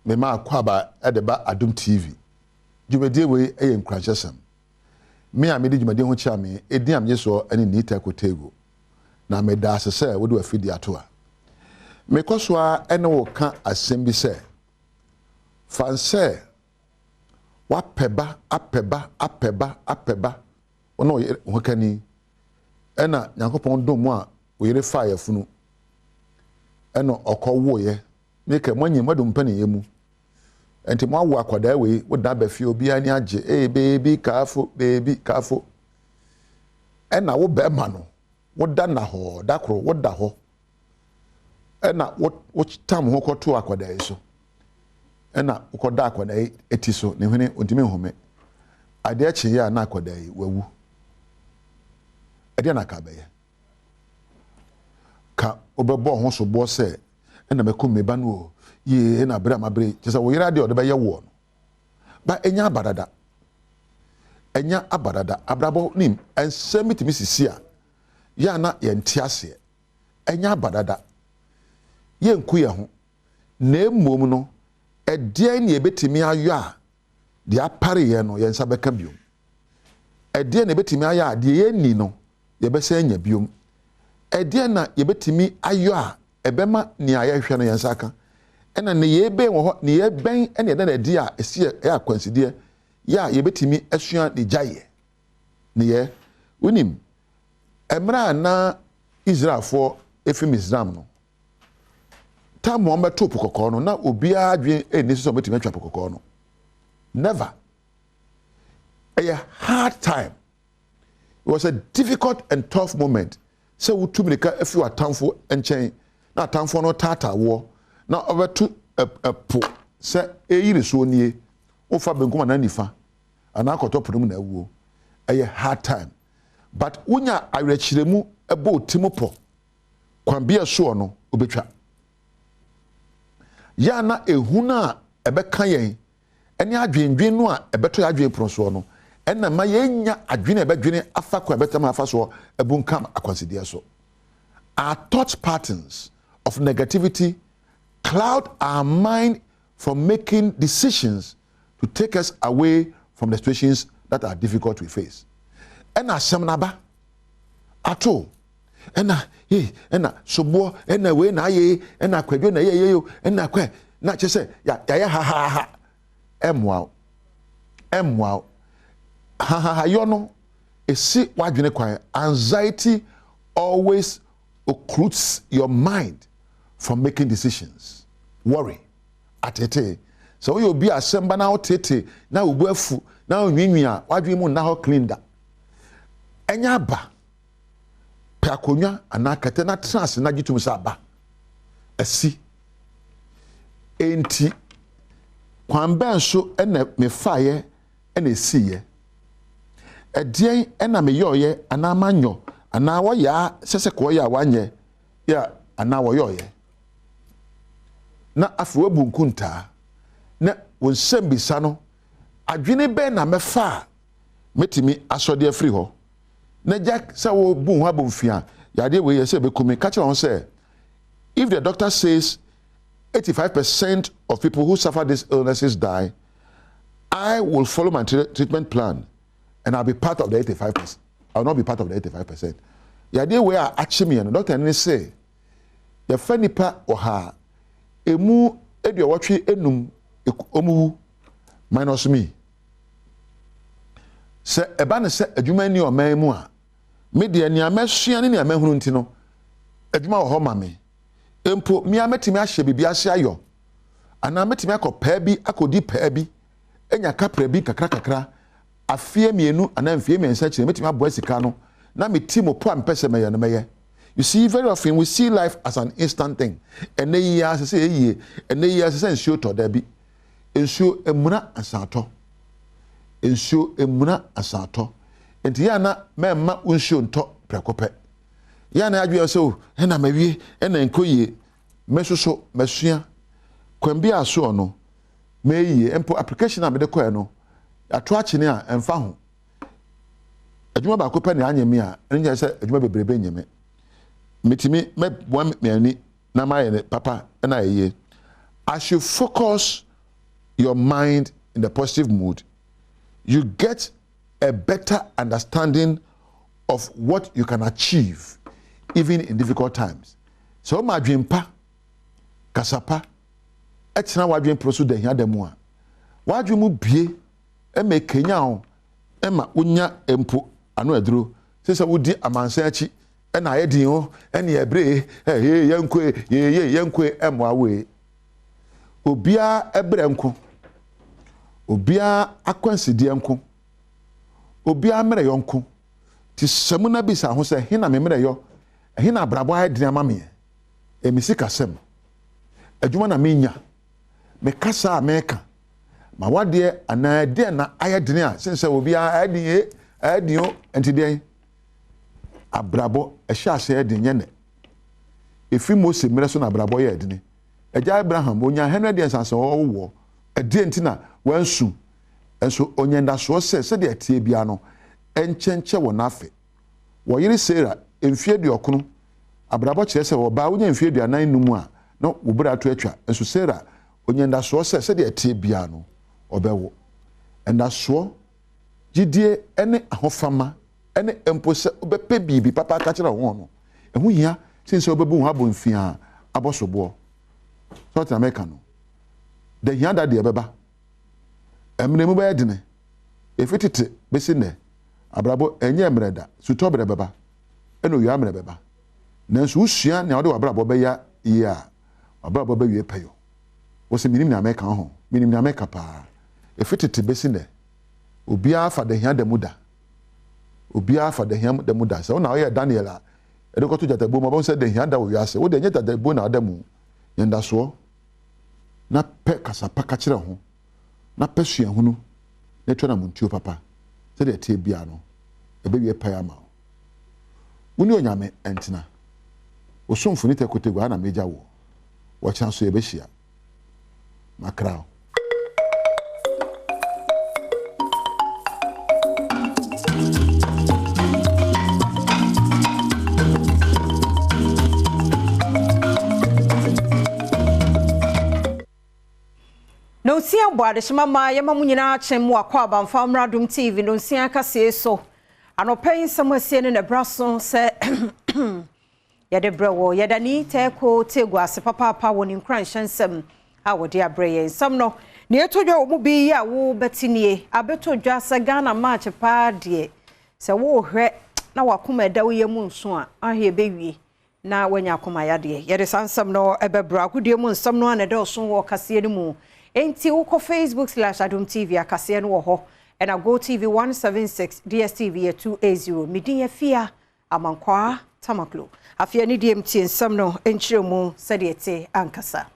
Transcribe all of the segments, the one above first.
me ma kwaba edeba Adom TV dwumade we eye nkranhyesam me a me di dwumade ho chia me edi am yeso ani nita kotego na me da asese wo do afidi ato a me koso a ene wo ka asem bi se fanse wa apeba ono ho kani ena Nyankopon dom mu a wo yere fa ya funu eno okowo ye me ka mwanyi madum pani yemu enti mo awo akwada we wo da ba fi obi ani age baby kafo ena wo be ma no wo da na ho da kro wo da ho ena wo tam ho koto akwada yi so ena wo da akwada yi eti so ne hwene ontime home ade achi ya na akwada yi wawu ade na ka be ye ka obebo ho so bo se ena mekom me ba no ye na bra mabre tese wo yira de o de be ye wo no ba enya abadada abrabo nim ensem mitimi sisi a ya na ye ntiase enya abadada ye nku ye ho na emom no ede na ye betimi ayo a de apare ye no ye nsa beka biom ede na betimi ayo a de ye ni no ye besa nya biom ede na ye betimi ayo a ebema ni ayehwe no yensa aka ena ne yebe wo ho ne yeben ene de na di a esi e akwanside ya ye betimi asua de gyaye ne ye unim emra na Israelfo efim Islam no ta mo me top kokko no na obi adwen eni so betimi atwa kokko no never a hard time. It was a difficult and tough moment. So we tumika if you are tamfo enchen na tamfo no tata wo na over to a po se eyire so nie o fa benkum na nifa ana akoto podum na wuo a hard time but unya awrechiremu ebo timopo kwambia so no obetwa ya na ehuna ebeka yen ene adwendwen no a ebeto adwen proso no ena ma yenya adwene ebedwene afa kwa betama afa so ebunkam akwansidia so our thought patterns of negativity cloud our mind from making decisions to take us away from the situations that are difficult we face. Ena semnaba ato ena sobo ena we na ye ena kwadwo na ye yo ena kwa na chese ya ha emwa ha yo no esi wadwene kwan. Anxiety always occludes your mind from making decisions. Worry atete so you be asemba na otete na obu afu na onwinwia wadwe mu na ho cleander enya ba pa konwa anakate na trans na gitum sa ba asi enti kwamben so ena me faye ena esiye edien ena me yoye ana manyo ana wo ya sese ko ya wanye ya ana wo yoye na afu abunku ntaa na wonsem bisa no adwene be na mefa metimi asode afri ho na jack sa wo bu ho abomfia yade we yese be kumi catch on say if the doctor says 85% of people who suffer these illnesses die, I will follow my treatment plan and I'll be part of the 85%. I will not be part of the 85%. Yade we are actually me doctor and say ya fanipa oha emu edu watwe enum omu minus me se eba ne se adwuma ni o man mu a me de ni amahua ne amahunu nti no adwuma wo ho ma me empo mi ametimi ahye bibia se ayo ana metimi akopaa bi akodi paa bi enya kapra bi kakra afie mienu ana mfie miensa kire metimi abo asika no na me timo po ampese me ye no meye. You see, very often we see life as an instant thing. And they years say ye, and they years say show to there be. Ensure emuna asato. Ensure emuna asato. And yana memma unsho nto prekope. Yana adwe so, ena mewie, ena enkoye, mesoso, mesua. Kwambi aso no, meye, empo application na mede koe no, ato akine a emfa ho. Adwuma ba ko pe na anyeme a, enye se adwuma bebrebe nyeme. Metimi me boam me ani na maye ne papa na ye. I should focus your mind in a positive mood, you get a better understanding of what you can achieve even in difficult times. So ma dwempa kasapa etina wadwen proso da hia da mu a wadwen mu bie e me kenya ho e ma unya empo ano aduro sese wodi amansan achi e na ayedin ho e ne ebre yenkwe emwa we obia ebre nko obia akwansidi nko obia mere yonko ti samuna bisa ho se hina me mere yo hina abrabo ayedin amame emisi kasem adwuma na menya me kasa ameka ma wade anade na ayedin a sense obia ayedin o entiden abrabo ehya ase ayedin nye ne efi Mose mere so na abrabo ye edin eja Abraham onya 100 years ansa wo edi entina wansu enso onyenda so se de atie bia no enchenche wo nafe wo yiri Sarah emfie de okono abrabo kire se wo ba wonya emfie de anan numu a no wo bra to atwa enso Sarah onyenda so se de atie bia no obewo enda so gidie ene ahofama ene empose obepe bibi papa ka kire ho no ehu hia sinse obebu ho abonfia abosobo South America no the hia da de beba emre mu ba yedine efitete besi ne abrabo enye emreda suto bre beba eno yo amre beba nanso usua ne ode abrabo be ya ya abrabo be wie payo wo se minim na America ho minim na America pa efitete besi ne obia fa de hia da muda obia fa de hia da muda se na oya Daniel a ede ko to jatabo mo bon se de hia da wo wiase wo de nye jatabo na adamu yenda so na pe kasapa ka kire ho na pe sua hunu na twa na muntuo papa se de tie bia no ebe wie pa ya ma woni onyame entina osomfo ni tekotego na meja wo kyan so ebe hia makrao No sia boade shimama yema munyina chemu akwa abamfa Adom TV no sia kase so anopen samasie ne braso se yede brewo yedani teko tegu ase papa woni nkran hyansem a wode abreye nsam no ne etodwa omu bi ya wo betinie abetodwa se Ghana match pa de se wo hwe na wakoma da wo yemu nso a ahye bewie na wanya akoma yade yede sansam no ebebra akudie mu nsam no anede oso wo kase ni mu enti uko Facebook/Adom TV akase no ho ena Go TV 176 DSTV 280 midin afia amankwa tamaklo afia ni DMT nsam no enchiremu sediete ankasa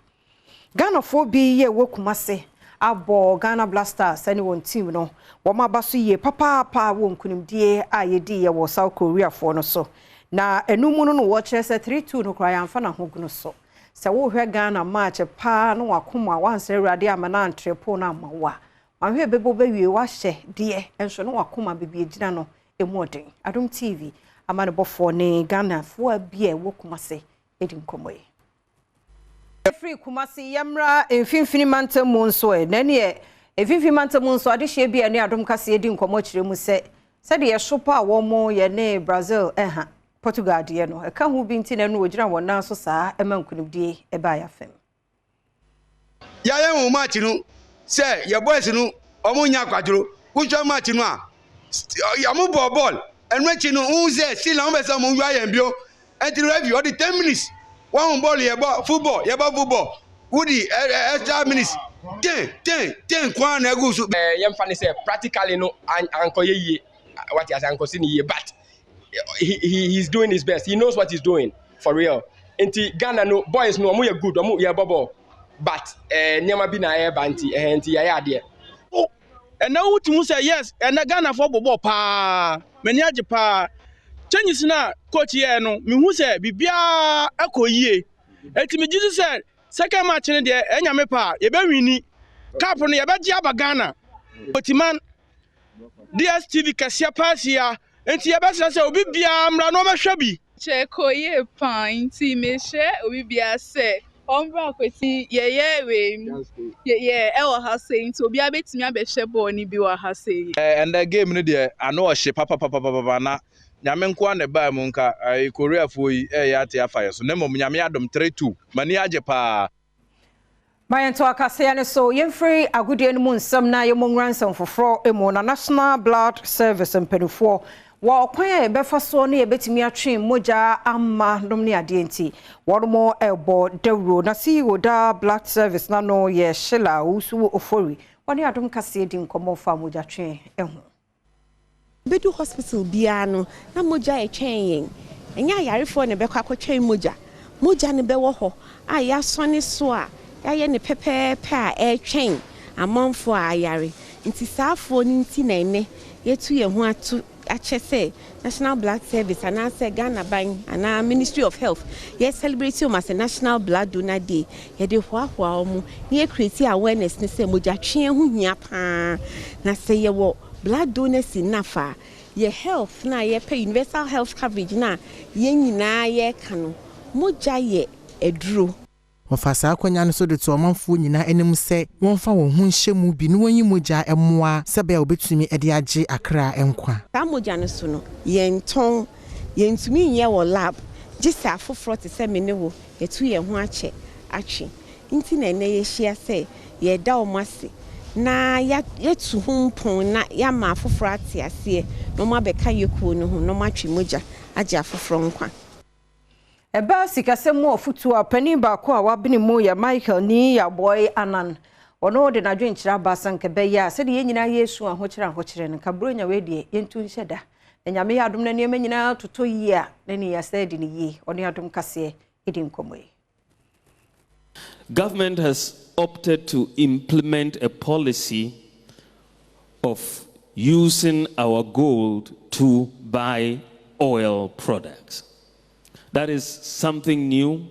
Ghana fo bi ye wokumase abo Ghana Blasters ani won team no wo mabaso ye papa wo nkunimdie ayedi ye wo South Korea fo no so na enumu no wo kyerese 3-2 no kra yamfa na hoguno so se wo hwe Ghana match pa no wakoma wanse awurade amana antrepo na amawa wanhwe bebo bewie wahye de enso no wakoma bebie gina no emoden Adom TV amane bofo ne Ghana fo abie wokumase edin komoye free kumasi yamra emfinfini mantamu nso na ne emfinfini mantamu nso ade hye bia ne Adom kase edin komo kire mu se de ye sopa wo mo ye ne Brazil Portugal de no eka hu bi nti na no ogira wona so saa emankunudie eba ya fem ya hu match no se ye boys no omunya kwaduro kunjwa match no a ya mu ball enwechi no hu se si la mo be se mo nwa yan bio enti review all the 10 minutes one ball ye ball football woody extra minutes 10 kwa na egu so yem fa ni say practically no anko ye what he has anko si ni ye but he's doing his best. He knows what he's doing for real. Inti Ghana no boys no omo ye good omo ye bobo but nyama bi na ye banti enti ye ade oh and now to say yes and Ghana for bobo pa meni age pa changes na coach ye no me hu say bibia akoyie enti me Jesus say second match ne de enyame pa ye be wini cup no ye be gi aba Ghana otiman DSTV kasia pasia enti ya basa se obi bia mra no mahwa bi che koye pan ti me hwe obi bia se Ombra kwesi ye we ye e wa ha saying so bia betimi abehwe ball ni bi wa ha saying And the game no there I know she papa na nyame nko an ba mu nka Korea fo yi ya ate afa so na mom nyame Adom 3-2 mani age pa Mayan to akase ne so yemfree agudie no mu nsam na yemonransom foforo emo na National Blood Service mpenufo wo kwan e befa so na yebetimi atwe moja amma dom ne ade enti wono ebo dawro na CEO da Blood Service na no ye shela usu ofori woni Adom kase di nkomo fa moja twe ehu bedu hospital bia no na moja e twen yen enya yarefo ne bekwa akotwen moja ne bewo ho a ya sone so a ya ne pepepe a etwen amonfo a yare nti saafo ni nti na ene yetu ye ho atu achese National Blood Service and ase Ghana ban and Ministry of Health ye celebrate as a National Blood Donor Day ye de hwa omu ye create awareness ne se moja twen ho hia pa na se ye wo blood donors nafa ye health na ye pay universal health coverage na ye nyina ye kanu moja ye eduro Wafasa akwanya no so de to omanfo nyina enim se wonfa won ho nhyemu bi no wanyi moja emoa sebe obetumi ede age akra enkwa ta moja no so no ye nton ye ntumi nye wo lab gisa afoforo te se me ne wo etu ye ho ache atwe nti na ene ye hia se ye da omase na ya tu humpon na ya ma afoforo ate ase no ma beka yekuo no ho no ma twe moja age afoforo nkwa Eba sikasemu ofutu apani baako a wabene mu ya Michael ni ya boy Anan ono de nadwe nkyira basan kebe ya se de yenyina Yesu ahokyere ne kabronya we de yentu nhyeda enyame ya adom na ne nyina toto yi a ne ya said ni yi ono adom kase edi nkomoyi. Government has opted to implement a policy of using our gold to buy oil products. That is something new,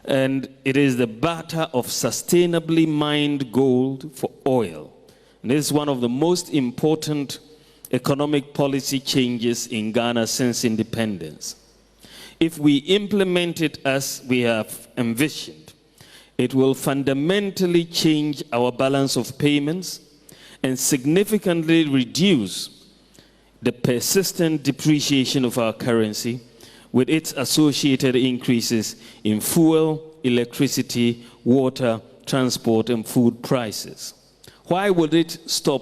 and it is the barter of sustainably mined gold for oil. And this is one of the most important economic policy changes in Ghana since independence. If we implement it as we have envisioned, it will fundamentally change our balance of payments and significantly reduce the persistent depreciation of our currency with its associated increases in fuel, electricity, water, transport, and food prices. Why would it stop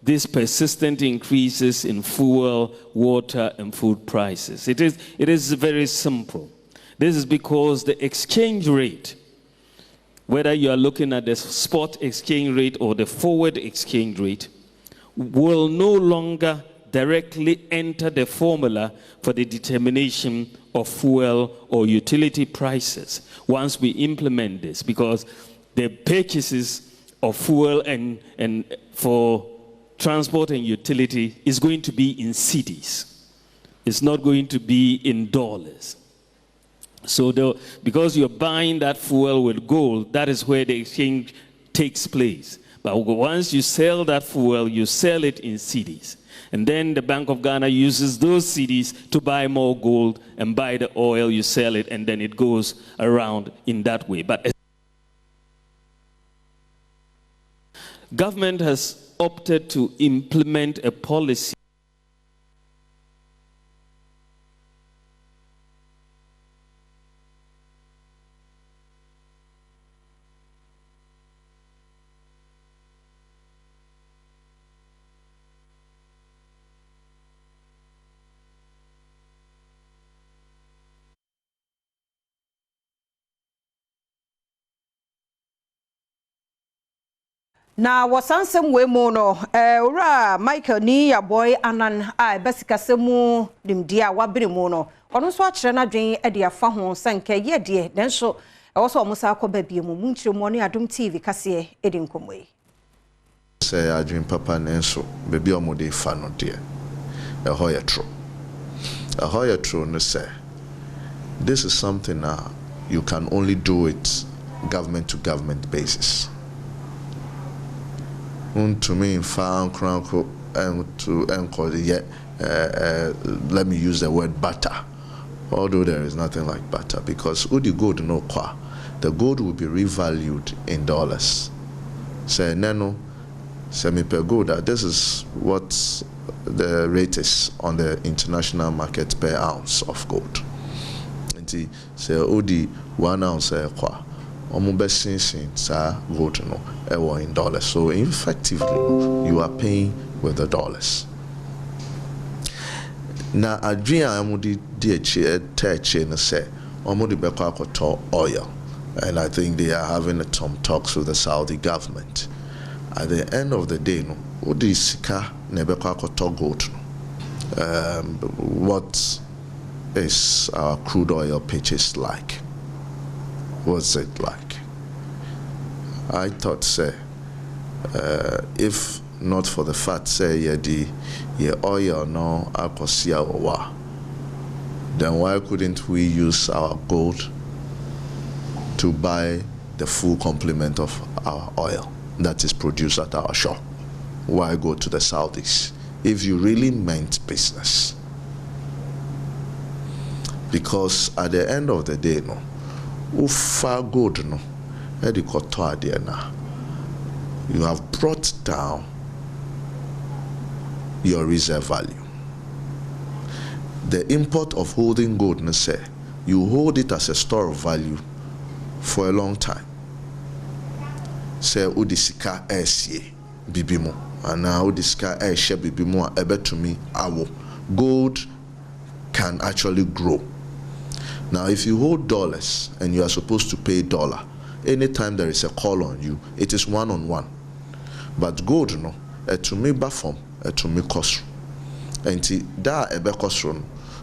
these persistent increases in fuel, water, and food prices? It is very simple. This is because the exchange rate, whether you are looking at the spot exchange rate or the forward exchange rate, will no longer directly enter the formula for the determination of fuel or utility prices once we implement this, because the purchases of fuel and for transport and utility is going to be in cedis. It's not going to be in dollars. So because you're buying that fuel with gold, that is where the exchange takes place. But once you sell that fuel, you sell it in cedis. And then the Bank of Ghana uses those cedis to buy more gold and buy the oil, you sell it, and then it goes around in that way. But government has opted to implement a policy na wasansem we mu no ora Michael ni ya boy Anan a besikasemu dimdia wabere mu no ono so akire na dwen e de afa ho sanka ye de den so e wo so omusa akoba bie mu munchire mu ne Adom TV kase edi nkomoyi say adwen papa nenso bebi omode fa no de e hoye tro no say this is something you can only do it government to government basis. To me, found cranko and to encode yet. Let me use the word butter, although there is nothing like butter, because udi good no kwa the gold will be revalued in dollars. Say, Neno, semi per gold, this is what the rate is on the international market per ounce of gold. And say, Odi 1 ounce, gold in dollars. So effectively, you are paying with the dollars. Now, Adrian Amudi DH say, Omudi Beko oil. And I think they are having some talks with the Saudi government. At the end of the day, no, Odi Sika Nebeko gold. What is our crude oil purchase like? What's it like? I thought, say, if not for the fact, say, ye oil no akosia wa, then why couldn't we use our gold to buy the full complement of our oil that is produced at our shore? Why go to the Saudis if you really meant business? Because at the end of the day, no, ufa gold no, you have brought down your reserve value. The import of holding gold, no say, you hold it as a store of value for a long time. Say udisika esye bibimo, and now udisika esye bibimo ebetumi awo. Gold can actually grow. Now, if you hold dollars and you are supposed to pay dollar, anytime there is a call on you, it is one-on-one. But gold, no, to me bafom, to me cost. And da ebe cost,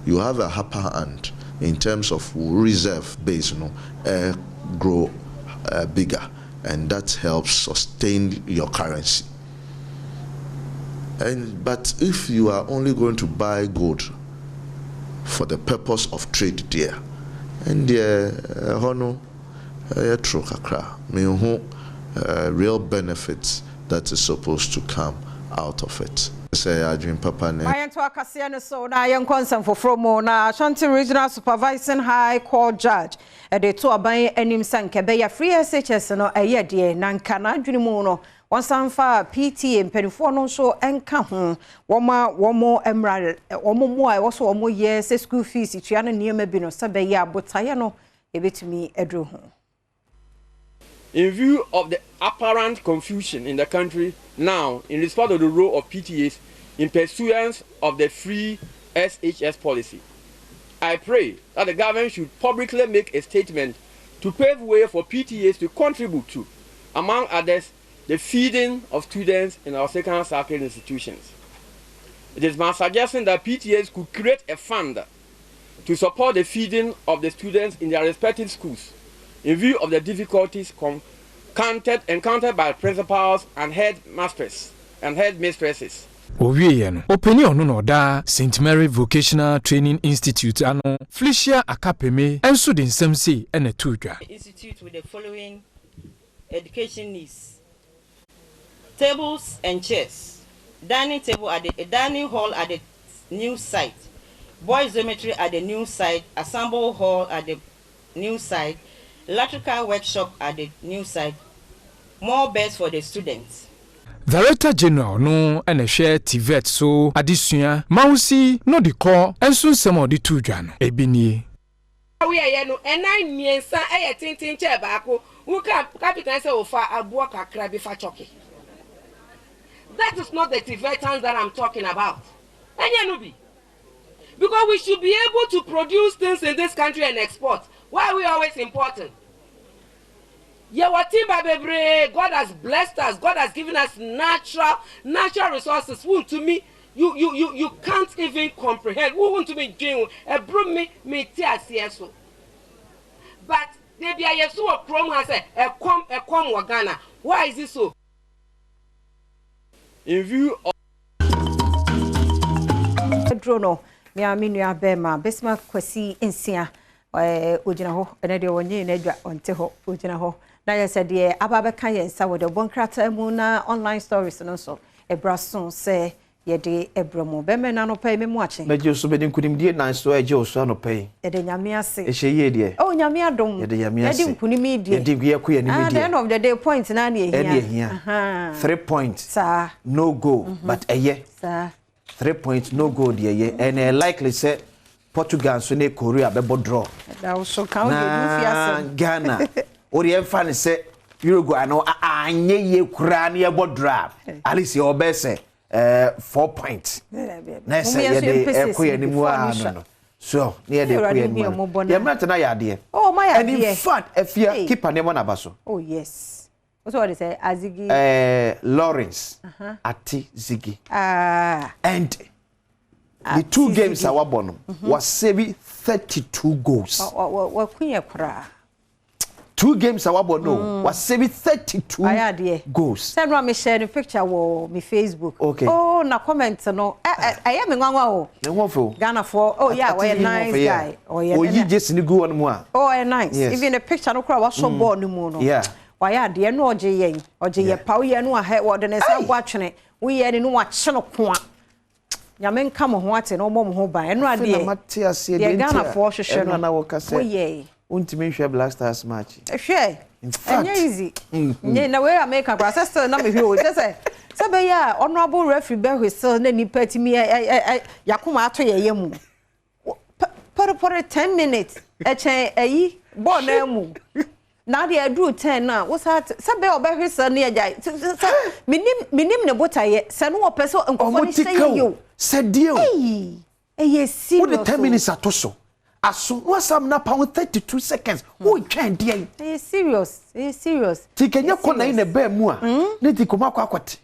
you have a upper hand in terms of reserve base, no, grow bigger, and that helps sustain your currency. But if you are only going to buy gold for the purpose of trade there, and true kakra, real benefits that is supposed to come out of it. Say I dream papa ne. I to akasiane so na yen concern for Fromo na Ashanti Regional Supervising High Court Judge e de to aban anim sankebe ya free SHS no eye de na nka na adwene mu no wansanfa PTA mpanifo no so enka ho womo emra womo mo a wo so womo ye se school fees tua na niam bi no sabe ya botaye no e betumi edro ho. In view of the apparent confusion in the country now in respect of the role of PTAs in pursuance of the free SHS policy, I pray that the government should publicly make a statement to pave way for PTAs to contribute to, among others, the feeding of students in our second circuit institutions. It is my suggestion that PTAs could create a fund to support the feeding of the students in their respective schools in view of the difficulties encountered by principals and headmastresses. Opinion no da St. Mary Vocational Training Institute ano Felicia Akapeme enso de nsem sei ene tudwa. Institute with the following education needs: tables and chairs, dining table at the dining hall at the new site, boys dormitory at the new site, assemble hall at the new site, electrical workshop at the new site, more beds for the students. Director General no ene hwe TVET so adesua mausi no de call enso nsem odi tudwa no ebini. We are no enan miensa tintin che baako wo capital say ofa abuo kakra bi fa choke. That is not the Tibetans that I'm talking about. Because we should be able to produce things in this country and export. Why are we always importing? God has blessed us. God has given us natural resources. To me, you can't even comprehend. Who want to be doing a broom me so. But they be a yesu of chrome has a com wagana. Why is this so? In view of Drono, me aminu abema besma kwesi insia ojina ho ene de wonye na adwa onte ho ojina ho na yesa de ababe kan yensa wo de bonkrata mu na online stories no so ebrason se yɛde ebremo bɛmɛ na no pɛ me mu akyɛ meje so bedi nkunimdie nan so eje oso no pɛ yɛde nyame ase ehye ye de oh nyame adom yɛde nyame ase yɛde nkunimi die yɛde gwe ko yɛ ni at the end of the day point na na ehia 3 points sa no goal but eye sa 3 points no goal de eye and likely say Portugal so ne Korea be draw da so kan de fiase Ghana ori emfa ne say Uruguay no anye ye kura ne ye draw alice obese 4 points na say ye de ko ye ni mu no so near the queen. You met an idea. Oh, my idea. And in fact, if you keep an name on Abaso. Oh, yes. What's what they say? Azigi. Lawrence. Ati Ziggy. Ah. And the 2 games I won was saving 32 goals. What queen cry? 2 games I won was saving 32 goals. Send me share the picture on my Facebook. Okay. Oh, na comment no. I am in Ngwa Ghana for. Oh yeah, we a nice guy. Oh yeah. Oh, you just ni go on mo. Oh, nice. Even the picture no crowd was so born no mo no. Yeah. Why are there no oje yen? Oje ye pa we no ahe wo de ne sa bo atwene. We ye ni no wa che no ko a. Nyame nka mo ho ate no mo ho ban. Eno ade. Na mate ase de Ghana for hwehwe no. Na wo ka se. Oh yeah. Untimi hwe Black Stars match. Hwe. Enya easy. Nye na we America bra sister na me hwe o. Say be ya honorable referee be whistle na nipa timi yakoma ato ye yemu. For 10 minutes. Echen ayi ball na mu. Na dey do 10 na. Wo say be obe whistle na ya. Minim ne botaye. Se no opeso nkofo ni say you. Said you. Yes, see. What the 10 minutes atoso. Aso wasam na pa 32 seconds. Who twen dey? Serious. Serious. Ti kenya kona ine be mu a. Ne ti koma kwakwate.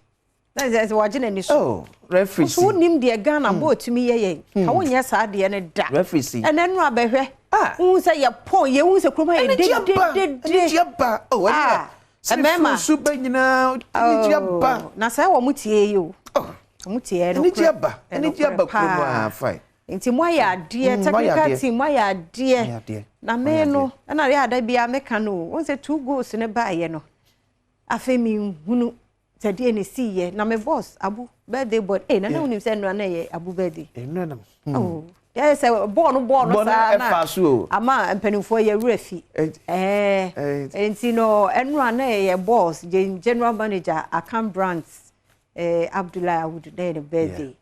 That's wajina ni so. Oh, referee. So nim de Ghana bo tumi ye. Ka wonya sa de ne da. Referee see. Ene no abehwe. Hu say ye pon ye hu say kroma ye de. Oh, yeah. Emema. So be nyina enijiaba. Na say wo mutie yo. Wo mutie no. Enijiaba kroma fine. Nti mo ya ade technical team mo ya ade. Na me no na re ada bia meka no. Won say 2 goals ne ba ye no. Afemi hunu Teddy and see na my boss Abu birthday boy na na unim say no na ye Abu birthday no na oh yes born na ama mpanimfo ye refi enti no enra na ye boss general manager Akam Brands Abdullah Awudu na the birthday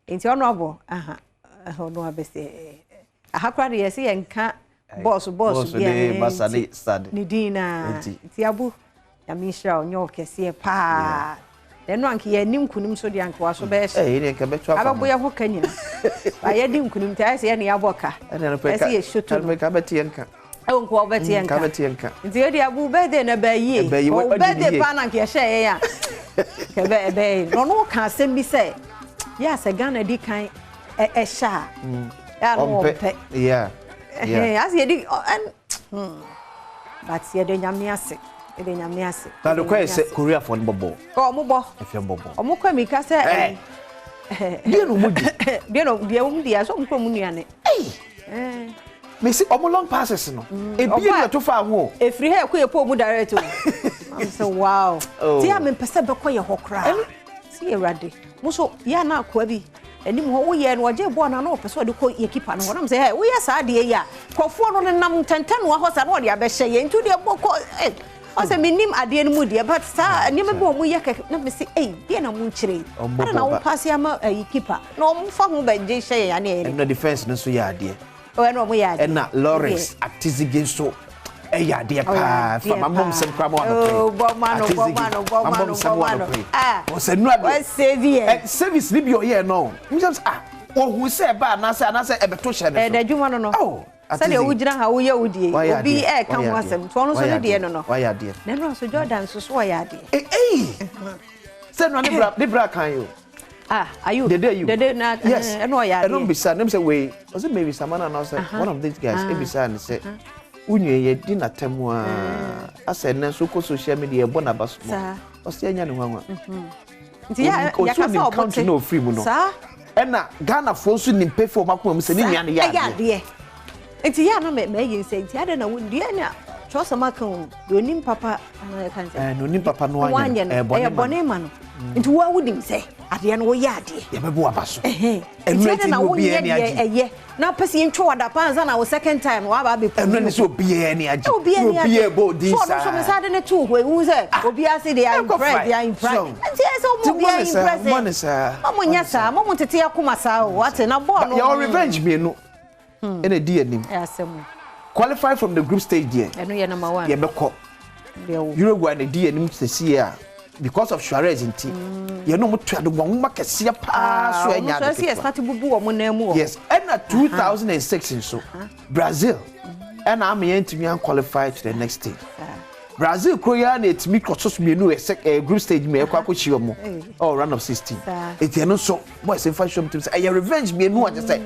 enti honorable no abese ahakra de yes ye nka boss bia basade sad ni dina enti Abu ya misha onyo kese pa eno anke ya nim kunim so de anke waso be hye ne ka betu afa ababoya ho kanyina aye dim kunim ta ase ya ne yaboka ase ye shoto me ka beti enka nko beti enka ka beti enka nti odi Abu birthday na ba yi birthday pa na anke ya hye ya ke be no ka asem bi se ya se Ghana di kan sha ya no pe yeah ase ye di but ye de nyame ase na do kwa se Korea for bobo omubo efe bobo omukwa mi ka se die no mudi die no die mu dia so omukwa mu nuane me see omo long passes no e bie na to fa ho efri he kwa epo mu direct o am so wow ti am pese be kwa ye hokra si erade mo so ya na akwa bi enim ho wo ye no oje bo na no pese de ko ye keeper no nam say hey wo ye sa de ya kofo no nam tenten wa ho sa no de abehye ye ntu de boko Ose minim ade no mu de but sa nyeme be omu ye na me say dey na mu nkire ana na wo pass ya ma keeper na omu fa ho be je hye ya na ere no defense no so ya ade na omu ya ade na Lawrence Atizige so ya ade pa fa mamom sem kwa mo ano bomano o se no ade service ni bi o ye no me just wo hu se ba na se e beto hye ne so da dwuma no Sade ujira ha wo ye wodie obi ka ho asem to no so ne de no wa ya de na no so Jordan so so ya de se no ne bra kan yo ayu dede na no ya de no bisa nem say we was it maybe samana na say one of these guys ebisa and say unye ye di na temu asa ne so ko social media bo na baso o se anya ne hwanwa nti ya ka sa obote no free mu no sa na Ghana fo so ni pay for makoma mu se ni nua ne ya de Enti ya na me yin say enti ada na won dia na chosa makan do nim papa na kan say no nim papa no anya bone ma no enti wa wudim say ade no woyɛ ade ye bebo abaso ɛnure na woyɛ ɛyɛ na pɛsi ntwo wada panza na wo second time wa ba be ku ɛnure ne so obi ani age obi e bo di sa so me sa de ne tu ho ehu se obi ase de impress nti ese o mo bi impress mo nya sa mo tete akoma sa o what na ball no your revenge me no ene di anim qualify from the group stage there eno ye number 1 ye beko Uruguay ne di anim sesi a because of Suarez nti ye no mutu ade gbon kese pa so anya de so start bubu wo na mu yes and 2006 so Brazil and am ye ntimi an qualify to the next stage Brazil Korea na etimi cross mienu group stage me ekwa kochi omo oh round of 16 eti no so boy say fa show me say revenge mienu a say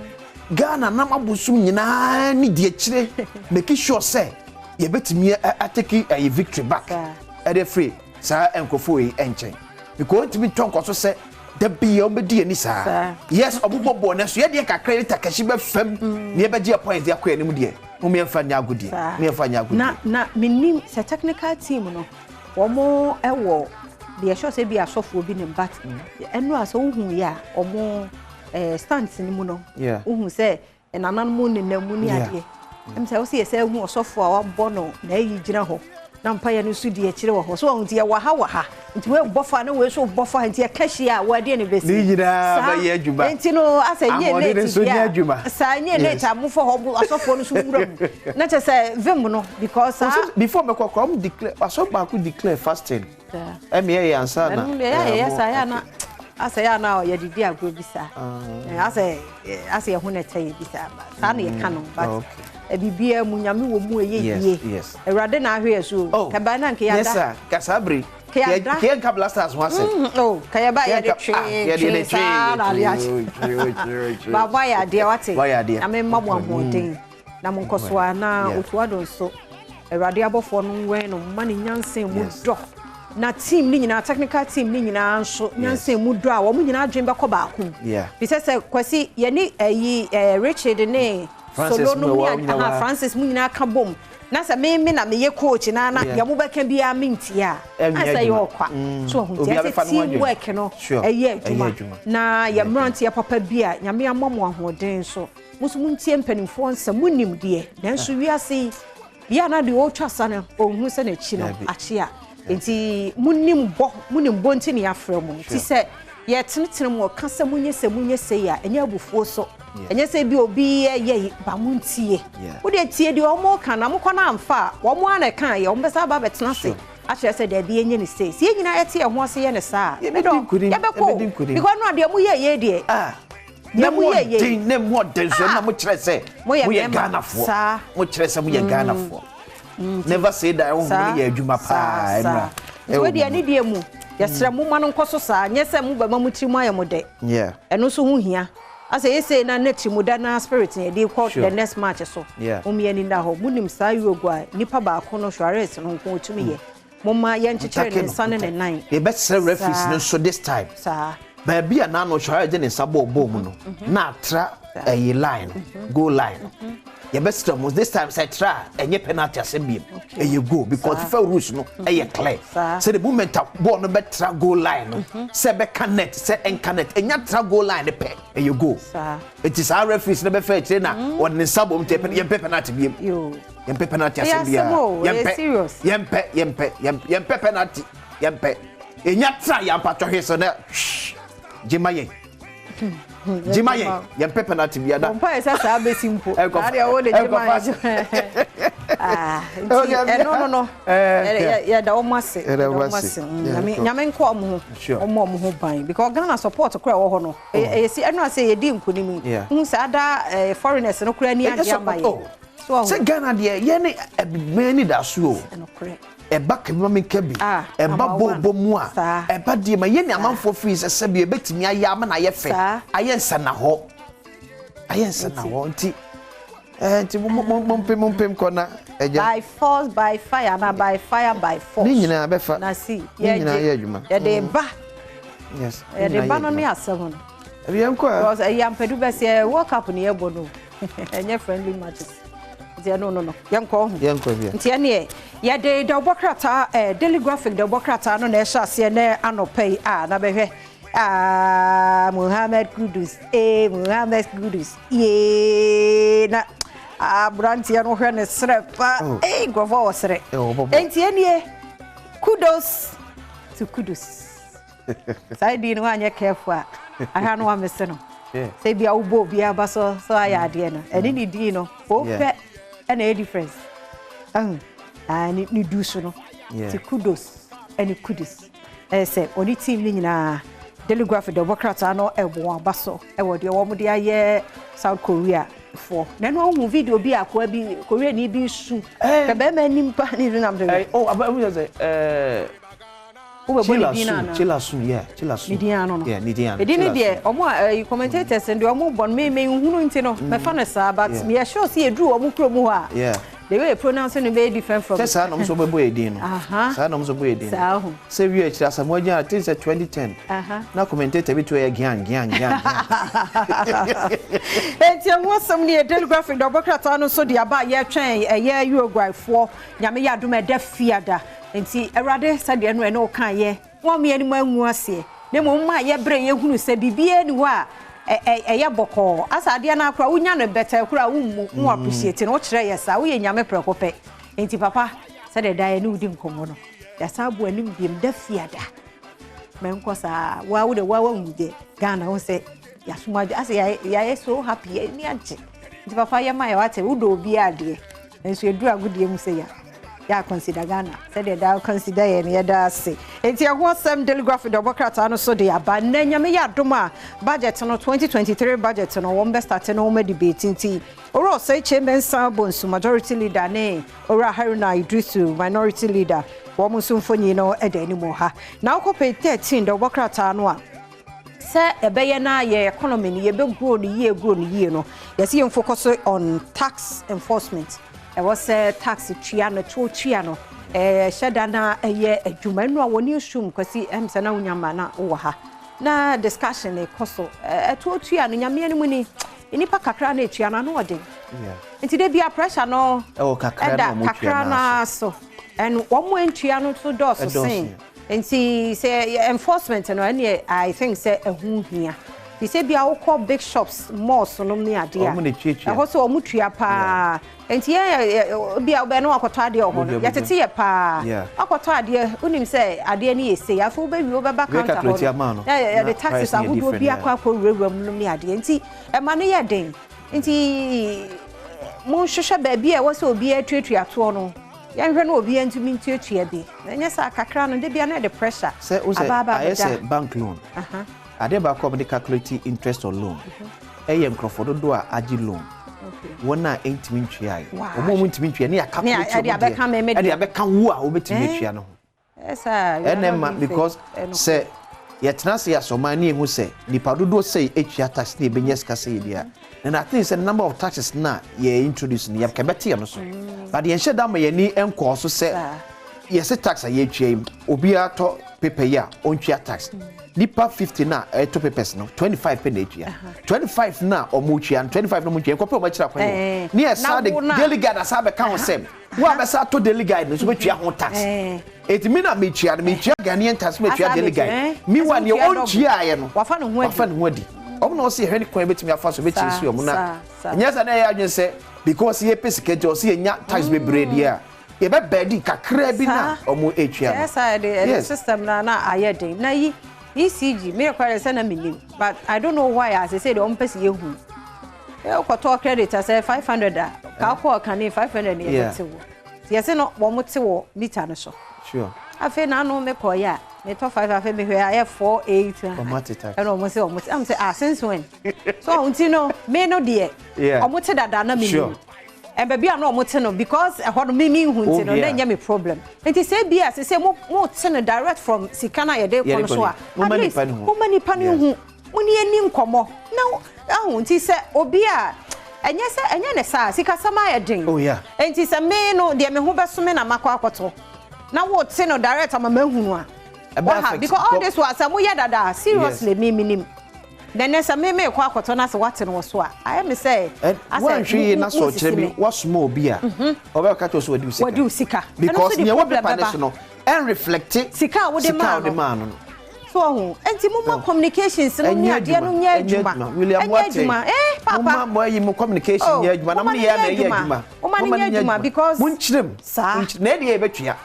Ghana na mabusum nyina ni die kire make sure say ye betimi ateki a victory back at the free sa enkofo yi enchen because ntimi tonko so say da bia obedi ani sa yes obobobo na so ye de kakra ni takashi be fam ne be je point ya kwa anim de mo me mfa nya agudi me mfa nya agudi na menim se technical team no omo ewo de sure say bia sofo bi ne bat enu aso hu ya omo stands ni mu no hu say enanan mu ne namu ni ade em say o say hu osofo a wabọ no na yi gina ho na mpaya no su die kire wo ho so hu tie wa ha nti we bofa na we so bofa nti akashi a wa de ne besi ni gina ba ye adwuma nti no asa nye late sa nye late amufo ho asofo no so wuram na che say vim no because before me come declare asopa ku declare fasting em ye answer na ya sa ya na asa ya na ye didi agro bisa asa ye hu na tay bisa sa na ye kanu but bibia mu nyame wo mu eye Ewrade na ahwe so ka ba na nke ya da yes sir kasabri ke ka blasters ho ase ka ba ya de twe baba ya de wate ame mabo amodin na mo nkoso na otu adon so Ewrade abofo no we no mani nyansen mu do na team ni nyina technical team ni nyina nso nyansen mu do a wo mu nyina adwen be ko ba ko bi se kwasi ye ni Richard ne Solo no Francis mu nyina ka bom na se me na me ye coach na ya mu beka bia mintia asa ye okwa so hu tie team work no eye adwuma na ya mranti ya papa bia nyame amamo ahoden so musu muntie mpanimfo nsa munim de na nso wiase ya na de o twasa na ohun se na chi no achi a enti munim bo nti ne afrɛ mu ti se ye tenetene mu kasa munye se ya enya abufuo so enye se bi obi ye ba muntie wo de tie de omo kan na mokɔ na amfa wo mo ana kan ye wo besa ba betena se a kyerɛ se de bi enye ne se sie nyina ye tie ho ase ye ne saa ye be ko because no de mu ye de na mu ye ne mo de so na mo kyerɛ se mo ye Ghana fo mo kyerɛ se mo ye Ghana fo never say that wo mo ye adwuma pa emra wo de ani de mu yesra mu ma no nkoso saa nye se mu ba ma mu trimu aye mo de eno so hu hia asa yese na next mu da na spirit ne dey call the next match so ye ni nda ho munim saa Uruguay nipa ba ko no Suarez no nko otumi ye moma ye nchechere ne sane ne nine e bet say referees no so this time saa ba bia na no Suarez ne sabo mu no na atra a line goal line ye bet say this time say try enye penalty asebiem e ye go because FIFA rules no e ye clear say the moment ball no bet try goal line no say be connect say connect enya try goal line ne pe e ye go it is our referees no be fair tire na on ne sabo mte ye penalty biem ye penalty asebiem ye penalty ye enya try ya patwo hwe na jimaye yempe penalty bia da mpa esa sa be simple ade wo de jimaye no ya da o mase nyame nko omo ho ban because Ghana support kura wo ho no si eno ase ye di nkunimi hu sa da foreigners no kura ni ade amaye so se Ghana de ye ne ebimani da so eba kemame kabi eba bobo mu a eba die ma ye ne amanfo fees sebi ebetimi aya ama na ye fe ayensa na ho nti mumpem kona eja by force by fire na by fire by force ni nyina abefa na si ye nyina ye adwuma ye de ba yes ye de ba no ne asem no ebi enko because ya mpadu be se world cup ne ye bo no enye friendly matches no yanko bia ntia ne ya de obokrata daily graphic de obokrata no na ehya ase ne anopai na behwe Muhammad Kudus Muhammad Kudus ye na brantia no hwe ne srepa grofo osre enti enie kudos to Kudus side no anya careful aha no amese no say bia ubo bia baso so aya ade no eni ni di no o pe na a difference ni do so no to Kudus and Kudus say oni team ni nyina telegraph democrat ano ebo abaso e wo de wo mo de aye South Korea for na no hu video bi akwa bi Korea ni bi su ka be ma nimpa ni na mde abamu say Chilasun. Nidiano. Yeah, Nidiano. Edini de omo commentators and omo bon me hunu nti no me fa no sa but me sure see edu omo kromu ho a. Yeah. The way pronouncing it very different from. Say no so bebo edin no. Say no so bebo edin. Say we e chira samoa jan I think say 2010. Na commentator bi to e gian. Enti am some near telegraphic democrat no so de aba ye twen ye Uruguay for nyame ya dum e da fiada. Enti erade sade no e no kan ye wo me ani manwu ase ne mo ma ye bre ye hunu se bibie ni wa ye boko asade na akra unya no beta kura wo appreciate no kire ye sa wo ye nyame prekope enti papa sade da ye ni udi nkomo no ya sabu anim biem da fiada menko sa wa wo de wa nwude Ghana wo se ya suma ase ya so happy ni anje enti papa ye ma ye wate wo do obi ade enso edu agudie mu se ya consider Ghana said that consider ye da say enti ho sam telegraph democrat ano so de aba na nyame ya doma budget no 2023 budget no won be start no ma debate nti oro say chairman Sabonsu majority leader ne oro Haruna Idrisu minority leader wo mo so mfonyi no e da ni mo ha na okope 13 democrat ano a se ebeye na ye economy ni ye be grow ni ye no yes ye focus on tax enforcement. I was taxi triano triano sheda na eye adwuma no a woni asum kwasi emse na unyama na wo ha na discussion e koso triano nyame ani mu ni enipa kakra na triano na ode enti de bia pressure no kakra na so and one more triano to do so say enti say enforcement no any I think say ehun hia. He said, "Be our call big shops, malls, no me idea. I also mutia pa. And here, be our beno aquatadia or yet a tea pa. Aquatadia, unim say, I didn't say, I feel baby over back counter. The taxes I would be a quack room, me idea. And see, a money a day. And see, Monsieur baby, I was so be a treaty at one. Young will be into me to a chair. And yes, I can and they be under the pressure. Say, I said bank loan. Adeba come the calculate interest on loan. Em Crawford do a agi loan. One na 8 minutes ai. O moment minutes ni calculate. And they become who are obeti no. Yes sir. And because say yet na say so many who say nipa do say HR tax na benyes ka say dia. And I think it's a number of taxes na ye introduce ni yam kebeti no so. But the ensure that me ni enko so say yes tax a ye twem obi ato paper ya on tax. Nipa 50 na to papers no 25 penage ya 25 na omuchi and 25 no muchi enkope omachira kwa ni esa de daily guide asabe kan sem wo abesa to daily guide no so betwa ho tax etimi na mechia Ghanaian tax mechia daily guide mi wa ne onchia ye no wafa no ho adi omno o se hwe ni kwan betimi afa so bechi si omu na nyasa na ya adwen se because ye pesike o se nya tax be bread ya ye be bedi kakra bi na omu echia yes the system na ayede na yi ECG me require send a million, but I don't know why as I say the person you who talk credit I say 500 ka can 500 yes no one more meter no sure I feel now no me call ya me to 5 I feel me where I have 48 and almost I'm say since when so until no me no dear almost that na million and baby I'm not motino because I want me who no then me problem. And he say be as say more send direct from Sikana ye dey kono so how many pan who muni eni nkomo now ahun ti say obi a enye ne sa sika sama ye den and he say me no de me ho beso me na makwa akoto na wo ti no direct am mahunu a because all this was am ye dada seriously me then there's a me kwa akoto na se what no so a I am say one tree na so kire bi what small bia oba ka to so wadi sika because ne wo be panish no and reflect sika wo de man no so ho enti mo communications no nya de no nya adwuma papa mama mo yi mo communication nya adwuma na mo ye na ye adwuma mama nya adwuma because mun chirem na de ye betwea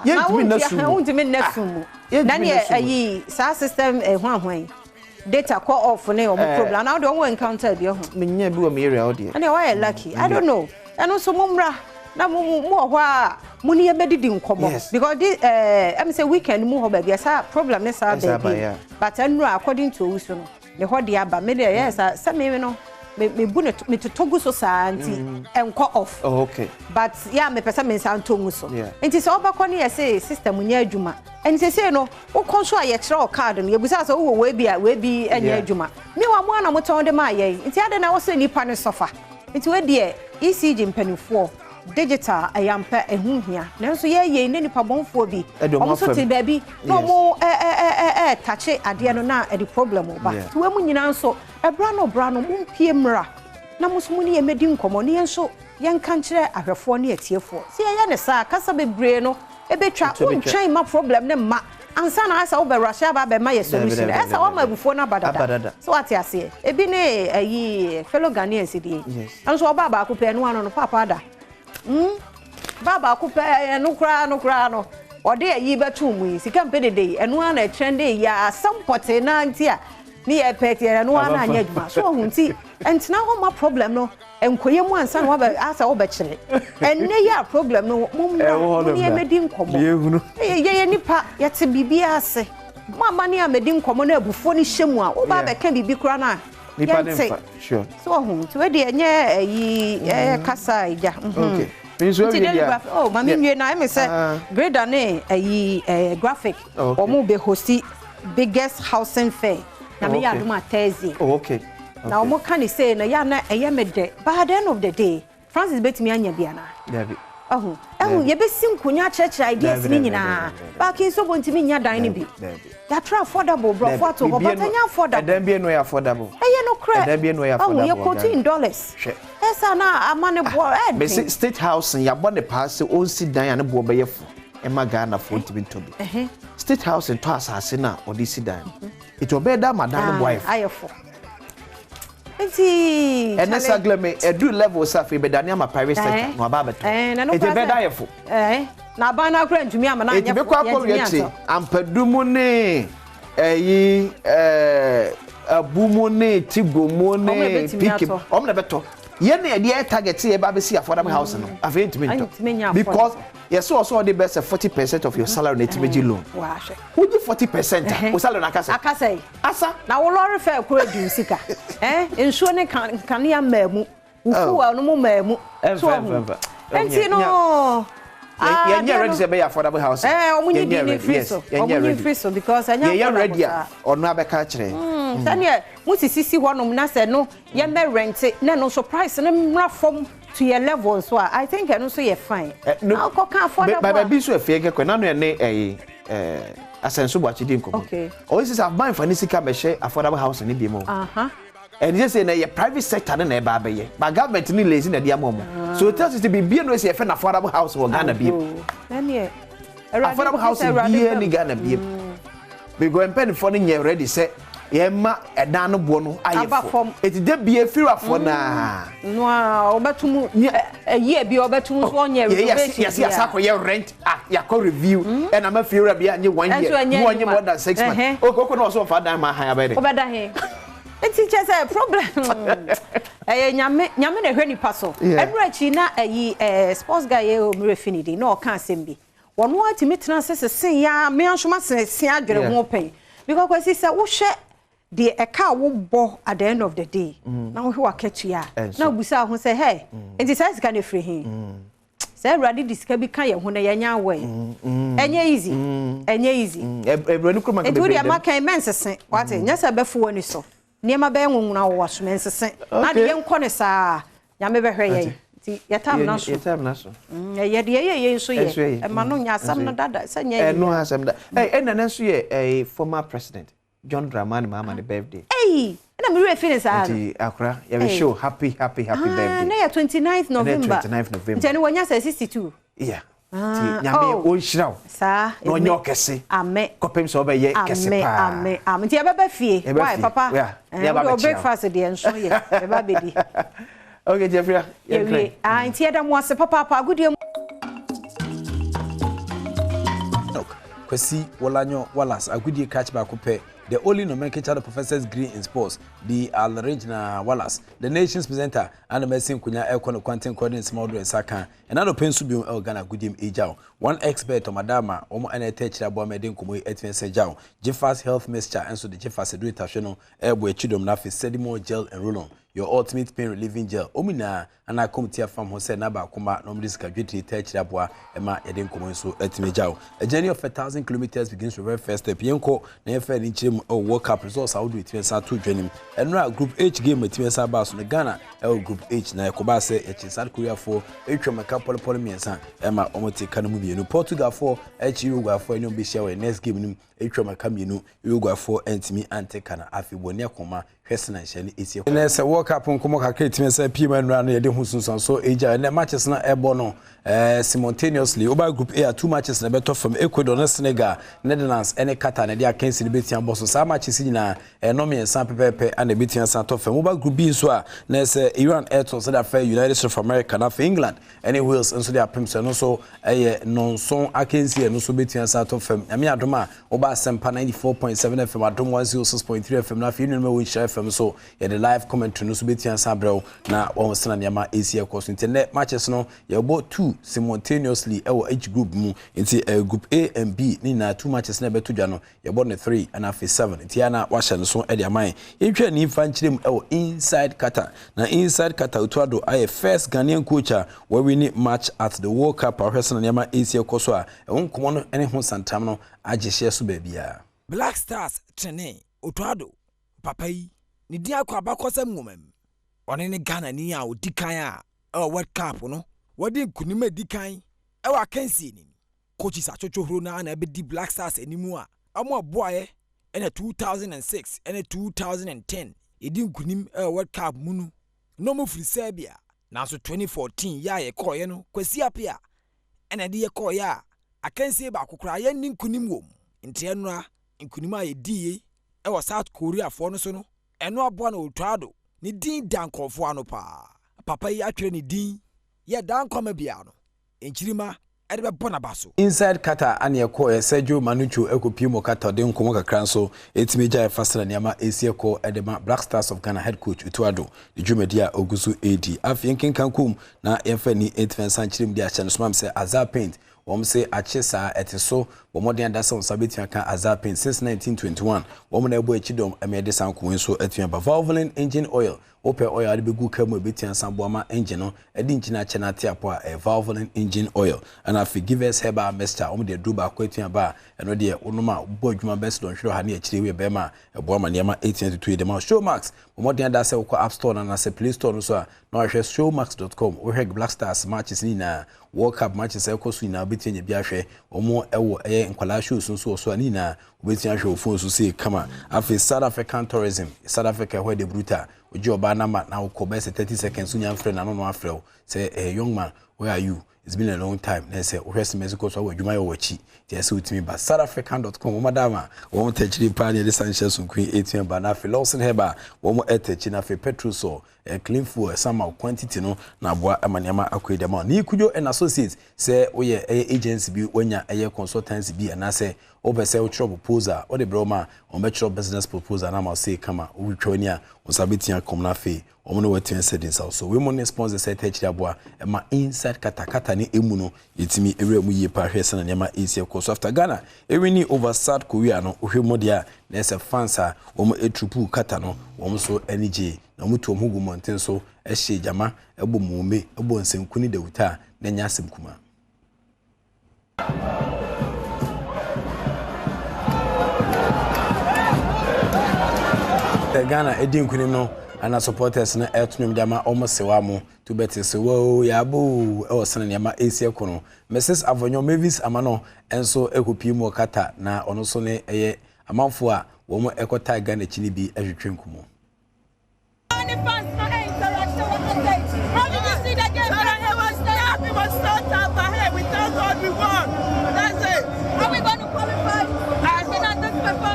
yentimi na su yentimi na su mu na ne ayi sa system hwan data call off ne o problem now don't encounter bi ho menya bi o me area o de and why lucky I don't know and also mumra na mu ho a mu ne medidi nkomo because this am say weekend mu ho ba bi sa problem ne sa baby but anu according to us no ne ho de aba me de yes sa me no me bu ne me totogu so sa anti enko off okay but yeah me pesa me san tongu so enti so obakọ ne say system nya adwuma enti say no wo konso a ye kire o card no ye busa so wo we bi anya adwuma me wa mo ana mo ton de ma ye enti ade na wo say nipa ne sofa enti we de ECG mpanifo digital ayampa ehunhia nanso ye ne nipa bonfo bi omo so te baabi no mo tache ade no na e di problem ba we mu nyina nso ebra no mo pie mra na musumu ne ye medi nkomo ne nso ye nka nkire ahwefo ne atiefo se ye ne sa kasa bebre no ebetwa untwan ma problem ne ma ansa na asa wo be russia ba be ma ye solution esa wo ma bufo na badada so ati ase ebi ne ayi fellow Ghanaians di anso oba ba ko pe no ano no papa da baba ko pe no kra no ode ayi betu mu sika mpe dede eno ana trend ya sampote na antia ni e pete eno ana anya adwuma so hunti entina ho ma problem no enkoye mu ansa no ba asa wo be kire enne ya problem no mum ni emedi nkomo ye nipa yete bibia ase mama ni amedi nkomo na abufo ni hyemu a wo ba be ka bibi kura na nipa dem sure so hunti we de enye ayi kasa ija okay oh mami nwe na me say grader ne ayi graphic omo be hosti biggest housing fair na me ya duma Thursday okay na omo kan say na ya na eye me de by the end of the day Francis betimi anya bia na David ye be sinkunya church ideas ni nyina ba kin so bontimi nya dan ni bi ya try affordable bro for to but anya affordable dan bi no affordable no credit dan bi no affordable ye $14 esa na amane bo be state house ya bo ne pass on si dan ya ne bo be yefo e ma Ghana for ntibintobi state house to asase na odi si dan it obey that madam boy ayefo enti and that's agleme edu level safi be dan ama private sector no aba beto it be da yefo na ba na kura ntumi ama na anya be kwa kworieti ampadumu ne eyi abumu ne tigomu ne pikim om na beto ye na e target ye ba be see affordable house no afi ntumi nto because yes also the best 40% of your salary na etimeji loan wa hwe who give 40% o salary na akasa asa na wo lorry fair kura du sika ensuo ne kan ya mamu ufu wa no mu mamu so enti no you're ready to be affordable house omunyi di free so omunyi free so because anya you're ready or no abeka kire tania musisisi honom na se no ye me rent na no surprise na mra from to your level so I think eno so you fine now ko can affordable but be so afie ke na no ne asenso bo achidi nkomo okay always is have mind for ni sika be share affordable house ni bi mo and just say na your private sector na eba be ye but government ni lazy na dia mo so it tells you to be no say for affordable house for Ghana bi affordable house bi ni Ghana bi we go and pen for ni ready say yema edan no bo no ayefo eti de bia firu afo na no obetumu ye bia obetumu so onye renovation yes akoye rent ya ko review and am firu bia nye 1 year no onye more than 6 months okoko no so fa dan ma han abede obeda he eti chese problem nyame na hwe nipa so every na sports guy o mire finidi na o kan sembi wono atimi tena sesen ya me anhoma sesen adwere ho pen because kwesi say wo hwe the eka wo bo at the end of the day na wo hwe aketu ya na obusa ho say hey enti size kan free him say ready diska bi kan ye ho na ye nya we enye easy ebrani kroma kan be enti wo ma kan men sesen wate nya say be fo ni so niema be nwunwuna wo waso men sesen na de ye nko ne saa nya me be hwe ye ti yetam na so ye de ye so ye e ma no nya asam no dada say nya no asam da na nso ye former president John Dramani Mahama the birthday na me re finish ah akra you show happy birthday na 29th November November tell you 62 yeah nyame o nhyira sa no nyo kese ame kopem so be ye kese pa ame ti ebe fie why papa we breakfast dey enso ye ebe bedi okay Jeffrey ti eda mo ase papa agudie Kwesi Wolanyo Wallace agudie catch back pe the only nomenclature of professors degree in sports the Alregina Wallace the nation's presenter and medicine kunya ekon quantum coding small do saka and ado pensu bi Ghana gudim ejao one expert on madama omo ene techira bo meden komo etwen sejao Jeffers health mixture and so the Jeffers do itahwe ebo echidom na fe sedimo gel and roll-on your ultimate pain relieving gel omina ana committee from ho say na ba kuma no medical duty techira bo ema yeden komo so etmejao a journey of 1,000 kilometers begins with the very first step yenko na efe ni chim World Cup results how do it when to join and group H game with Tiensa Bass on Ghana group H na Koba say South Korea for Etwemeka Polo Miensa Emma Omote Kanamu no Portugal for Uruguay for no be share next game nim Etwemeka mienu Uruguay for Antimi Ante Kana afi boni akoma hwese na nhye esie na se World Cup nkomo kakra Tiensa pima nra na yede husunsan so eja na matches na ebo no simultaneously over group A 2 matches na beto from Ecuador na Senegal Netherlands ene Qatar na dia Kensi betian boso sa matches nyina no me san pepepe and betian san to from over group B so a na se Iran Airtel so that United States of America na for England any Wales and so dia pemse no so nonson akensi no so betian san to from ame adoma oba sempa 94.7 FM adom 106.3 FM na fi no me FM so ya the live commentary no so betian san brew na o sena nyama Asia course internet matches no ya bo 2 simultaneously each group mu into group A and B ni na 2 matches na beto dwa no ya bo ne 3 and afi 7 tiana washa no so e dia man yetwa ni fa nchirem inside Qatar na inside Qatar utuado aye first Ghanaian coach where we need match at the World Cup ahwese na nyama Asia course a nkomo no ene ho santam no agehye so ba bia Black Stars trene utuado papai ni dia kwa bakosa ngomam one ne Ghana ni a odikan a World Cup no wadi nkunima dikan ewa kansi ni coaches achochohro na be di Black Stars animu a amo aboaye ene 2006 ene 2010 edi nkunim World Cup munu no mo free Serbia na so 2014 ya ye koye no kwasi apia ene de ye koye a akansi ba kokora ye ni nkunim wom nti enura nkunima ye die ewa South Korea fo no so no eno aboa na otwado ni din dankofo ano pa papa yi atwere ni din ya dan koma bia no enchirima edebe bona baso inside Qatar ane ekoye Sergio Manucho ekopimo Qatar de nkomo kakran so etimeja efasra niama esieko edema Black Stars of Ghana head coach Utuado de Jumedia Ogusu AD afyenken kankum na yefani 8 sanchirim dia chane somam se Azar Paint wom se achesa eteso womoden adasa onsabetia kan Azar Paint since 1921 wom na ebo echidom emede sanko so etua ba Valvoline engine oil ope oil ade begu kamu ebetian samboama engine no edi nchina chena tiapo a Valvoline engine oil and afi give us heba mixture de do ba kwetun ba eno de onoma bo adwuma best don hwero ha na akire we be ma eboama niama 1822 de ma Showmax womoden adasa wo App Store na se Play Store no so a na hwe showmax.com wo hwe Black Stars matches ni na World Cup matches ekosu na betian bia hwe omo ewo nkwala shows nso so ani na obetian hwe ofon so se kama afi South African tourism South Africa where the bruta ojo ba na ma na ko be 30 seconds unya mfre na no afre say young man where are you it's been a long time na say ohwese Mexico so adwuma yo wachi ti say utimi ba southafrican.com madama wo tachiri pa ne Sanchez Queen 18 ba na Lawson Heba wo etachi na fe petrol so clean fuel sama quantity no na boa amaniama akwedama ni kujo and associates say oye agency bi wanya consultancy bi na say obese utro proposal o de broma on metro business proposal na ma say kama utwoni a osabetia komna fe omo wetin sedins so we money sponsor say tachiri aboa ma inside katakata ni emu no yetimi ewre mu ye pa hwese na nyama easy course after Ghana ewini over South Korea no ohwemodia na se fansa omo etrupu kata no omo so energy na mutu omo gu mountain so ehye jama ebo mume ebo nsenkuni de wuta na nya asemkuma Ghana edin kunim no ana supporters na etunum jama omosewa mu to bet se wo ya bo e osene nyama Asia kono Mrs Avonyo Mavis amano enso ekopi mu kata na ono so ne eye amanfo a wo mo ekota Ghana chini bi ehwetwe nkumo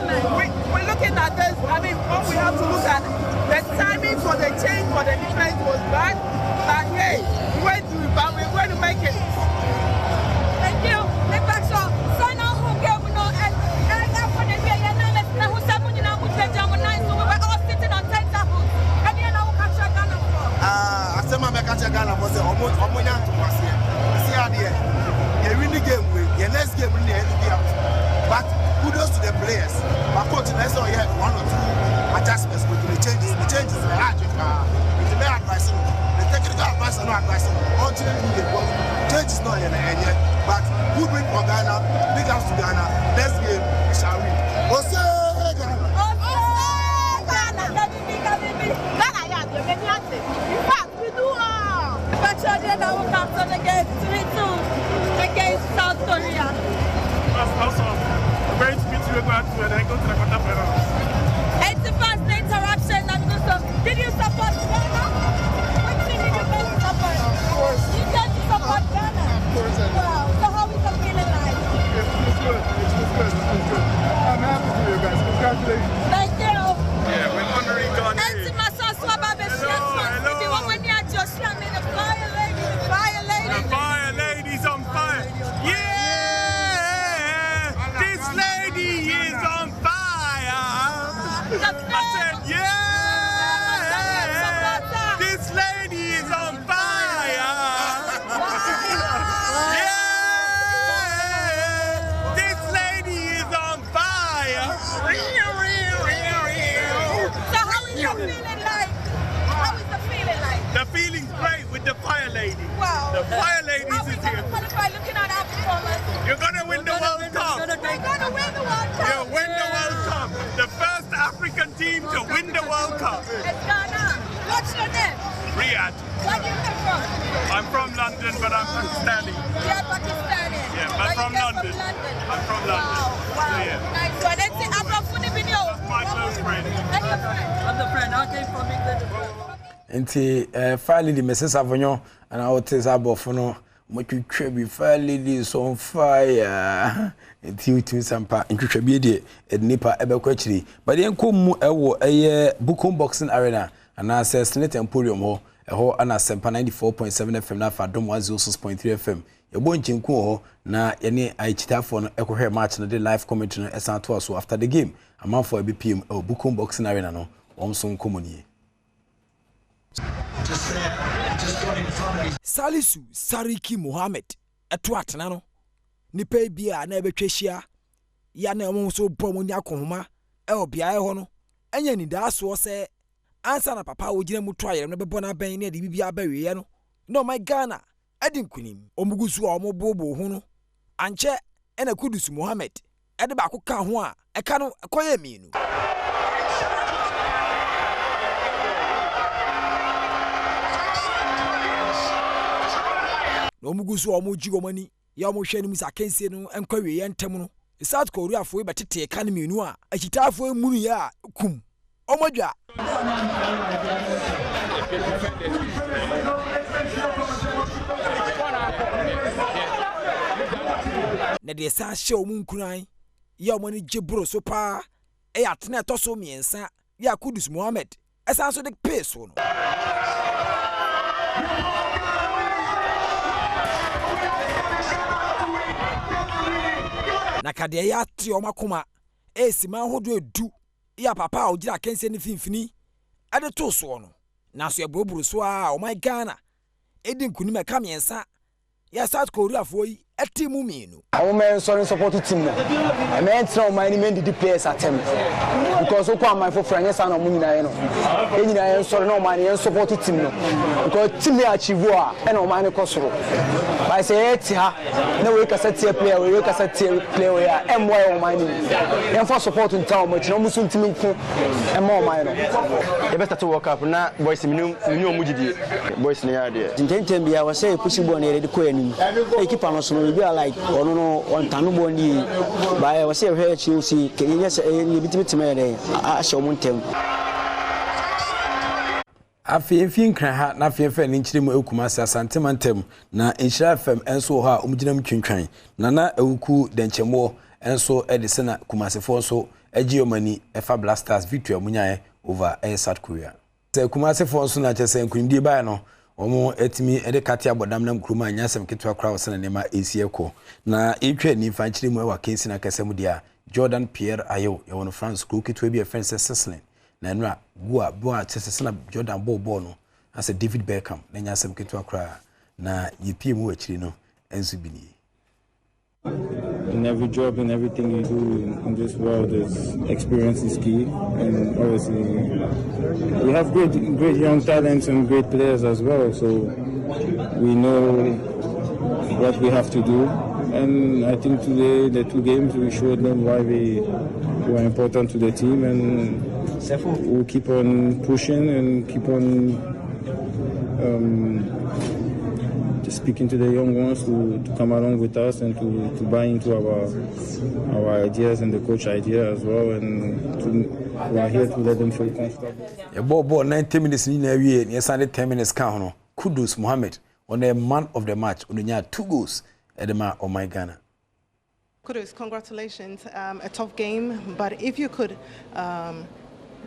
we're looking at this. I mean, what we have to look at, the timing for the change for the defense was bad. But hey, we're going to make it. Thank you. So now who gave me no and for the day and who said we were all sitting on tables. And you know catch Ghana for. I said my catch Ghana was almost to pass here. See how they win the game with your next game in the end of the year. But kudos to the players. My coach let's say you have 1 or 2 adjustments with the changes. The changes are hard. The main advice, the technical advice, no advice. Until the change is not in the end yet. But good win for Ghana. Big ups to Ghana. Next game we shall win. Ose Ghana. Ghana. Ghana, yeah, in fact, we do. But now we come to the game 3-2 against South Korea. That's awesome. Great to meet you again and then go to the quarterfinals. 81st interaction and also, did you support Ghana? What team did you go to support? Of course. You just support Ghana? Of course. Wow. So how is it feeling like? It's good. It's good. I'm happy for you guys. Congratulations. Thank you. Yeah, we're honoring Ghana. The fire lady's on fire. Yeah! This lady is on fire. I said, yeah! This lady is on fire. Yeah! This lady is on fire. So how is the feeling like? How is the feeling like? The feeling's great with the fire lady. Wow. The fire lady is here. Looking at our performance. You're going to win the World Cup. We're going to win the World Cup. You'll win the World Cup. The first African team to win the World Cup. It's Ghana. What's your name? Riyadh. Where do you come from? I'm from London, but I'm Pakistani. Yeah, Pakistani. Yeah, but from London. I'm from London. Wow. Yeah. Nice one. Let's see. I'm from Funibinio. That's my close friend. And your friend? I'm the friend. I came from England. Nti finally the Mrs. Avonyo and I would say Abofono Motwitwe be finally is on fire. Nti utu sampa ntwitwe bi de nipa ebekwachiri but yen kom ewo eye Bukom Boxing Arena and I say Senate Emporium ho eho ana sempa 94.7 FM na Adom 106.3 FM yebo nchinku ho na yene aichitafo no ekohwe match no de live commentary no esan to so after the game amanfo BPM Bukom Boxing Arena no omso nkomoni Salisu Sariki Mohammed etwatena no nipa bia na ebetwehia ya na emo so bomo nya kohoma e obia e ho no enya ni da so se ansa na papa wo gina mutu ayere no bebo na ban na de bibia bawe ye no my Ghana adi nkunim omugusu a omobobo ho no anche ena Kudus Mohammed ede ba ko ka ho a e ka no koye mienu no mugusu omo jigomani ya omo hwe ni musa kensie no enkwawe ye ntem no South Korea fo betete ka ne mienu a akitafo emunu ya kum omadwa na de sa hye omu nkuran ya omo ni jebro so pa e ya tena toso miensa ya Kudus Mohammed esa so de peso no na kade ya tri o makoma esima hodo edu ya papa o gira kense ne finfini ade to so no na so ebroburu so a o my Ghana edi nkuni me kamiensa ya South Korea fo yi etimu mienu o men so support team no e men tra o my ni men di players atem because o kwa my for franya sa na mo nyina ye no e nyina ye so na o my ni support team no because team ya achieve a e na o my ni kosoro by say eti ha na we kasa tie player we kasa tie player ya e mo o my ni e for support in town much no musu team nko e mo o my no e best to work up na boys minimum mujidi boys na ya de Tintentem bia we say push ball na ready ko anim e keeper no so be like ono no on tanu ball ni ba we say we Chelsea kenye se e bitime de a hye omo ntem afien kran ha na afien fa ni nkyire mu ekuma se asantemantem na Nhyira FM enso ha omgyinam twintwan na ewuku denchemo enso edise na kumasefo so Egiomani Efa Blasters victory munyae over South Korea. Se Kumasi for so na chese nkundi ba no omo etimi ede katia bodam na nkruma nyasem ketwa kra wo sene nema esieko na etwa ni fanchiri mu wa kesi na kasem dia Jordan Pierre Ayo ye won France school ketwa bi a friend Sicily na nra gua boa chese na Jordan ball no as a David Beckham na nyasem ketwa kra na yipi mu achiri no ensu bini. In every job and everything you do in this world, experience is key. And obviously, we have great young talents and great players as well. So we know what we have to do. And I think today, the 2 games, we showed them why we were important to the team. And we'll keep on pushing and keep on speaking to the young ones to come along with us and to buy into our ideas and the coach idea as well, and we are here to let them feel comfortable. A ball 90 minutes in a year, yes, 10 minutes count. Kudus Mohammed on the man of the match, on the 2 goals at the man of my Ghana. Kudus, congratulations. A tough game, but if you could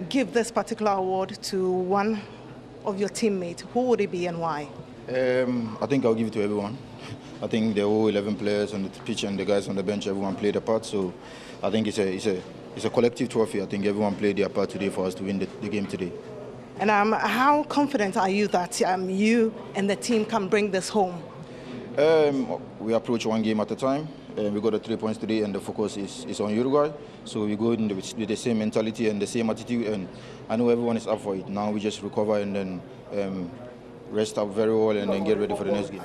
give this particular award to one of your teammates, who would it be and why? I think I'll give it to everyone. I think the whole 11 players on the pitch and the guys on the bench, everyone played a part. So I think it's a collective trophy. I think everyone played their part today for us to win the game today. And how confident are you that you and the team can bring this home? We approach 1 game at a time. We got the 3 points today, and the focus is on Uruguay. So we go in with the same mentality and the same attitude. And I know everyone is up for it. Now we just recover and then rest up very well and then get ready for the next game.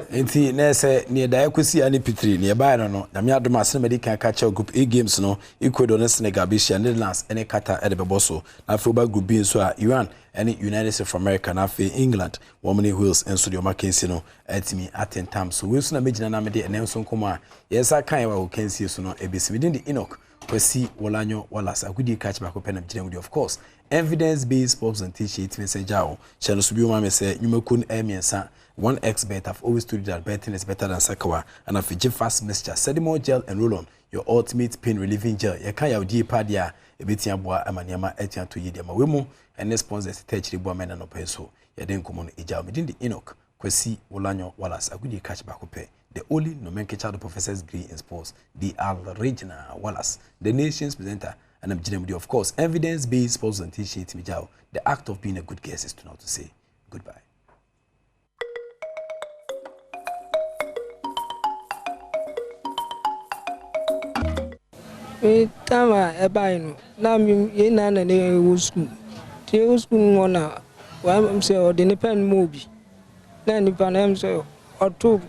Enti na se ne da yakusi ani pitri ne ba no na me adoma se medical catch group A games no Ecuador na Senegal be share Netherlands ene Qatar e de beboso na Afroba group B so a Iran ene United States of America na fe England Womani Wales enso de Makensi no atimi atentam so we so na megina na me de ene nso nkomo a yesa kan wa Kensi so no ebesi within the Enoch Kwesi Wolanyo Wallace agudi catch back open am of course evidence-based sports and teaching message out. Channel Subiuma me say you makun emiensa 1xbet. I've always told you that betting is better than Sakawa, and if you fast mixture, Sedimo gel and roll on your ultimate pain relieving gel. You can have padia a bit yamboa amanyama etian to yidema wemo and the sponsors touch the woman and opeso. You then come on ejal within the Enoch Kwesi Wolanyo Wallace agudi catch back open. The only nomenclature the professor's degree in sports, the Al-Regina Wallace, the nation's presenter. And I'm Jim, of course, evidence-based sports and teaching Mijao. The act of being a good guest is to not to say goodbye. Tama ebaino na mi yena na ne school. Ti school mo na wa am say o de ne pen mo bi. Na ni pa na am say o to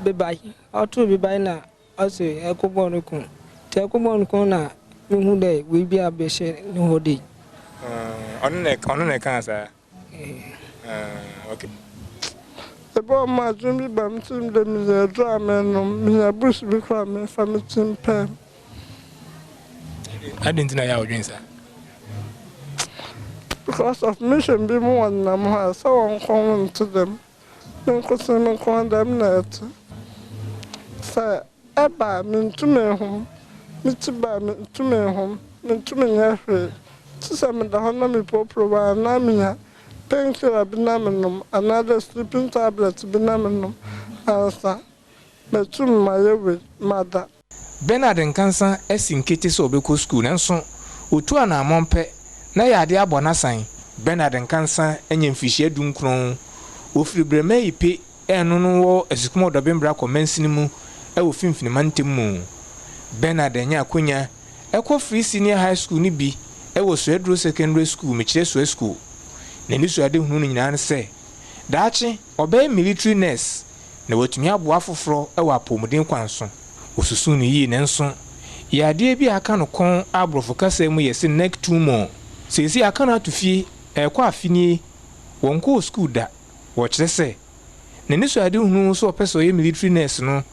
be bai na o say e ko bon ko. Ti ko bon ko na who day we be a beshe no day. On the cancer. Okay. The boy, my Jimmy Bamson, the Mr. Drama, me a bush become a family team pen. I didn't know your dreams, sir. Because of mission be more than I'm so uncommon to them. Don't consider them net. Sir, Abba, mean to me home. Mr. Bam to me home, and to me every. To some of the honor me popro and Namia, painkiller benaminum, another sleeping tablets benaminum, answer. But to my mother. Bernard and Cancer, as in Kitty's Obeco school, and so, Utuana Mompe, Naya de Abona sign, Bernard and Cancer, and Yemfisher Duncron, Ufri Breme pay, and no as small the Bembra commencing, a finfinimantimu. Bernard and Yakunya, Echo Free Senior High School Nibi, was Redro Secondary School, Michelle School. Nenisu ade hunu nyina se daache obey military nurse na watumi aboafo fro e wa pomuden kwanso osusu ni yi nenso ya ade bi aka no kon abrofo kasa mu yesi neck tumor sesi aka na atufie e kwa afini wonko school da wo kire se nenisu ade hunu so opeso ye military nurse no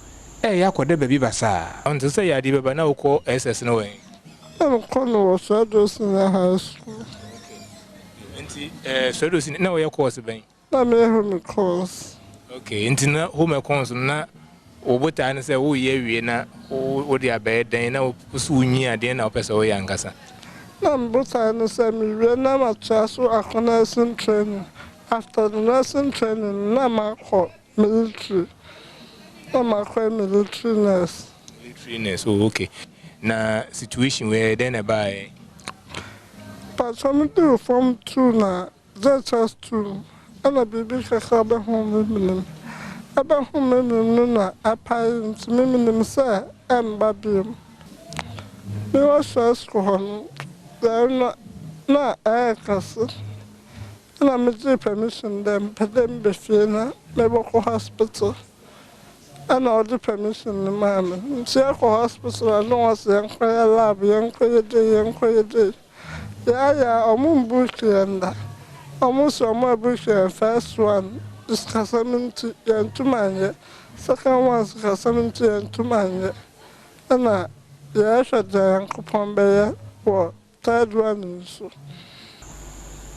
e ya kwode baby basa onto se ya ade beba na wo SS no wen I'm calling was Adom in the house. So do na we course ben na me home course okay inti na home course na Obota and say, oh, yeah, na, oh, dear bed, then now, soon, yeah, then I'll pass away, Angasa. Nambota and say, me, Nama Chasu, a nursing training. After the nursing training, Nama military. Nama military nurse. Military nurse, oh, okay. Na situation where then I buy. But some do from 2 now, that's just 2. And a baby can have a home. About home, no, a pine to me, sir, and baby. They were so school. They're not air castle. And I'm a permission them, but them be feeling, maybe hospital. And all the permission, the man. See, I go hospital, I know what's the inquiry lab, young day. Yeah, I'm on bush and almost on my bush and first one. Discussing to and 2 man, second one discussing to and 2 man. And yeah, I should uncle Pombeya or third one. So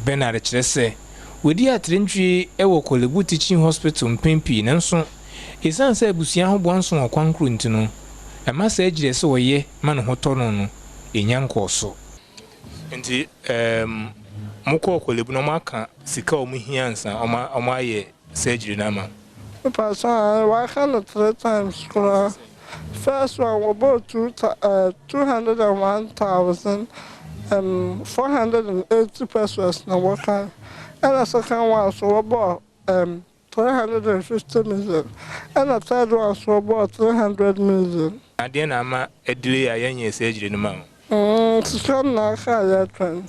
Bernard say, we dear Trentry, Ewo Kolebu Teaching Hospital in Pimpi, Nanson. His son said, Busian once on a concrete to know. A message, so ye, man, hotono, in young corso. And Moko Kolebunomaka, Sika Muhiansa, or my surgery nama. Because I can't 3 times. First one was about 201,480 pesos na worker. And the second one was about 350 million. And the third one was about 300 million. And then I'm a delay a young surgery in the mouth. It's not a trend.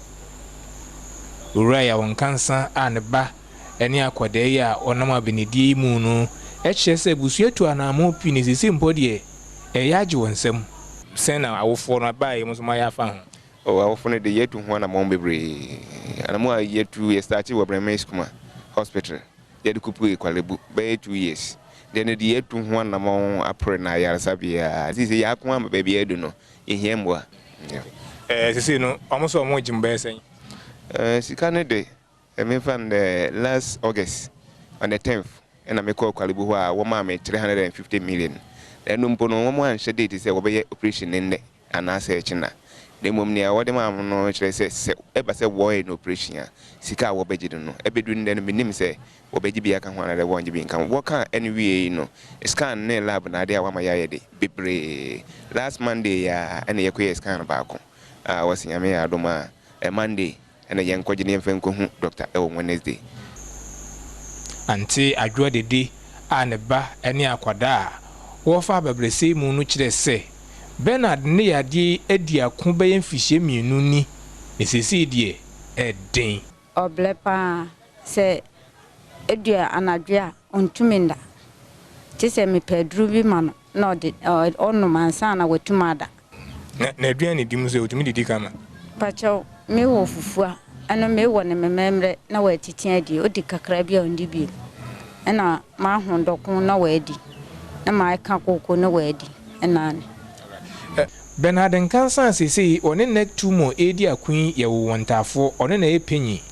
Uraya on cancer and ba. Any aquadea or Nama Benedi Muno, HS Busia to an amo penis is simply a yaju and some. Send our phone by my fan. Oh, I often the year to one among baby. And more year 2 years started with Bremeskuma Hospital. Yet Kupu Qualibu, by 2 years. Then the year to one among Aprena Yarasabia. This is a Yakwam baby, I don't know. In Yemwa. You know, almost a more Jim Bassing. Sikane day. I found last August on the 10th, and I call Kalibuha, woman made 350 million. Then Umpono one said it is a operation in the and I say China. The mum near what the mamma no says, ever say war in operation. Sika will be no. Every doing then minim say, or baby, I can one of the one you being come. What can anyway, you know, a scan near lab and idea what my yadi. Be last Monday, and a queer scan about. I was in Adoma, a Monday. And a young Cogenian Fenco, Dr. Wednesday. Auntie, I drew the day and a bar any aquada. Wafa Bablesse Munuch say. Bernard near de Edia Kumbe and Fishy Mununi. Mrs. Edia, a day. Or blepa say Edia Anadria on Tuminda. Tis a me pedrubi man, nodded or no man son with two mother. Nedriani Dimuse to me the Dicama. Pacho. Me wo fufua ana me wo ne mememre na wa titia di odi kakra bia ondi bi na ma hondokun na wa adi na ma ka kokko na wa adi na Bernard Nkansa sisi one neck tumo edi akun ye wo wontafo one na epenyi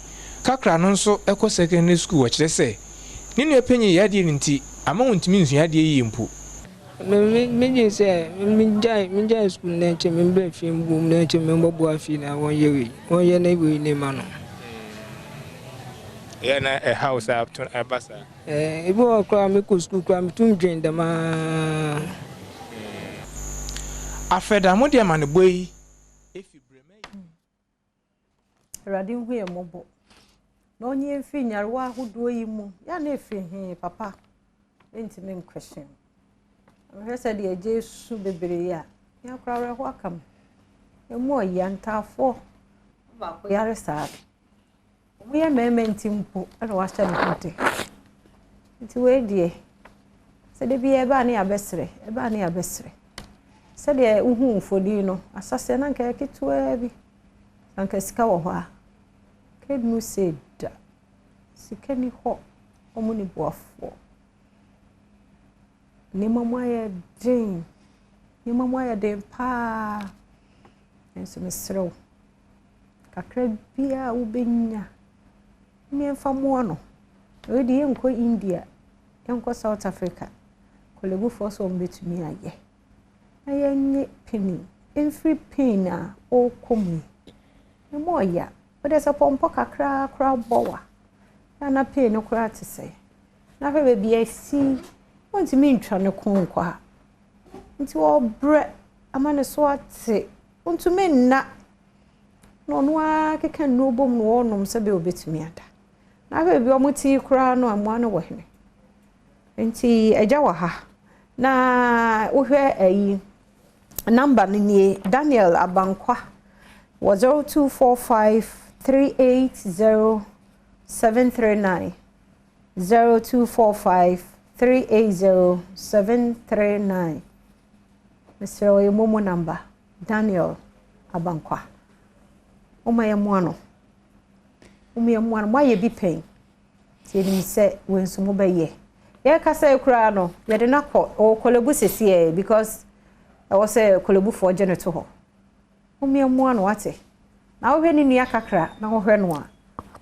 kakra no nso ekọ secondary school wo kire se ni no epenyi ya di nti ama wontimi nsu ya di yi mpo me say me jai school na che me be fi mbum na che me mbobo afi na won ye na we ni ma no na a house up to abasa e bo kwa me ko school kwa me tum dwen da ma afeda mo dia man boy efi breme radi hu e mobo na onye mfi nyarwa ahodo yi mu ya na efi he papa enti me question I said, "Dear Jesus, baby, ya crowd welcome. A more yantafo. We are sad. We are mementing and wash them. It's way, dear. Said, be a banny a bestre, a banny a bestre. Said, dear, for dino, assassin and cake to heavy. Uncle Scowa. Kid mu said, Sikeni hot, or money boff for. Ni mama ya den pa enso mesrew kakra bia ubenya mi emfa mo no we di enko India enko South Africa Kolebu for so betumi aye. Aye nye penny. Every pain o komi. No more ya. But there's a pompo kakra bowa. Na pain no kra to say. Na fe be I see. Want to mean try no kwa. Into all bread. Amane so ate. Want to mean na. No no keke no bom no nom se be obetumi ada. Na fe be omuti kra no amwa no wo hene. Enti eja wa ha. Na wo hwe ayi number ni Daniel Abankwa was 0245380739 0245380739 Mr. Oyemomo number Daniel Abankwa Omayamwano Mwa ye bi pen ti ni se wensu mo baye ye ka say kura no ye de na ko o kolebu sesi because I was a kolebu for janitor ho. Omiamwa no wate. Na wo hwe ni nua kakra na wo hwe no a.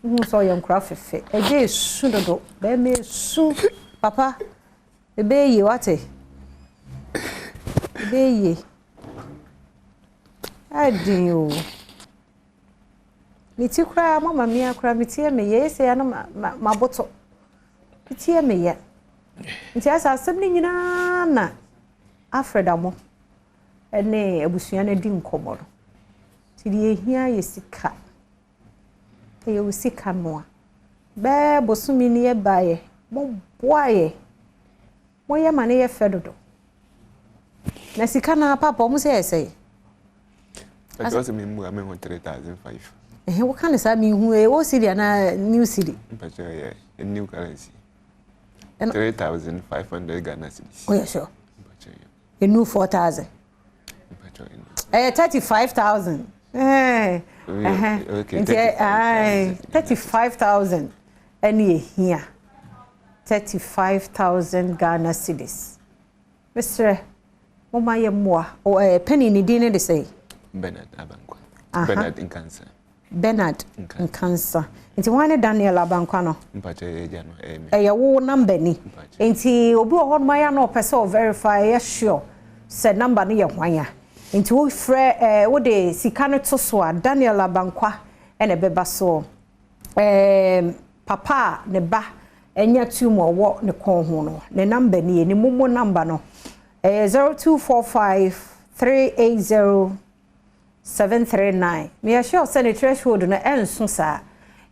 Hu so ye nkra fefe. Eje esu dodo. Be me su papa. Ebe ye wate. Ebe ye. Adin o. Miti kra mama mi akra miti e me ye se ya no maboto. Miti e me ye. Nti asa asem ni nyina na Afredamo. Ene abusua na di nkomo no ti di ehia yesika e usika no a be bosumi ni e bae mo boaye mo ye mane ye fedodo na sika na papa mo se yesey because me mu am 3,500 wo kan sa mi hu e wo city na new city mpacho ye new currency 3,500 Ghana cedis oh yeah sure a new 4,000 35,000 okay 35,000 any here 35,000 Ghana cedis Mr. Mama ye moa o penny ni din de say Bernard Abankwa Bernard Nkansa Bernard Nkansa nti wane Daniel Abankwa no mpacho ye ja no ye wo number ni nti obi o hon maya no person verify ye sure say number ni ye hwan Inti wo frɛ wo de sika no to so a Daniel Abankwa ene beba so papa ne ba enya tumo wo ne kon ho no ne number ni ni momo number no 0245380739 me assure say the threshold no enso sa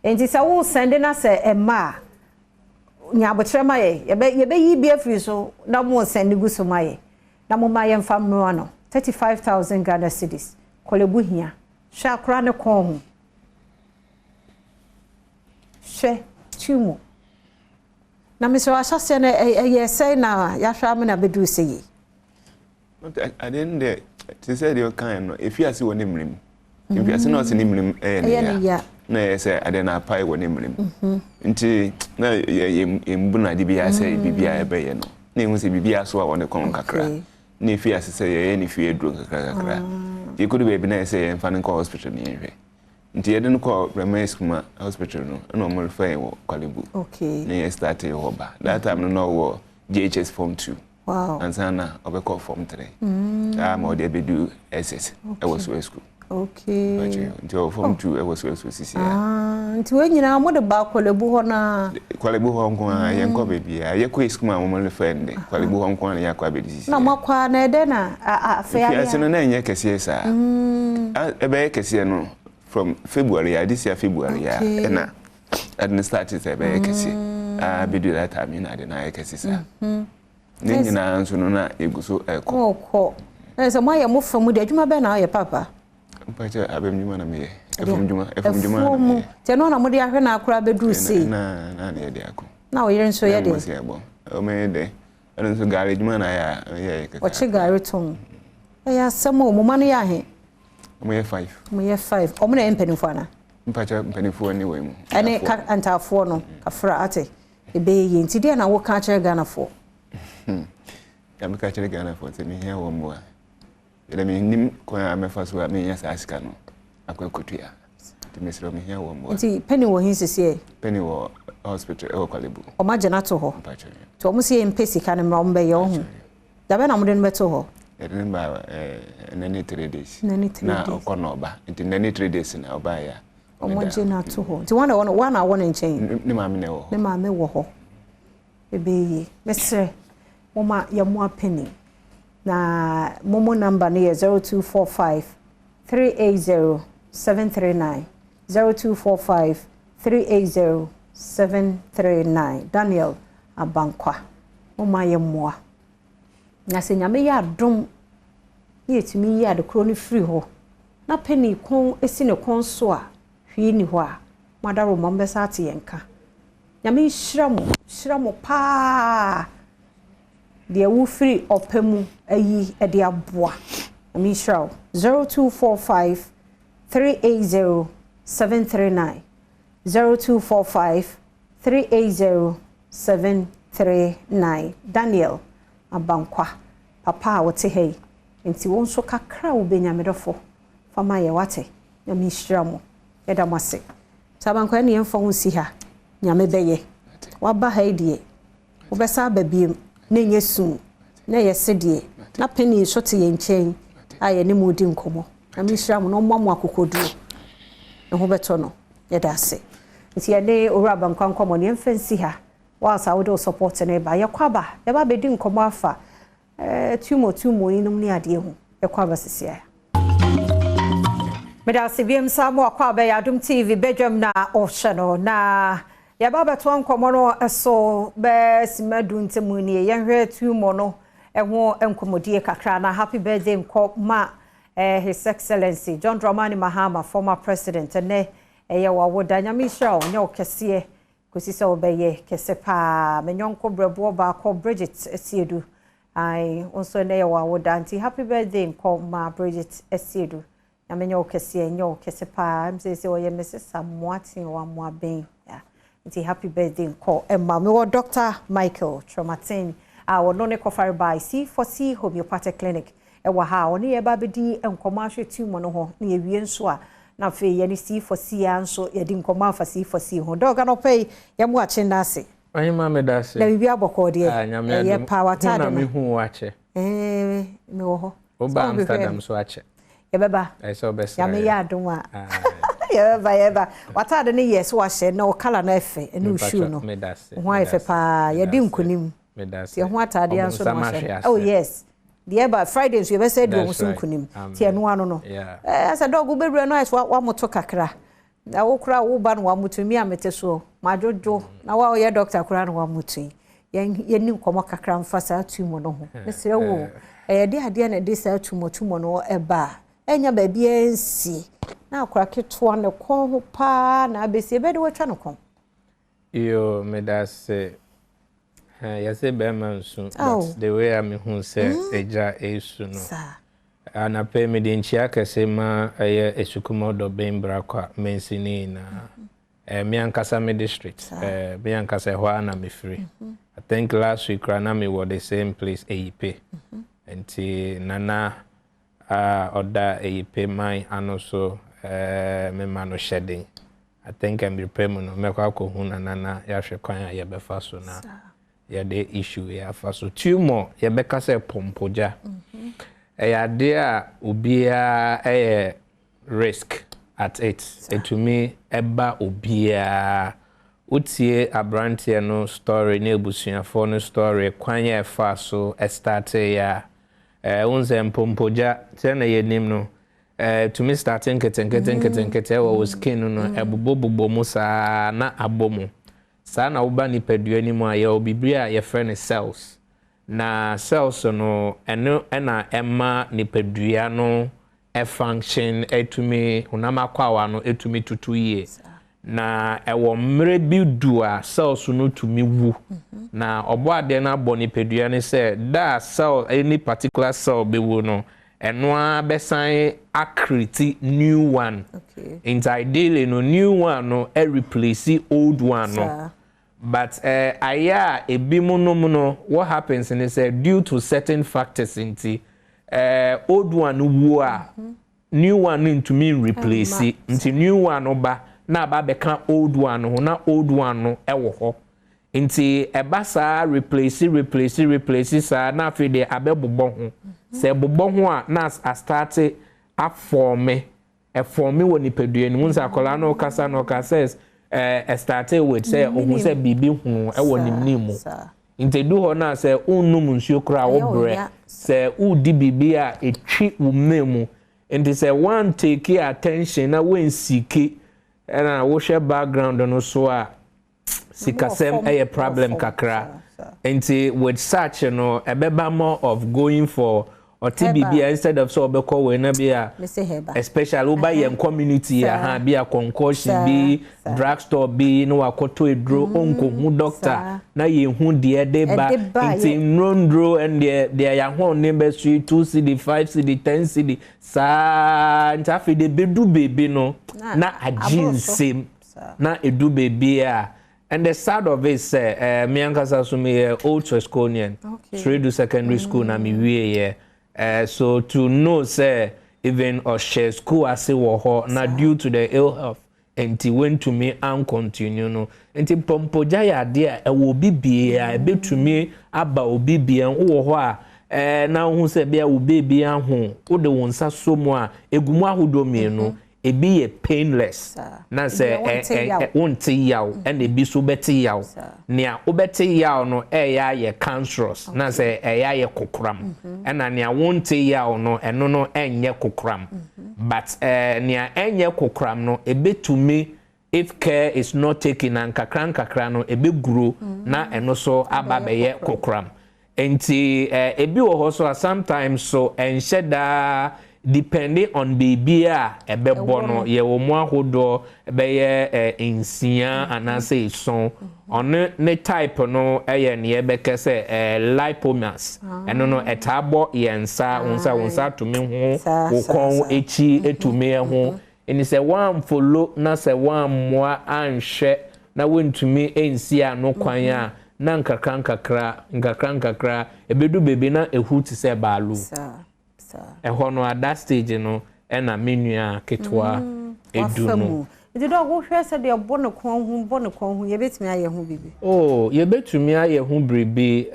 enti sa wo send na say emma nya abotre maye ye be yi bi afri so na mo send gu so maye na mo maye mfam no ano 35,000 Ghana cedis. Kolebu hia. Shakra ne kon. She tumo. Na miso asase na ye say na ya hwa me na bedu sey. I didn't there. She said you can no. If you see one nimrim. If you see not nimrim yeah. Na ye say I didn't apply one nimrim. Nti na ye mbuna di bia say bibia ebe ye no. Na hu say bibia so a won kon kakra. Ni fi asese ye ni fi edro kakra ye could be na say en fan ko hospital ni hwe nti ye den ko Rema Skuma hospital no mo refer wo Kwalebu okay na ye start e wo ba that time no wo GHS form 2 wow and sana obeko form 3 ma ode bedu SS e was school okay nti form 2 e was school sisi nti we nyina mo de ba Kwalebu ho na Kwalebu ho nko a ye nko bebia ye ko Skuma mo refer ndi Kwalebu ho nko na ye kwa bedi sisi na makwa na ede na afa ya ya no na enye kese sa ebe kese no from February this year February ya na administrative ebe kese bedu that time na de na kese sa ni nyina nso no na eguso eko so mo ye mo famu de adwuma be na ye papa mpacha abemnyuma na me efum dwuma te no na mo de ahwe na akura bedu sei na ye de ako na o yere nso ye de o me de nso gari dwuma na ya keke o chi gari ton ya samo mo manu ya he mo ye 5 o mo na empenifo ana mpacha empenifo ni we mu ene ka antafo no kafra ate ebe ye nti de na wo ka kire Ghana fo ya me ka kire Ghana fo te me hia wo mo a ele me nim ko ya me fa so a me nya sa asika no akwakotua te me sero me hia wo mo nti penny wo hinsisi e penny wo hospital e wo Kwalebu o ma jana to ho mpacha to mo se empesi ka ne mra mo be ye ho da be na mo de no beto ho remember nani 3 days nani 3 days na okono oba nti nani 3 days na oba ya omoje na to ho nti wana wona nchen ne ma me ne wo ne ma me wo ho ebe mesre mama ya mo apeni na momo number ne 0245 380 739 0245 380 739 Daniel Abankwa mama ya mo na se nyame ya dom ye timi ya de kro ni free ho na penny kon esi ne kon so a hwi ni ho a madaro mombe sa ate yenka nyame hyiramo pa de wu free opemu ayi e de aboa nyame hyirawo 0245 380 739 0245 380 739 Daniel Abankwa papa wote hey nti won so kakra wo benyamedofo fama ye wate nyame hyiramo eda mase Abankwa ne yemfa ho si ha nyame beye waba ha die wo besa babiem na nyesu na yesede na peni shote ye nchen aye ne mudi nkomo nyame hyiramo no mmam akokodu ne ho beto no eda ase nti ye ne owura Abankwa nkomo ne yemfa nsi ha whilst I would support ne ba yakwaba ya ba bedi nkomo afa tumo inum ni ade hu yakwaba sisia meda sibiem samo akwaba ya Adom TV Badwam na ohye na ya ba beto nkomo no eso be simadu ntemu ni ye hwe tumo no eho enkomodie kakra na happy birthday nko ma his excellency John Dramani Mahama former president ne ye wawoda nyame hira onye okese kosisa obeye kesepa menyonko brebo ba ko Bridget Esiedu ai onso ne yawa wodanti happy birthday nko ma Bridget Esiedu na menyo kese nyo kesepa msese oye Mrs. Samuati wa mwaben ya nti happy birthday nko emma me wo Dr. Michael Tromatin wono ne kofare by C4C Homeopathic Clinic wa ha oni ye ba bedi enko ahwe tumo no ho na ye wie nso a na fe ye ni C4C ya nso ye di nkoma afa C4C ho doga no pay ya mu ache ndase anyi ma me dase na bibi aboko de ye power tade na me hu wache me wo ho oba Amsterdam so ache ye beba ai so besa ya me ya adonwa ye beba watade ne yes wa she na o kala na efe ene ushu no ho efe pa ye di nkunim me dase ye ho atade anso no oh yes the eba Fridays you be said do musun kunim ti enu anu no asa dog ubewure no is wa moto kakra na wo kura wo ba no wa mutumi amete so majojo na wa ye doctor kura no wa mutu ye ni nkomo kakra mfasa atumo no ho mesere wo de ade na de sa atumo no eba enya ba bia ensi na akura keto ne kon ho pa na abesi ebe de watwa no kon yo me dase yes, Beman soon. But the way I'm who said Eja Esu no. And I pay me the Inchiaka Sema a Sukumodo Bembrakwa Mensini na Miankasame district. Miankasa Huana me free. I think last week Ranami were the same place AEP. And Nana Oda AEP mine and also Memano shedding. I think I'm repaying no Mekako Huna Nana Yashakwanya Yabefaso na. Ya de issue ya faso tumor ya beka se pompoja ya de a obia risk at it to me eba obia utie abrantie no story na ebusuafo no story kwanya faso start ya unze pompoja tena yenim no to me starting kete was skin no ebubobo musa na abomo sana uba ni pedua ni mu aye obibria ye friend cells na cells no eno na emma ni pedua no function etumi unama kwawa no etumi tutu ye na ewo mre bi dua cells no tumi wu na obo ade na abo ni pedua ni say that cell any particular cell be wu no eno a besan accrete new one ideally no new one no replace old one no. But aya ebimuno what happens and is due to certain factors inti old one wua new one into me replace it into new one oba na ba beka old one ho na old one no ewo ho Nti eba saa replace saa na afi de abebobɔ ho. Se bobɔ ho a na start a form wɔ nipadua no nsa akola no kasa no kasa started with say ohun say bibi hu wɔ nimnimu. Nti du ho na say unnum nsuo kra wo brɛ say udi bibi a etwi wo mmemu. Nti say one take attention na when seek na wo share background no so a sikasem a problem kakra. Nti with such ebeba more of going for or TBB instead of so obeko we na bia especially uba yen community be a concussion be drugstore be no akoto edro onko hu doctor na ye hu de ba nti nrondro and there ya ho number 2 cd 5 cd 10 cd sa ntafi de bedu baby no na agin same na edu baby a. And the side of it say me ankasa so me old Tresconian straight to secondary school na me we so to know say even or share school as wo na due to the ill health and he went to me and continue no enti pompoja ya de e wo bibie e betumi aba obibie wo ho a na hu se bia wo bibie ho wo de wonsa so mu a egumu ahodo me no ebi ye painless na say wonte yaw and ebi so beti yaw nea obeti yaw no ya ye cancerous na say ya ye kokram na nea wonte yaw no eno no enye kokram but nea enye kokram no ebetumi if care is not taken and kakra no ebe grow na eno so aba be ye kokram enti ebi wo ho so sometimes so ensheda depending on baby ebebo no ye wo mu ahodo ebeye insia anase son on ne type no eye ne ebeke se lipomas eno no etabo yensa wonsa tumi ho wo kon echi etumi ho eni se wan follow na se wan moa anhwe na wontumi ensia no kwan a na nkakra ebedu baby na ehu ti se balu no at that stage no na menua ketwa edu no Did dog go share said they are born a con ye bet me aye hu bibi oh ye betumi aye hu bribi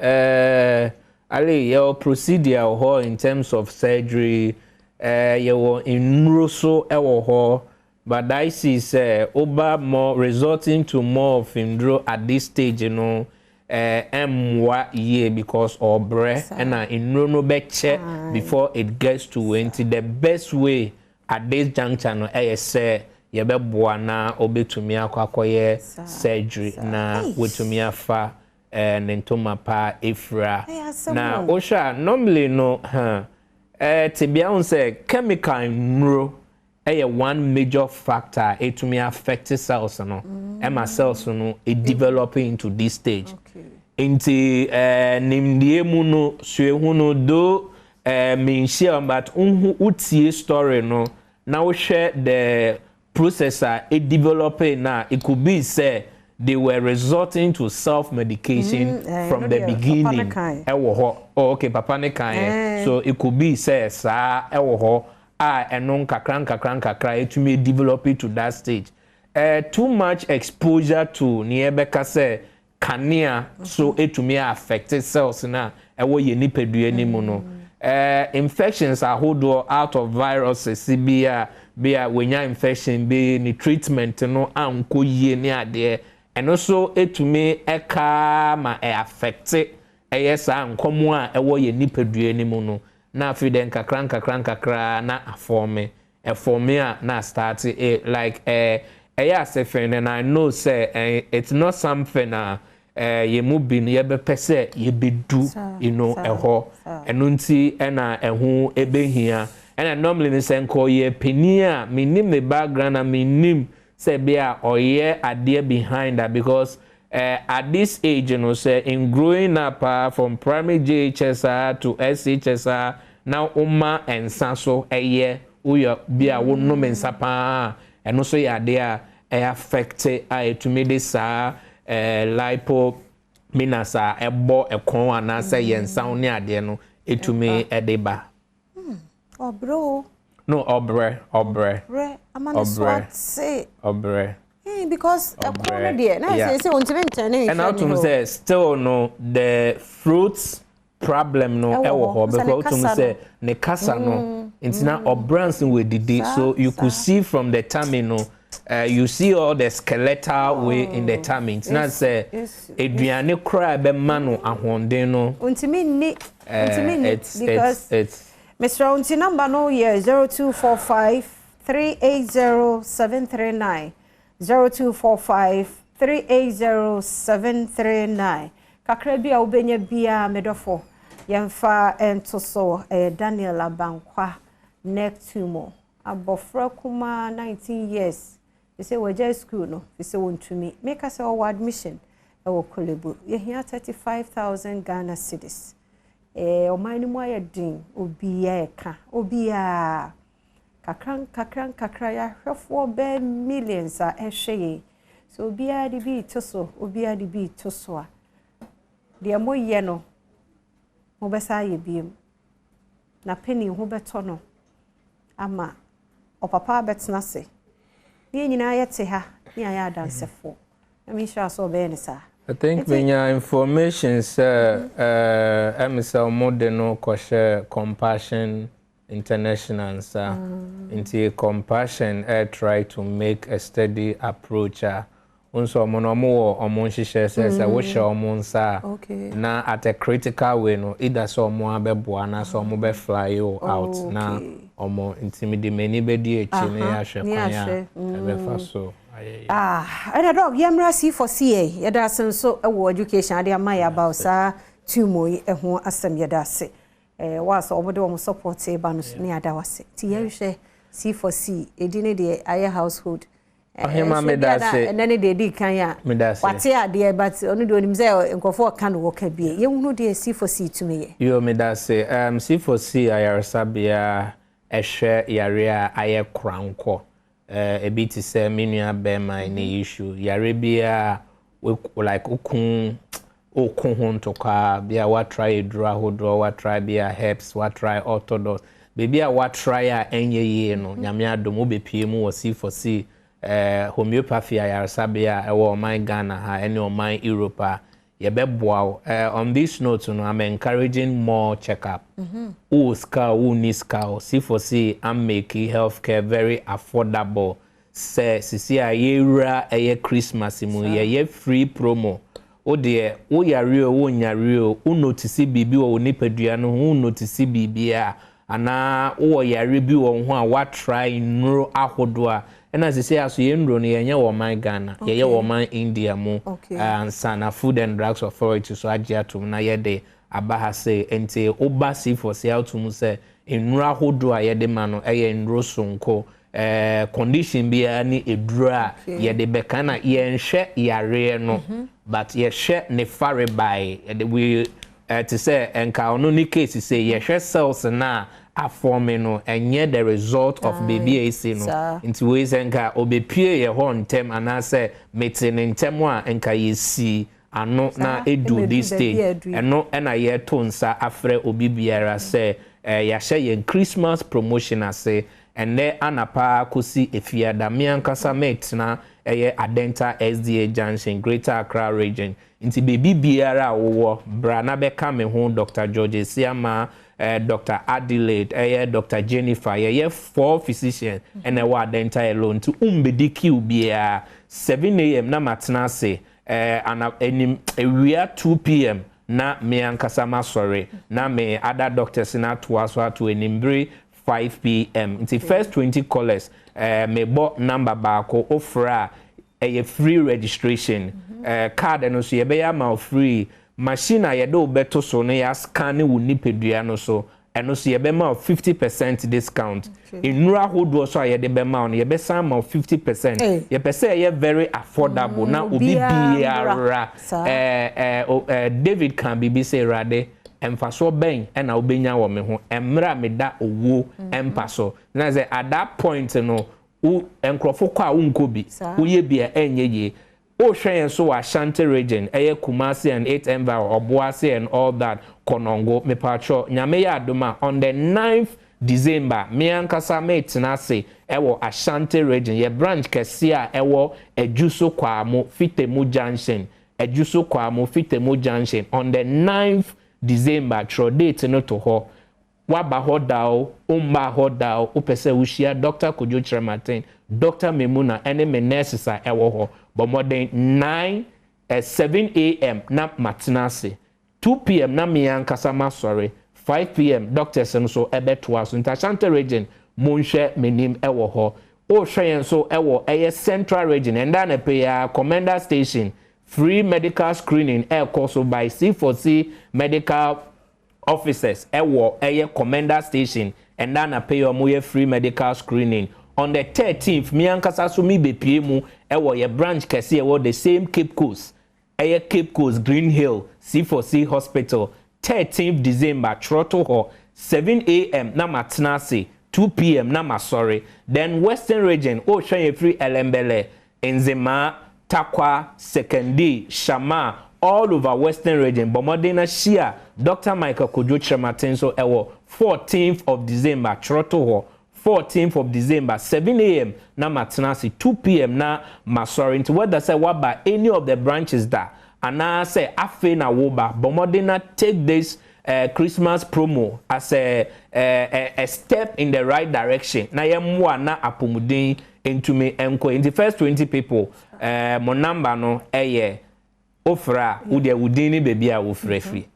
ale your procedure ho in terms of surgery ye wo inroso ewo ho but I see say over more resulting to more of indro at this stage ye because or breath and in no beche before it gets to 20 the best way at this juncture no say ye be boana obetumi akwakoye surgery na wetumi afa nentoma pa efra na osha normally no tibia on say chemical nro one major factor etumi affect cells no ema cells no developing into this stage inti nimdie mu no suehu no do menshia but utie story no now share the processor developing now it could be say they were resorting to self-medication from the beginning okay papa ne kan so it could be say sa enon kakran it may develop it to that stage too much exposure to niebeka say kania so it may affect cells na ye nipadua ni mu no infections are hold out of viruses bia wenya infection be ni treatment no anko ye ni ade and also it may eka ma affect yes ankomo a ye nipadua ni mu no na afiden kakran na aforme a na start like sefen and I know say it's not something ye mubin ye be pese ye be do eho enunti na ehu ebehia and normally ne say nko ye penia minim the background and minim say bia oye ade behind that because at this age say in growing up from primary JHS to SHS now umma ensa so uya bia wonno mensa pa eno so ya de affect to me this lipo minasa ebo ekon ana say yensa oni ade no etumi edeba obro no obre amane so say obre Because corner there. Now say and out to say still no the fruits problem no ewo because to say ne kasa no intina obrands we did so you could see from the terminal you see all the skeletal way in the tummy. It's not say Adriane cry be manu ahonde no. Untimi because Mr. Unti number no here 0245 380 739 0245 380 739 kakra bia obenya bia medofo yemfa entoso Daniel Abankwa Nectumo abofra kuma 19 years. They say we just school no. They say want to me make us our admission. Our Kolebu. You hear 35,000 Ghana cedis. O mine mo ya din obiya ka obiya kakran ya hwefo be millions a ehwe. So obiya di bi to so a. De mo ye no. Mo be sa ye biem. Na penny ho beto no. Ama o papa betna se. Ni nyina yete ha ni aya dansefo. Na mi sha so be ni sa. I think when your information MSL Modeno Koshe Compassion International sir into compassion try to make a steady approach unso monomo omonhihye says wish omonsa na at a critical way no either so omo abeboa na so omo be fly you out na omo intimidate many be die echi na ya hwe kwa ya ebefa so and a dog yamra see for CA yada so education ade amaya about sa tumo ho asem yada se was obodo mo support e ba no ni ada wase ti yehwe see for C edine de aye household ahema medase and then they did kan ya wate ade but onu de onim say nkofo kan wo ka bie yehunu de see for C to me yo medase see for C ayarsabia ehwe yare a aye kranko a bit to say minua bema any issue yare bia like okun hon to ka bia what try draw hodro what try bia herbs what try orthodox baby what try enye no nyame adom obepie mu wasi for see homeopathy ayarsabia e my Ghana ha any o my Europe yebeboa on this note no I'm encouraging more checkup see for see I'm making healthcare very affordable say sisi ayera eye Christmas mu ye free promo o de o yare o nyare o notice bibi o nipadua no o notice bibia ana o yare bi wo ho a wa try nro ahodo a and as I say, as you know, you are my Ghana, you are my India, and Sana Food and Drugs Authority. So I just to na yede abaha say ente obasi for sale to say in rahodo ayede mano in rosonko condition be any a dra yede bekana ye share yare no but ye share ne fare by we to say enka ono ni case say ye share cells na aforming and yet the result of baby AC no into ways enka obepie ye ho ntem ana say meeting ntem a enka ye see ano na edu this day eno na ye tonsa afre obi biara say ya share ye Christmas promotion ase ene anapa kosi efia da me ankasa met na eye Adenta SDA Junction Greater Accra region into baby biara wo bra na be come ho Dr. George Siama Dr. Adelaide, Dr. Jennifer, 4 physicians, and a ward entire alone to umbediki ubia 7 a.m. na matinase, and we are 2 p.m. na me ankasama sorry, na me other doctors na to 5 p.m. It's the first 20 callers, me bought number bako offer a free registration, card and also ye free. Machine a yedo beto so na ya scan wo nipedua no so eno so ye be ma 50% discount enura hodo so a yede be ma no ye be san ma 50% ye pese ye very affordable na obi biara David can be say rade emfaso ben na obenya wo me ho emra me da owo empaso na say at that point no u enkrofo kwa unko bi uye bia enye ye Ocean so Ashanti region, Kumasi and 8 Enva, Obuasi and all that, Konongo, Mepacho, Nyameya Duma, on the 9th December me ankasa mate na say ewo Ashanti region ye branch kese a ewo Ejuso Kwamo Fitemu Junction Ejuso Kwamo Fitemu Junction on the 9th December tro date no to ho waba ho dao umba ho dao upese ushia Dr. Kojo Trematin Dr. Memuna ene me nurses a ewo ho but more than 7 a.m. na matinase 2 p.m. na me ankasa ma sorry 5 p.m. doctors and so ebe to us in Ashanti region monhwe menim ewo ho o hwe so ewo central region and then a commander station free medical screening also by C4C medical officers ewo commander station and then a free medical screening on the 13th me ankasa so mi bepie mu ewo ye branch kese ewo the same Cape Coast Cape Coast Green Hill C4C hospital 13th December Troto ho 7 a.m. na matinase 2 p.m. na masori then western region o hwan free Elembele Nzema Takwa Sekendi Shama all over western region bomodena shia Dr. Michael Kojo Trematin so ewo 14th of December Troto ho 14th of December 7 a.m. na matinase 2 p.m. na masori into whether say waba any of the branches that and I say afe na woba bomodena take this Christmas promo as a step in the right direction na yemwa na apomudin into me enko in the first 20 people mo number no ofra ude udini baby a ofra free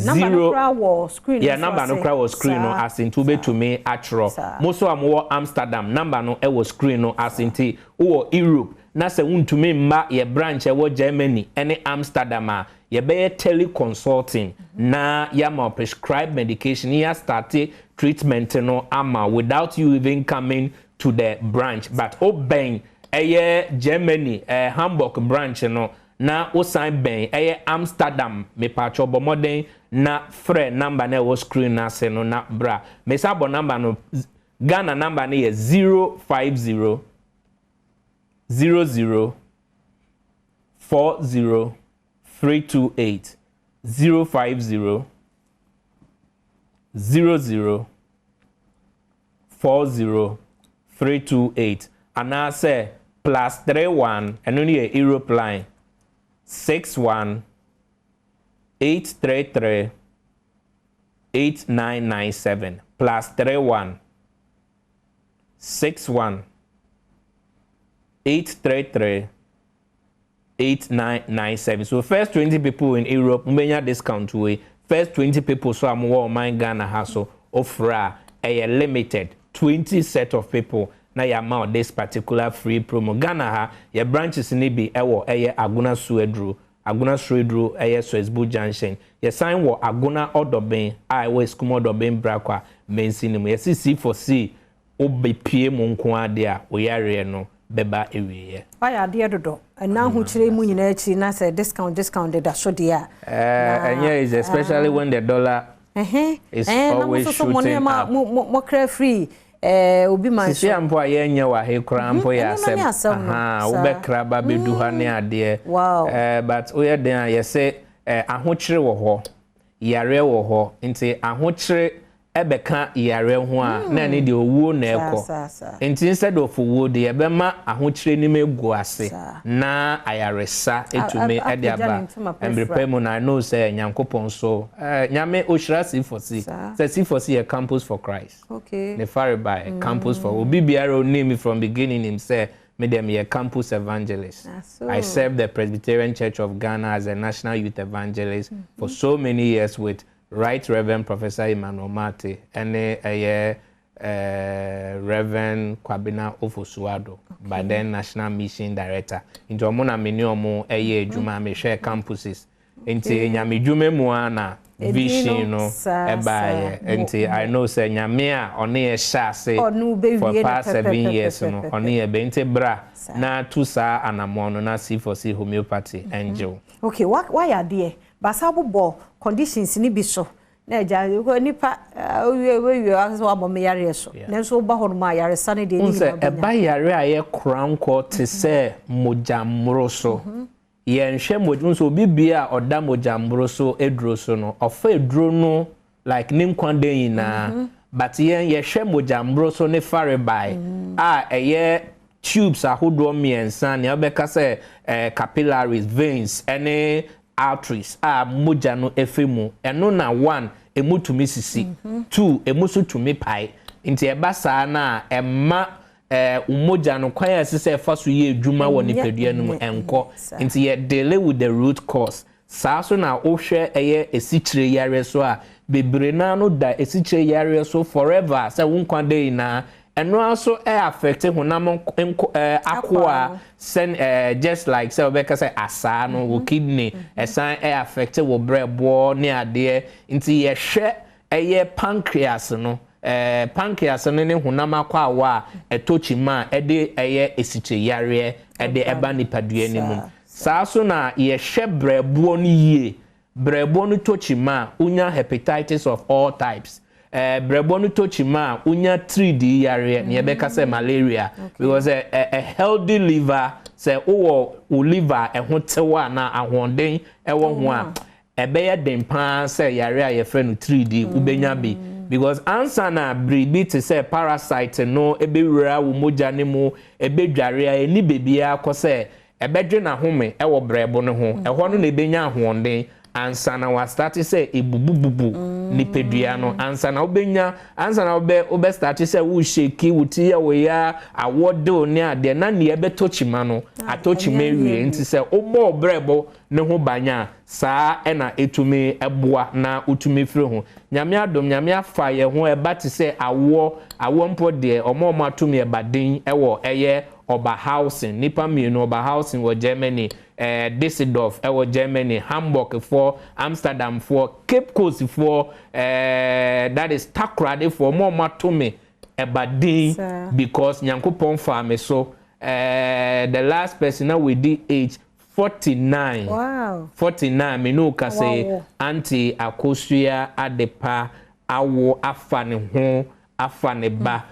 number no crowd was screen number no crowd was screen no as in to be to me atro most of am Amsterdam number no was screen no as in ti wo Europe na se untumi mma ye branch ewo Germany ene Amsterdam a ye be teleconsulting na ya ma prescribe medication ya start treatment no ama without you even coming to the branch but oben Germany Hamburg branch no na osan ben Amsterdam me pacho bomoden na free number na wo screen na se no na bra me sabo number no Ghana number na 050 00 40 328 050 00 40 328 and I say +31 and only a Europe line 61 833 8997 +31 61 833 8997. So first 20 people in Europe, mbenya discount way. First 20 people so am wo man Ghana haso offer a limited 20 set of people na ya amount this particular free promo. Ghana ha your branches ni bi ewo Aguna Suedru Swesbu Junction. Ye sign wo Aguna Odoben I was Kumo Odoben Brakwa mensinim. Ye C4C obe pie mo nko ade a oyare no beba ewiye aya de dodo na hu kire mu nyina achi na say discount da so dia is especially when the dollar is always shooting up mo cra free obi man so ampo aye nya wa he kra ampo ya asem wo be kra ba bedu ha ne ade but oye den ya say ahokire wo ho yare wo ho nti ahokire ebeka yare ho a na ne de owuo na ekọ enti instead of owuo de ebema ahokire ni megu ase na ayaresa etumi ede aba embrepemu na know say nyankopon so nyame ohyira C4C say C4C a campus for Christ okay the far by campus for obibiara name from beginning him say me dem a campus evangelist I served the Presbyterian Church of Ghana as a national youth evangelist for so many years with Right Reverend Professor Emmanuel Mate and Reverend Kwabena Ofosuado, by then National Mission Director. Into Omona Miniomo Juma me share campuses. Into Nyami Jume Muana vision no ebaye. Into I know say Nyamia oni e shase for past 7 years no oni e bente bra na tusa anamono na C4C homeopathy angel. Okay, why are there? Basabu bo conditions ni biso na ja nipa we aso abome yare so na so ba ho ma yare sane de ni e ba yare aye kranko te se mojamro so ye nhwe mojun so bibia oda mojamro so edro so no ofa edro no like nim kwande yina but ye hwe mojambro so ne farebai tubes ahodo miensa ne obeka say capillaries veins any arteries moja no efemu eno na 1 emutumi sisi 2 emusu tumi pai nti eba saa na emma umoja no kwan asese fa so ye adwuma wo nipadua no enko nti ye deal with the root cause saa so na ohwe eye esichire yare so a bebre na no da esichire yare so forever say wonkwan dey na eno also affect honam akwa sen just like say obeka say asa no wo kidney esan affect wo brebo ne ade nti ye hwe eye pancreas no pancreas no ne honam akwa wa etochima ede eye esiche yare ede eba nipadua ni mu saa so na ye hwe brebo no yie brebo no tochima unya hepatitis of all types brebo no tochima unya 3D yare ne beka say malaria because a healthy liver say o liver ehotewa na ahonden ewo ho a ebeye den pan say yare a ye frɛ no 3D ubenya bi because answer na bribi to say parasite no ebewura wo moja ne mu ebedware a eni bebia akɔ ebedwe na home ewo brebo no ho ɛhɔ no na ebenya ahonden ansa na wa start say ebubububu ni pedua no ansa na obenya ansa na obe start say wo shake wuti ya we ya awodo ne ade na ne ebetochima no atochima wie nti say obo brebo ne ho banya saa na etumi eboa na utumi firi ho nyame adom nyame afa ye ho eba ti say awo mpo de omo atumi ebaden ewo eye Oba housing nipa mienu Oba housing wo Germany Düsseldorf ewo Germany Hamburg for Amsterdam for Cape Coast for that is Takrade for more matome ebadin because nyankopon farm so the last person now we did age 49 wow 49 me no ka say anti akosua adepa awo afane ho afane ba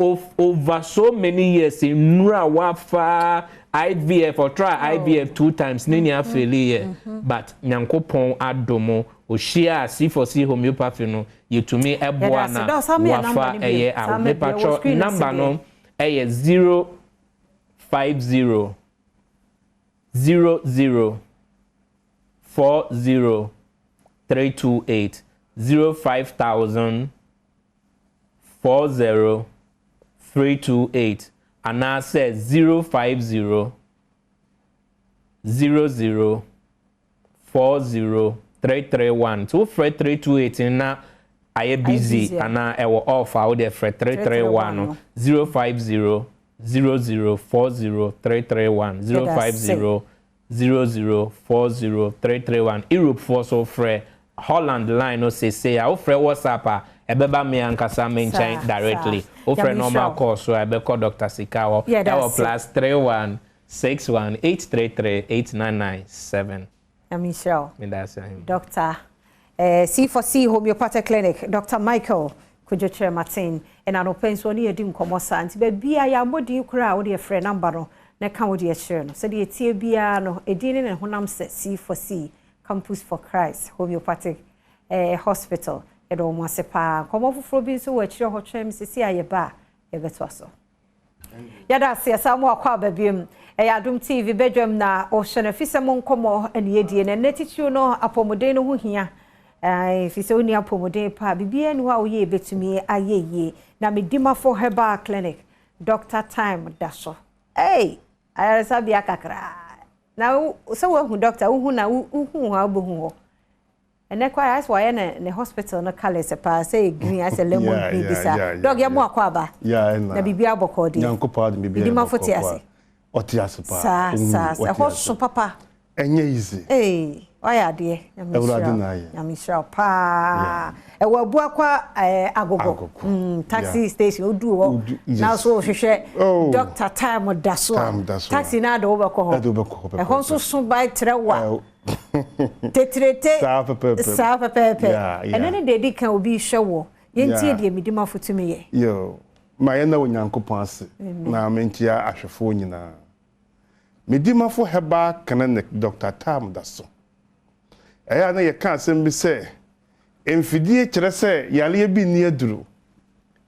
over so many years in Nura wafa IVF or try IVF 2 times nini afeli but nyankopon adomo oshia C4C homeopathy no yetumi eboa na wafa eye a mepatro number no eye 050 00 40 328 05000 40 328 and now says 050 00 40 331 so fret 328 na I busy and now I will offer out there fret 331 050 00 40 331 050 00 40 331 Europe for so fret Holland line no say I offer WhatsApp ebeba me ankasa mention directly offer normal call so I be call Dr. Sikawo that plus 31 61 833 8997 Michelle me that's him Dr. C4C Homeopathic Clinic Dr. Michael Kujotre Martin and an open so near dim komosa nti be bia ya modi kura wo de frɛ number no na ka wo de share no so de tie bia no edin ne honam se C4C Campus for Christ Homeopathic Hospital edo mo asepa komo foforo bi so wachire ho twem sisi ayeba ebeto so yada se samu akwa babiem Adom TV Badwam na ohye fise mo nkomo ene yedie na netichu no apomoden no ho hia fise oni apomoden pa bibia ni wa oye betumi ayeye na medimafo herbal clinic Dr. Time Daso ayaresa bia kakra na so wo hu doctor wo hu na wo ha obohu and then quite as why ne hospital no colors pa say green as a lemon green bisa dog ya mo akwa ba na bibia bokọ di yankopa di bibia di mafoti ase otiase pa sa hoso papa enye easy oya de ya misha pa e wa bu akwa agogo taxi station odu wo na so hwehwe Dr. Time Daso taxi na do obekọ ho e ho so so by trewa tetrete sa pepe enene dedi kan obi hwewo yentie de midima fotumi ye yo ma ye na onyankopon ase na mentia ahwefo nyina midima fo heba clinic Dr. Time Daso eya na ye kan asem bi se emfidie kire se yale bi ni aduru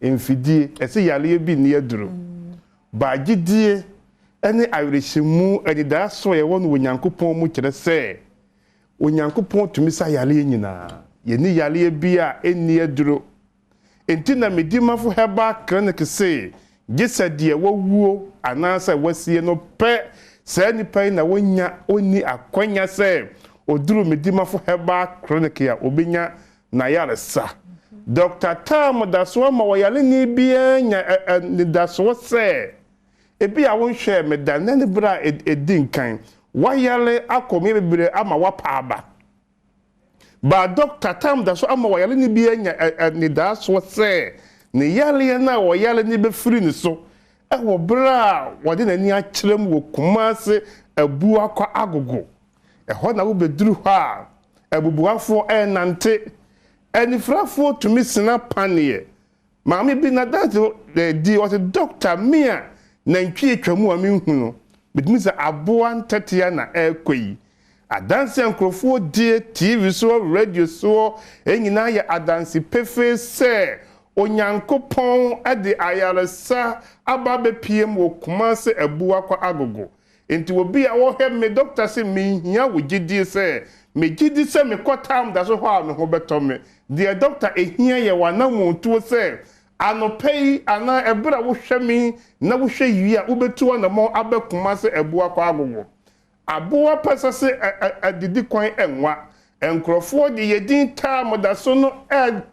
emfidie ese yale bi ne aduro ba gidie ene awerehyimu anida so ye won onyankopɔn mu kyerɛ sɛ onyankopɔn tumi sa yale nyina ye ni yale bi a eni aduro enti na medimafo heba clinic sɛ gisa die wawuo anasa wasie no pɛ sɛ nipa na wonya oni akwanya sɛ oduru medimafo heba clinic ya obenya na yaresa Dr. Tam daso ma woyale ni bia nya ni daso sɛ ebi a won hwɛ medan na ne bra edinkan wayale akomi bebere ama wapaaba ba Dr. Tam daso ama woyale ni bia nya ni daso sɛ ne yale na woyale ni be free ni so wo bra wode nani akyerem wo kumase abu akwa agogo ho na wo beduru ha abubuafo nante anifrafo tumi sina panie maame bi na that di was a doctor mia na ntwie twamu amenhunu bitumi sa aboa ntatia na ekoi adanse ankrofo die TV so radio so enyina ya adanse pefe se onyankopɔn ade ayaresa aba be piem wo kumase abu akwa agogo enti obi a wo he me doctor se me hia wo gidi se me gidi se me kotam da so ho a me ho betome the doctor ehia ye wana muntu se anopei ana ebra wo hwemi na wo hwe yi a wo betu na mo abakuma se abu akwa agogo aboa pesa se adidi kwan enwa enkrofo de yedin tam da so no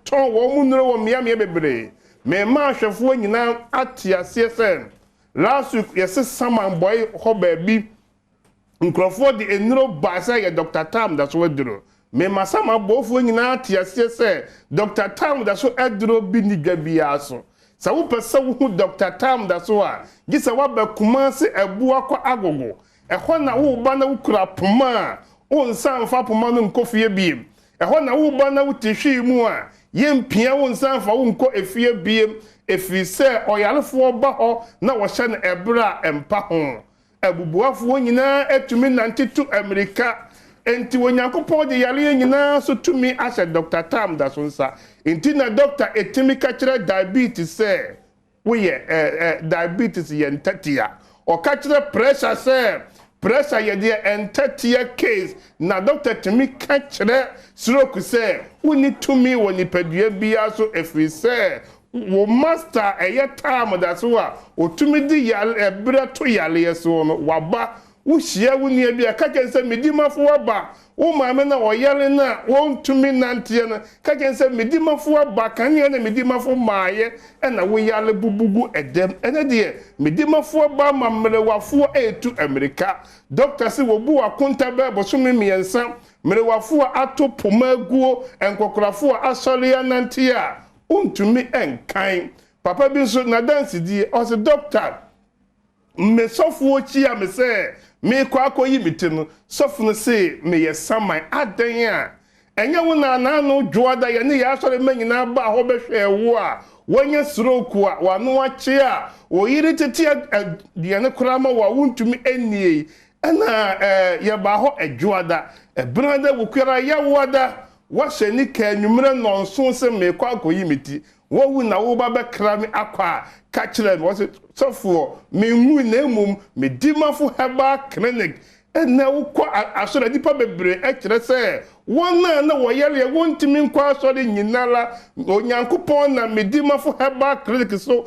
ton wo mu nuro wo miamia bebre me ma hwefo nyina atiase se last week yes saman boy ho ba bi nkrofo de enuro ba se ye Dr. Tam da so waduro me masama bofo nyina atiase se Dr. Tam da so aduro bi ni dwa bia so sa wo pesa wo Dr. Tam da so a gisa wa ba kuma se abu akwa agogo ho na wo ba na wo kura poma o nsan fa poma no nkofie biem ho na wo ba na wo tihwi mu a yempia wo nsan fa wo nko efie biem efi se oyalefo ba ho na wo hye na ebra empa ho abubuafo nyina etumi nantetu Amerika enti wonyankopɔn de yale nyina so tumi asɛ Dr. Tam da so nsa enti na doctor etimi ka kyerɛ diabetes sɛ wo ye diabetes ye ntatia o ka kyerɛ pressure sɛ pressure ye de ntatia case na doctor timi ka kyerɛ stroke sɛ woni tumi woni padua bia so efiri sɛ wo master Tam da so a otumi di yale ebra to yale so no waba wuhia wunia bia ka kense medimafo waba wo maame na oyale na won tumi nantie na ka kense medimafo waba kan ye na medimafo maaye na wo yale bubugu edem ene de medimafo waba mamrewafo etu Amerika doctor se wo bu akonta be bosome miensa mrewafo ato pomaguo enkokorafo asori anantie a untumi enkan papa bi so na dance di o se doctor me sofo chi a me se me kwa akoyi mitino sofo no se me ye saman adan a enya wo na no dwoada ye ne ya sore manyina ba ho behwe wo a wonya stroke a wano ache a oyiri tete de ne krama wa wuntumi enie na ye ba ho adwoada brada wo kwara ya woada wa sheni ka nwumre nonso se me kwa akoyi miti wo wu na wo ba be krami akwa ka kire me wo sofo me hu na emum me dimafo heba clinic na wo kwa asore dipa bebre kire se wona na wo yele wontimi nkwa asore nyinala onyankopon na me dimafo heba clinic so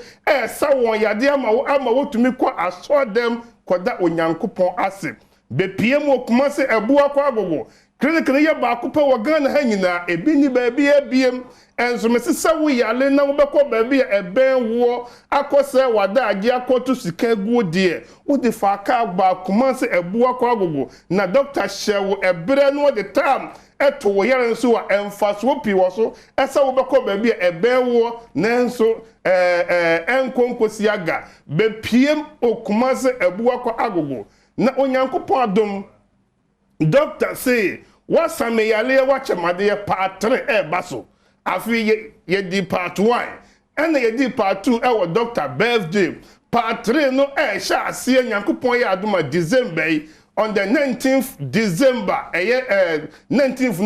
sa won yade ama wo tumi kwa asodem koda onyankopon ase be piem okuma se abu akwa agogo clinic ne ye ba akopɛ wo Ghana ha nyina ebi ni ba bi abiem enso mesesa wo yale na wo bɛkɔ ba bi eben wo akɔsɛ wada age akɔto sika guo de wo de fa ka ba kuma se abu akwa agogo na doctor shewo ebre no de tam eto wo yare nso wa emfaso pi wo so esa wo bɛkɔ ba bi eben wo nanso enkonkosi aga be piem okuma se abu akwa agogo na onyankopɔn adom doctor say wasame yale wachemade part 3 baso afi ye di part 1 and ye di part 2 e wo doctor birthday part 3 no sha ase nyankopon ya adoma December on the 19th December 19th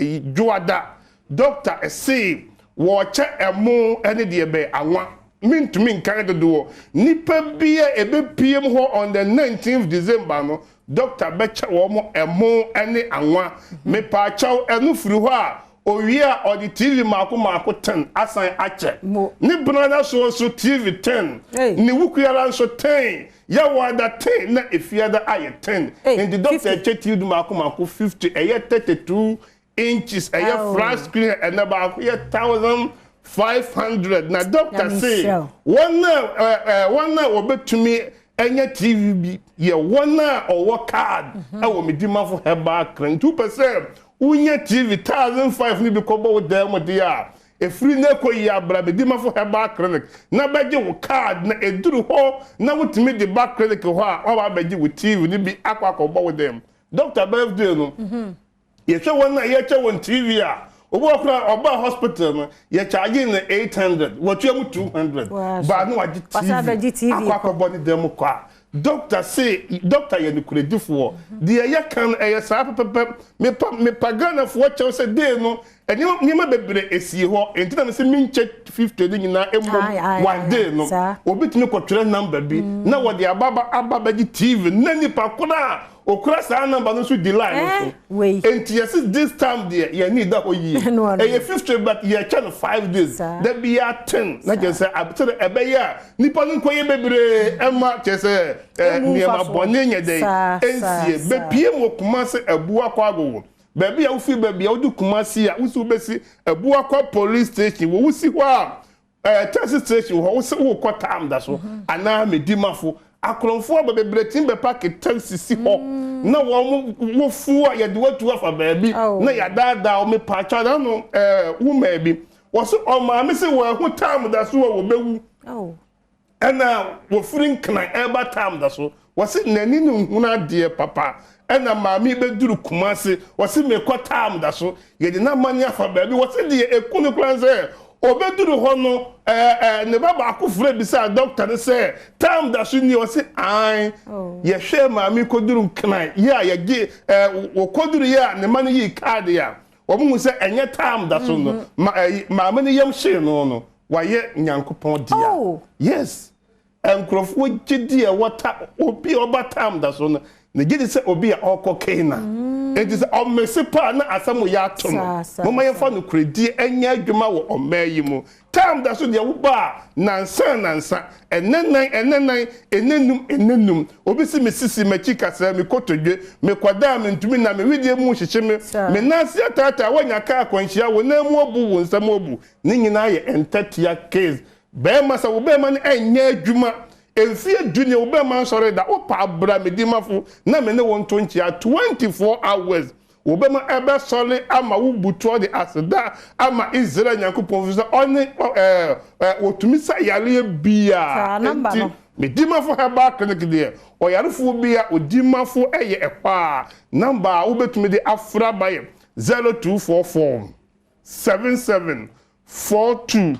ni juada doctor say watch emo any de be anwa mean to mean kind of do nipa bia ebe pm ho on the 19th December no Dr. Becha womo emo any anwa me pa chaw enu firi ho a Oya or the TV mako 10 asan ache. Ni brother so TV 10. Ni wukuya so 10. Ya wada 10 na efiada aye 10. And the doctor check TV mako 50. Eye 32 inches. Eye flat screen and about 1,500. Na doctor say one obe to me enye TV bi ye one or card. I will me demand for her back 2%. Unye TV 1,500 ni bikobo with them dia e free na ko ya bra be dima for herbal clinic na beje wo card na eduru ho na wutimi the back clinic ho a wa beje with TV ni bi akwa ko bo with them Dr. Birthday no ye che won na ye che won TV a obo okra oba hospital no ye charge na 800 what you 200 ba no wa TV akwa ko bo ni dem kwa Doctor say doctor ye nukuredi for the ye kan e sa pepe me pagana for what you say dey no eni ma bebre esi ho enti na me say min check 50 ni na emo one day no obitumi ko tire number bi na wo de ababa gi TV na ni pakuna okura sa number no so delay no enti yes this time there you need that oyi e 50 but you channel 5 days that be ya 10 na je say abtere ebe ya nipa nko ye bebre ema je say niema bone nya dey ensie be pie mo kuma se abu akwa agogo baby ya ufi baby ya udu kumasi ya usi ubesi abu akwa police station wo usi wa taxi station wo usi wo kwa tam da so ana medimafo aklonfo ba bebretin be pack taxi si ho na wo fu ya de watu afa baby na ya dada o me pacha na no wo maybe wo so o ma me se wo hu tam da so wo bewu ana wo furin kana eba tam da so wo se nani no huna de papa ena maami be duru kumase wo se me kwatam da so ye de na manya fa baby wo se de ekunu klanse obeduru ho no ne baba akufure bi sa doctor ne say tam da so ni wo se ai ye hwe maami koduru knan ya ye ge wo koduru ya ne mane yi card ya wo mu se enye tam da so no maami ne yam hye no wa ye nyankopon dia yes enkrofo gidi e wata obi oba tam da so no ne gidi se obi a okokena it is o mesipa na asamu ya to no mama ye fa no kredi enya adwuma wo omayi mu tam da so de wo ba nansa enenum obi si mesisi machika sa me kotodwe me kwada me ntumi na me widie mu hyehye me nasi atata wanya ka akwanhia wo na mu obu wo nsam obu ni nyina ye entatia case be masa wo be man enya adwuma Efie dunia ube man sorry da opa abra medimafo na me ne won 24 hours ube man ebe sorry ama wo buto de aseda ama Israel Nyankopon visa oni otumisa yale bia medimafo heba clinic de oyarefo bia odimafo eye ekwa number ubetumi de afra baye 0244 77 42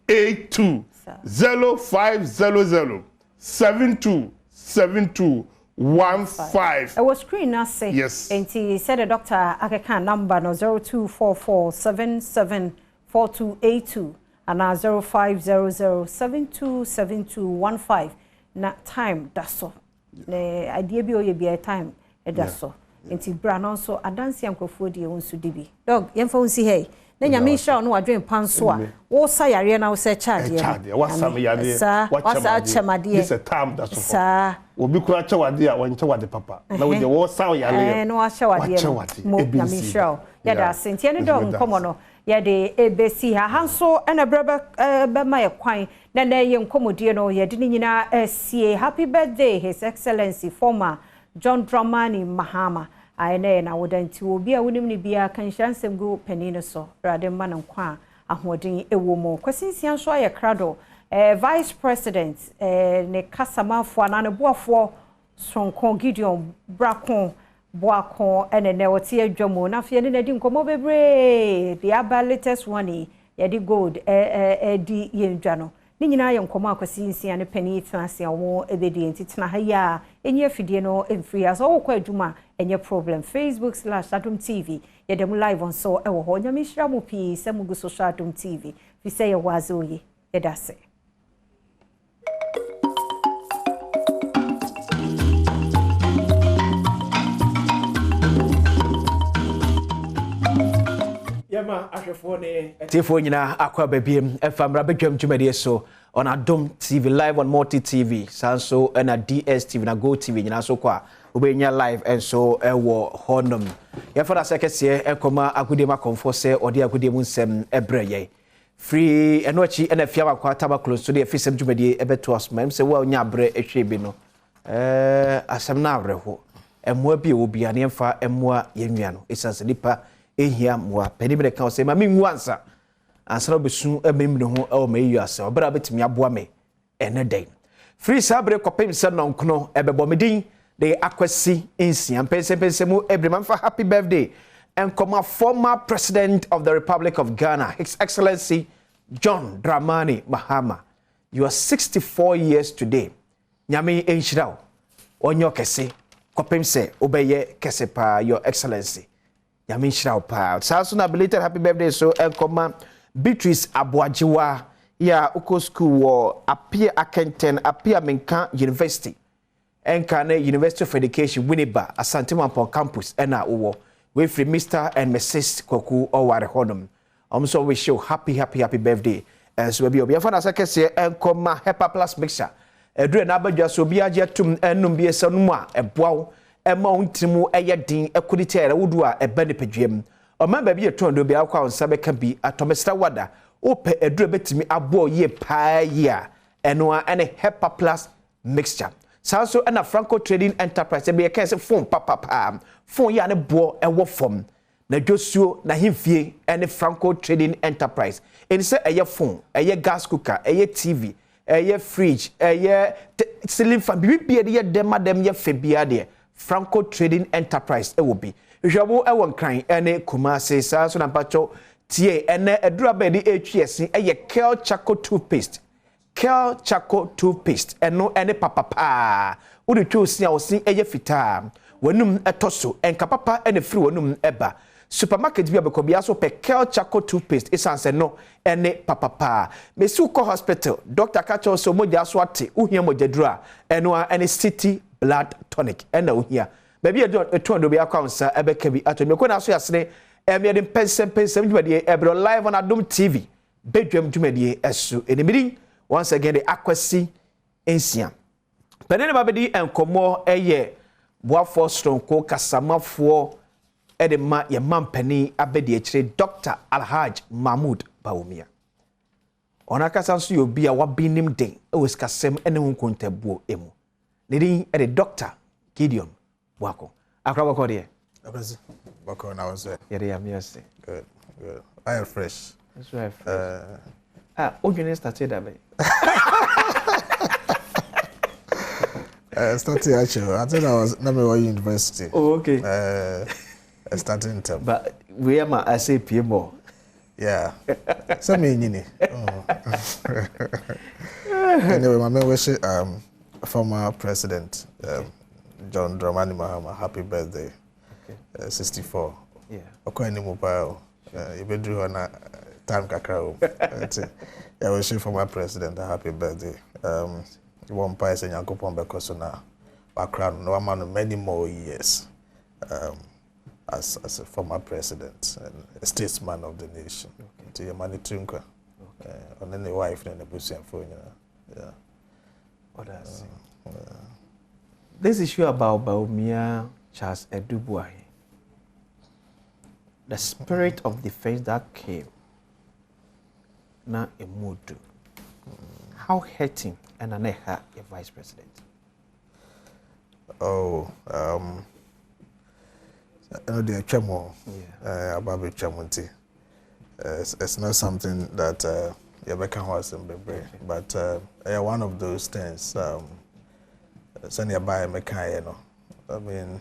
82 0500 727215. I was screen now say yes. And he said the doctor Akeka number no 0244 774282 and 0500 na time that's so. Ne idea bi oye bi time that's so. And he bra no so adansi amkrofo die won su dibi. Dog yemfa won si hey. Na nyame sha no wadwen panso a wo sa yare na wo se charge wasa me yare wasa chamade this a time that's so obi kura chawade a wonche wade papa na wo de wo sa yare no wa chawade mo nyame sha ya da sentie ne dog nkomo no ya de ebesi ha na braba be ma ye kwan na ye nkomodie no ye de nyina sie happy birthday his excellency former John Dramani Mahama aene na wodanti obi a wonim ne bia kan hyansem go panino so rade ma nan kwa ahoden ewo mo kwasinsia so aye krado vice president ne kasamafo anane boafo sonkon Gideon Brakon boakon ene ne wote adwamo na fie ne nadi nkomo bebre the aba latest one ye di gold di yendwa no ni nyina ye nkomo akwasinsia ne pani transia wo ebedi entitina ha ya enye afidie no emfiri aso wo kwa adwuma enye problem Facebook/Adom TV yɛdɛm live on so ɛwɔ hɔ nyame hyira mo pii sɛ mugu social Adom TV fi sɛ yɛ waze oye yɛda se Yama ahwefo ne tifo nyina akwa babiem efamra bedwam dwumade so on Adom TV live on Multi TV sanso na DSTV na Go TV nyina so kwa obenya live enso ewo honum yefara sekese ekoma agudema konfo se ode agudemu nsem ebreye free eno achi na fiawa kwa taba close to the fisem dwumade ebeto asmam se wa onya abre ehwe bi no asem na abrehwo emmoa bi obi ane mfa emmoa yenua no esanse nipa ehia moa penimre kan se ma me nwansa ansana besu ememre ho e o mayu ase obra betimi aboa me ene den free sabre kopem se nonkono ebebo medin de akwasi insia pense mu everyman for happy birthday and come former president of the Republic of Ghana, His Excellency John Dramani Mahama. You are 64 years today. Nyame enshirao onyo kese kopem se obeye kese pa your excellency. Nyame enshirao pa. Saso na belated happy birthday so enkoma Beatrice Abuajiwa ya uko school wo Apia Akenten Apia Menka University. Enkane University of Education Winneba Asante Mampong campus ena uwo. We free Mr. and Mrs. Koku Oware Honum. So wish you happy birthday. And so we be fana sekese enkoma Hepa Plus mixture. Edre na abadwa so bi age tum enum bi esanum a eboawo ema untimu eyedin ekoditere wudu a ebane pedwem. Oma ba bi etondo bi akwa onsa beka bi atomestra wada. Ope edre betimi abo ye pa ye a eno a ene Hepa Plus mixture. Sanso na Franco Trading Enterprise be yake se phone papa phone ya ne bo ewo fom na dwosuo na himfie ene Franco Trading Enterprise eni se eye phone eye gas cooker eye TV eye fridge eye ceiling fan bibia de ye dem ye febia de Franco Trading Enterprise e wo bi hwabo e won kran ene Kumasi sanso na pacho tie ene edura ba di HS eye Kel Chaco toothpaste Kel Chaco toothpaste eno ene papa udi choose ya osin eye fita wanum etoso enka papa ene free wanum eba supermarket bi abekobia so pe Kel Chaco toothpaste esanse no ene papa mesu ko hospital doctor kacho so moja so ate uhia mojadura eno ene city blood tonic ena uhia baby etondo bi akwansa ebeka bi atomi ko na so yasene emede pensem dwumade ebro live on Adom TV bedwam dwumade esu enimiri once again the akwasi ensia penene babedi enkomo eye boafo stronko kasamafo edema ye mampani abedi ekire Dr. Alhaj Mahmoud Bawumia onakasa so yobi a wabinim den ewiskasem ene hu kontabuo emu nedin ede Dr. Gideon Wako akraba ko de akwasi bako na wose yere ya miose good I am fresh that's right Ojune started that way. Started actually. I think I was number university. Oh, okay. I started in term. But we am I say PMO. Yeah. Some meaning. Anyway, my man wish former president John Dramani Mahama happy birthday. Okay. 64. Yeah. Okwa mobile. You be do on time kakra. I wish you former president a happy birthday. One pies and Yankopon because na background no man many more years as a former president and a statesman of the nation. Okay. To your money tunka. And then the wife and the bush and phone. Yeah. What else? This issue about Bawumia Charles Edubuahi. The spirit of defense that came na emodu. How hurting and aneha a vice president? Oh, the chemo, about chemonti. It's not something that Rebecca was in Bebre, but one of those things. Send by Mekayeno. I mean,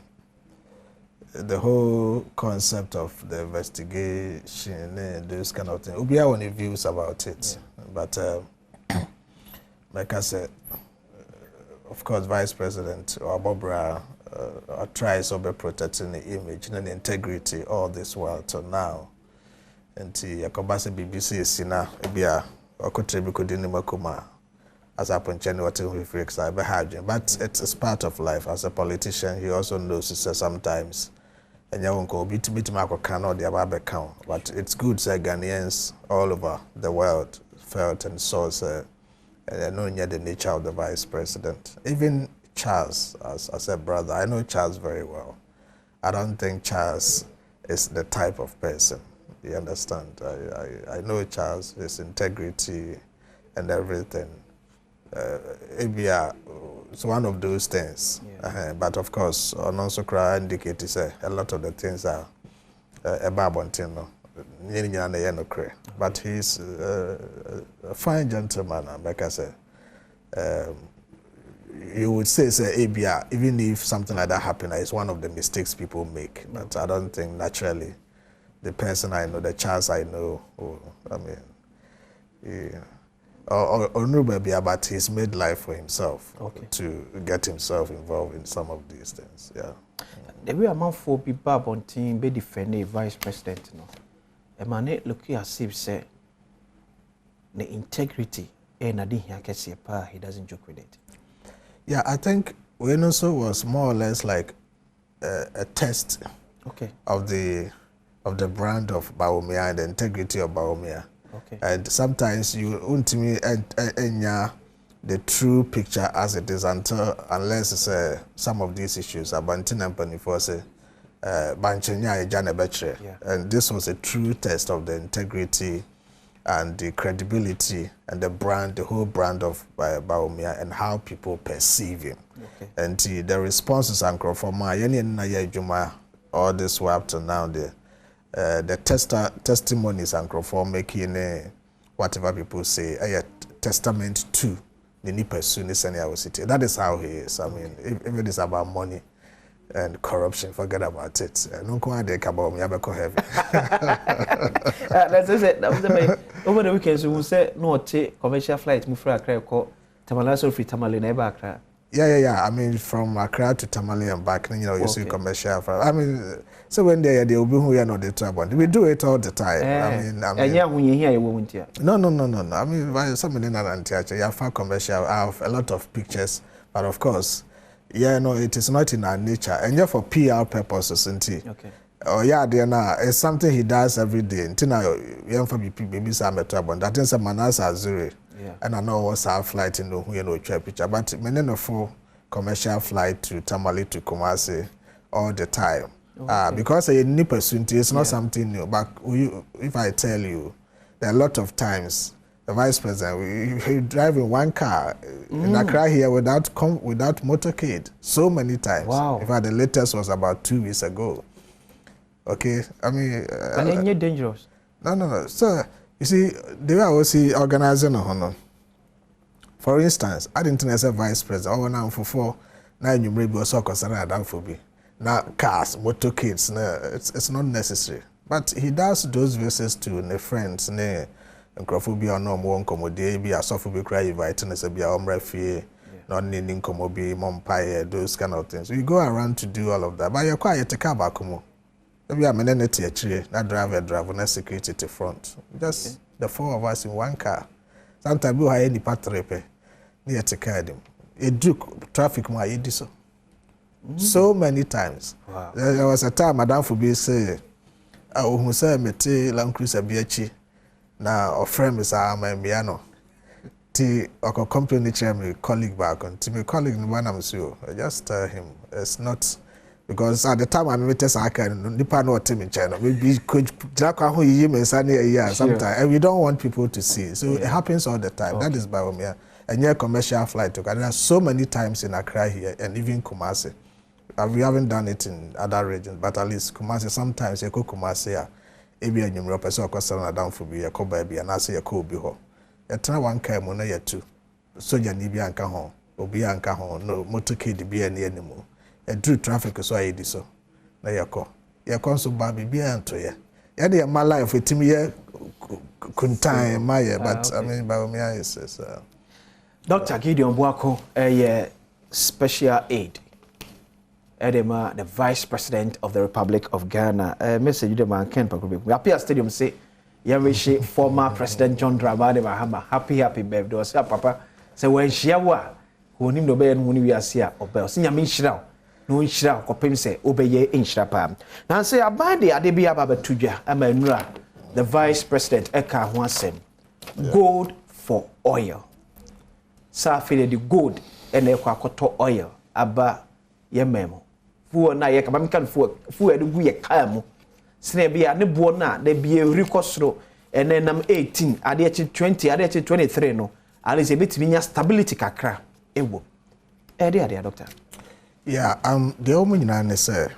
the whole concept of the investigation and those kind of things. We have any views about it, but like I said, of course, Vice President Obobra tries to be protecting the image and the integrity all this while till now. And yakobase BBC sina ebia okotre could in makuma as happened what we fix I behave. But it's part of life. As a politician, he also knows sometimes and you won't go bit Marco cannot the Ababe count. But it's good say Ghanaians all over the world felt and saw knowing the nature of the vice president. Even Charles, as a brother, I know Charles very well. I don't think Charles is the type of person. You understand? I know Charles, his integrity and everything. It's one of those things. Yeah. But of course, on also cry indicate say a lot of the things are a babontino. But he's a fine gentleman, like I say. You would say ABR, even if something like that happened, it's one of the mistakes people make. But I don't think naturally the person I know, the Charles I know, but he's made life for himself to get himself involved in some of these things. Yeah. The way among 4 people on team be defending vice president, a man look as if say the integrity and I didn't hear he doesn't joke with it. Yeah, I think when also was more or less like a test of the brand of Bawumia and the integrity of Bawumia. And sometimes you ultimately the true picture as it is unless it's some of these issues abantin and panifo say banchenya ejane betre. And this was a true test of the integrity and the credibility and the brand, the whole brand of Bawumia and how people perceive him. And the responses and from all this way up to now, the testimonies and making whatever people say a testament to the person that is how he is. I mean, if it is about money and corruption, forget about it. No one they come about me. I go heavy. That's it. That was the over the weekend. So we say no take commercial flight. Move from Accra, call Tamale, so free Tamale, never Accra. Yeah. I mean, from Accra to Tamale and back. You see commercial flight. I mean, so when they will be who are not the trouble. We do it all the time. I mean, and yeah, when you hear you won't hear. No. I mean, somebody not anti-actual. You have commercial. I have a lot of pictures, but of course. Yeah, no, it is not in our nature. And yeah, for PR purposes, isn't it? Oh, yeah, it's something he does every day. Until now, maybe some trouble. That is a Manasa Azuri. And I know what's our flight in the picture. But many no full commercial flight to Tamale to Kumasi all the time. Because a new person, it's not something new. But if I tell you, there are a lot of times. The vice president, he drive in one car in Accra here without motorcade so many times. Wow. In fact, the latest was about 2 weeks ago. Okay, I mean. And it's dangerous. No. So you see, the way I was organizing a honor. For instance, I didn't know as a vice president. Oh, now for 9 you maybe also concerned that for me. Now cars, motorcades, it's not necessary. But he does those visits to the friends, Nkrofobia or no more commodity, be a software cry inviting us a be a omrefie, not needing comobi, mompire, those kind of things. We go around to do all of that. But you're quiet to car back home. Maybe I'm an entity, not driver, not security to front. Just the 4 of us in one car. Sometimes we have any patrol near to carry him. It do traffic my so. So many times. Wow. There was a time Madame Fubi say, "Oh, who say me te Lancruiser Biachi." Now, our friend is our Miano. Our company chairman, colleague back on. To my colleague, I just tell him it's not because at the time I met I can depend on team in China. We could jack who you may say a year sometimes, and we don't want people to see. So it happens all the time. That is Bawumia. And yeah, commercial flight to Ghana so many times in Accra here and even Kumasi. We haven't done it in other regions, but at least Kumasi sometimes you go Kumasi. Ebi anyumro pese okosana na down for be a koba bi na se yakọ obi ho etra wan kai mo na yetu soja ni bi anka ho obi anka ho no motorcade bi ene enimu edru traffic so ayedi so na yakọ so ba bi anto ye de my life etimi ye kuntan maye but I mean Bawumia is Dr. Gideon Boako special aid Edema, the Vice President of the Republic of Ghana. Message you the man Ken Pakubi. We appear stadium say Yamishi former President John Dramani Mahama. Happy birthday. Was papa. Say when she wa who him no be and when we are here or bell. See Yamishi no inshira kopem say obeye inshira pa. Now say abade adebia baba tuja amanura the Vice President eka ho asem. Gold for oil. Sa feel the gold and ekwa koto oil aba yememo. Fu na ye kaba mkan fu edu ye kamu. Sine bia ne bo na de bia rikosro ene nam 18 ade 20 ade 23 no. Ali se betimi nya stability kakra ewo. Ade doctor. Yeah, the only thing I say,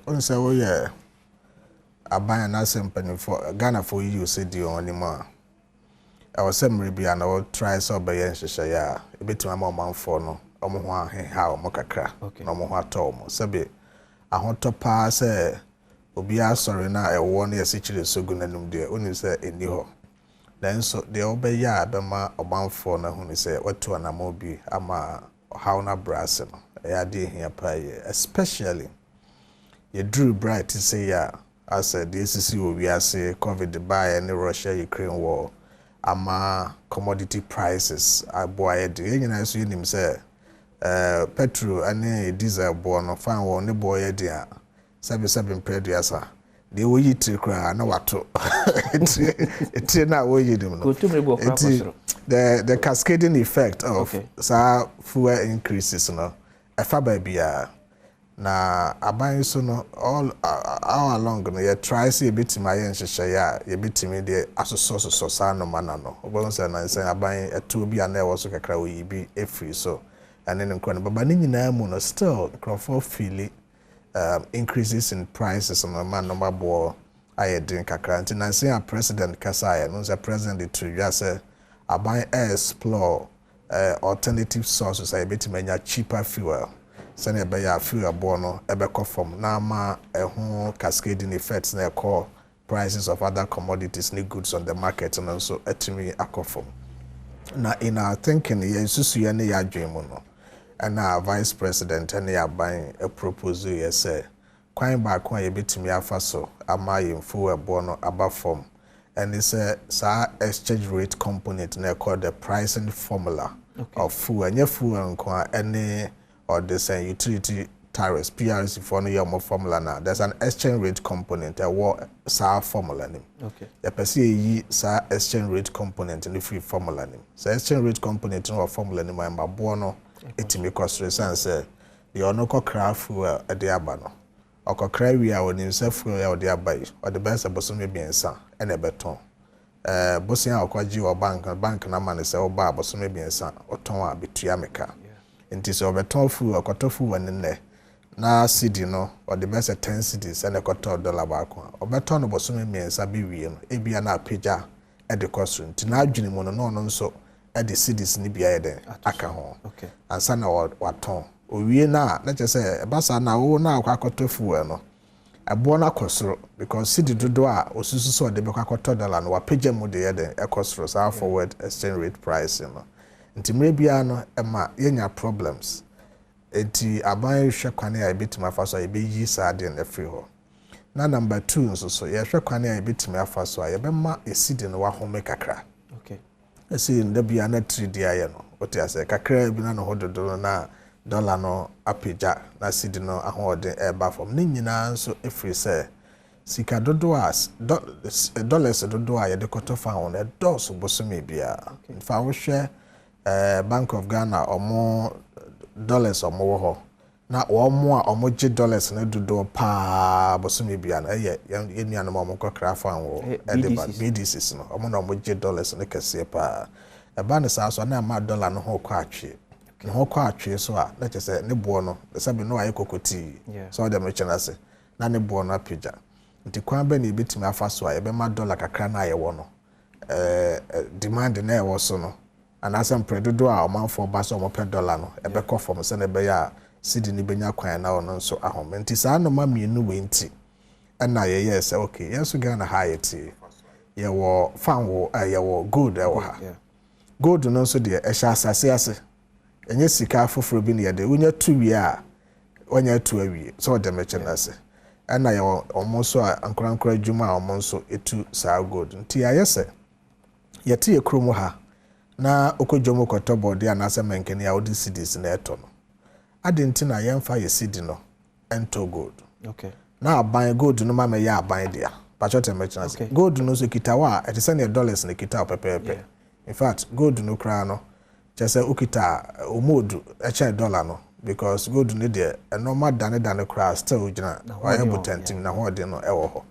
we aban na sempany for Ghana for you say the only more. I was saying be and I will try so by yenhye ya. E betima ma man for no. Omo ho aheha omo kakra. No mo ho ato omo. Sebe ahoto pa say obi asori na e wo na yesichire sogu nanum de. Oni say eni ho. Then so the obeya abema oman for na hu ni say watu anamo bi ama how na brass no. Here, especially you drew bright to say, I said, this is what we are saying, COVID by any Russia Ukraine war, commodity prices. I boy, you know, so him say, petrol and diesel born or fan one, the boy, dear, 7 previous. They will eat to cry, no what to. It's not what you do. The cascading effect of fuel increases, no. Efa babia na aban so no all along no ye try say betima ye nhyehyɛ ya ye betimi de asoso sa no mana no obon say na say aban eto bi ana e wo so kakra wo yibi efri so and then nkro no baba ni nyina mu no still crofo feel increases in prices on man no mabo aye din kakra nti na say a president kasa no say president to just say aban explore alternative sources I bet many cheaper fuel. Send a buy fuel bono, ebeko from nama cascading effects na call prices of other commodities ni goods on the market and also etimi akofom. Na in our thinking ye susu ye ne ya dwemu no. And our vice president and ya buying a proposal ye say kwan ba kwa ye betimi afa so ama ye fuel bono aba form. And it's a exchange rate component called the pricing formula of fuel. And your fuel any or the same utility tariffs, PRC for no formula now. There's an exchange rate component, a war formula name. Okay. The PCE exchange rate component in the free formula name. So exchange rate component in our formula name and bono etimi cost response the onoko craft fuel at the abano. Okokra wi a woni nsafuro ya odi abai or the best abosomi biensa ene beton bosia okwaji o bank na man se oba abosomi biensa oton a betua meka nti se obeton fu okotofu wanene na cedi no or the best 10 cedis ene koto dollar ba ko obeton abosomi biensa bi wie no ebia na apeja e de cost nti na adwene mu no nso e de cedis ni bia ye den aka ho ansa na waton owie na let's say basa na wo na akwakotofu we no ebo na kosoro because cedi dodo a osusu so de be kwakoto dollar no wapagya mu de ye den ekosoro sa forward exchange rate price no nti mre bia no ema yenya problems enti aban hwe kwane a ebitima afaso a ebeyi sa de na free ho na number 2 nso so ye hwe kwane a ebitima afaso a ye be ma esidi no wa home kakra esi nda bia na 3D aye no oti ase kakra bi na no hododo na dollar no apeja na cedi no ahode eba from ni nyina nso efri se sika dodo as dollars dodo a ye de koto fa on e dos bosomi bia fa wo hwe Bank of Ghana omo dollars omo ho na omo a omo je dollars na dodo pa bosomi bia na ye nua no omo kokra fa wo edeba BDCs no omo na omo je dollars na kase pa eba ne sa so na ma dollar no ho kwa atwe ne ho kwa atwe so a na che ne bo no sabe no aye kokoti so dem chena se na ne bo no apeja nti kwan be na ebetimi afa so a ebe ma dollar kakra na aye wo no demand na e wo so no anasem predodo a omanfo ba so mo pe dollar no ebe ko form se na be ya cedi ni benya kwan na ono nso ahom nti sa no ma mienu we nti na ye yes okay yes Ghana hayeti ye wo fan wo ye wo gold e wo ha gold no nso de e sha asase ase enye sika foforo bi na ye de wonya tuwi a onya tu awie so de mechanase ana ya almost ankura dwuma almost etu saa gold nti ayese yete ye kromo ha na okodwomo kotobo de anase menkene ya odi cities na eto no adenti na yemfa ye city no ento gold okay na aban gold no ma me ya aban dia pachote mechanase gold no so kitawa et se ne dollars na kitawa pepepe in fact gold no kra no chese ukita omodu eche dollar no because gold no de normal dane kra still ugina why butantim na ho de no ewo ho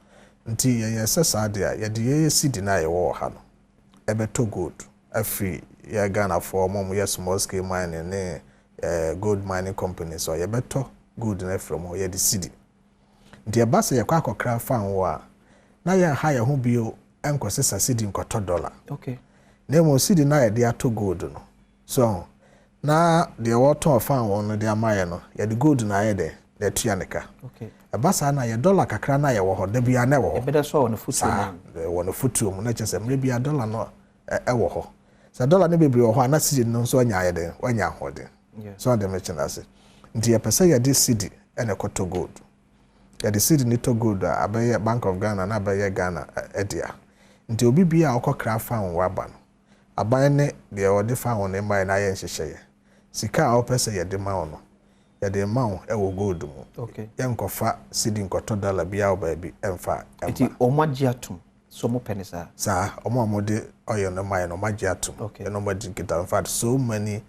nti ye sesa de ye de ye city na ye wo ha no ebeto gold afi ye Ghana for mom ye small scale mining ne gold mining companies so ye beto gold na from ho ye de city nti abase ye kwa akokra fan wo a na ye ha ye ho bio enkosesa city nkoto dollar okay na mo city na ye de ato gold no so na the water fan won the amaye no ye the gold na ye de tuaneka okay abasa na ye dollar kakra na ye wo ho da bia na wo ho e beda so on futu na won futu mu na chese mre bia dollar no e wo ho sa dollar ne bebre wo ho na city no so anya ye de wanya ho de so the mention as nti ye pese ye de city ene koto gold ye de city ni to gold abaye Bank of Ghana na abaye Ghana edia nti obi bia okokra fan wo aba no aban ne de ode fa won ne mai na ye nhyehyeye sika a opese ye de ma ono ye de ma wo e wo gold mu okay ye nkofa cedi nkoto dollar bia oba bi emfa eti omagye atum so mo penisa sa omode oil no mai no magye atum e no magye kita in fact so many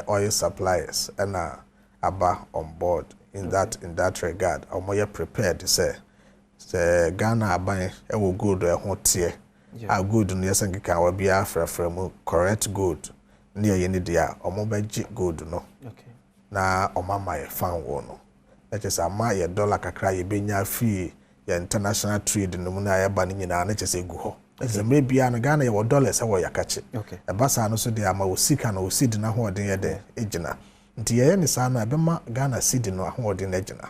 oil suppliers and aba on board in that regard omoye prepared say Ghana aban e wo gold e ho tie a gold no yesen kika wa bia afrafra mu correct gold ne ye ne dia omobaji gold no okay na omama ye fan wo no na chese ama ye dollar kakra ye benya free ye international trade no mu na ye ba ne nyina na chese gu ho chese me bia no Ghana ye wo dollars e wo yakache okay e basa no so dia ama wo sika no wo seed na ho den ye de ejina nti ye ne sa na abema Ghana seed no ho den ejina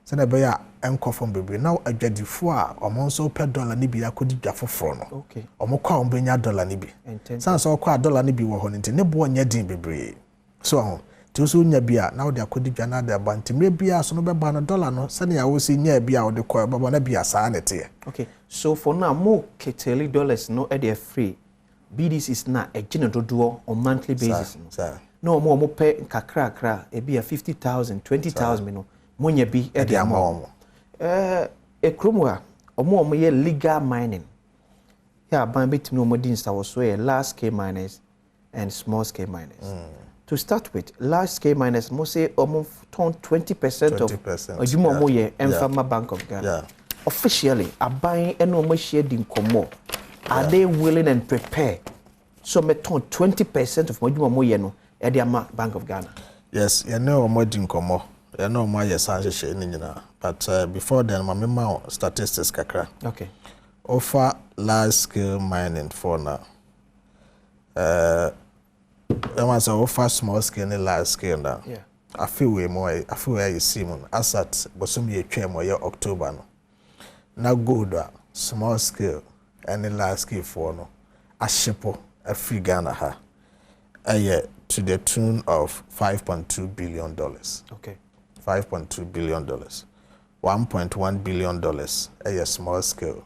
se na be ya enkofom bebre na adwadifo a omonso pe dollar ni bi akodi dwa foforo no okay omokwa ombenya dollar ni bi sanso okwa dollar ni bi wo ho nti ne bo nya din bebre so to so nya bia na wo de akodi dwa na da bantimre bia so no be ba no dollar no se na ya wo si nya bia wo de ko baba na bia saa ne te okay so for now mo keteli dollars no e dey free BDC is na e gina dodo on monthly basis no mo pay kakra e bia 50,000 20,000 no mo nya bi e dey amount ekromwa omo ye legal mining ya ban betimi omo din sta wo so ye large scale miners and small scale miners to start with large scale miners mo say omo turn 20% of ojuma omo ye Emfama Bank of Ghana officially aban eno omo share din komo are they willing and prepared so me turn 20% of ojuma omo ye no e dey Bank of Ghana yes you know omo din komo you know my yes ni nyina but before then my memo statistics kakra okay offer large scale mining for now I want to offer small scale and large scale now I feel way more I feel where you see mon asat bosom ye twem or October no na good small scale and large scale for no a shipo a free Ghana ha to the tune of $5.2 billion okay $5.2 billion, $1.1 billion a small scale,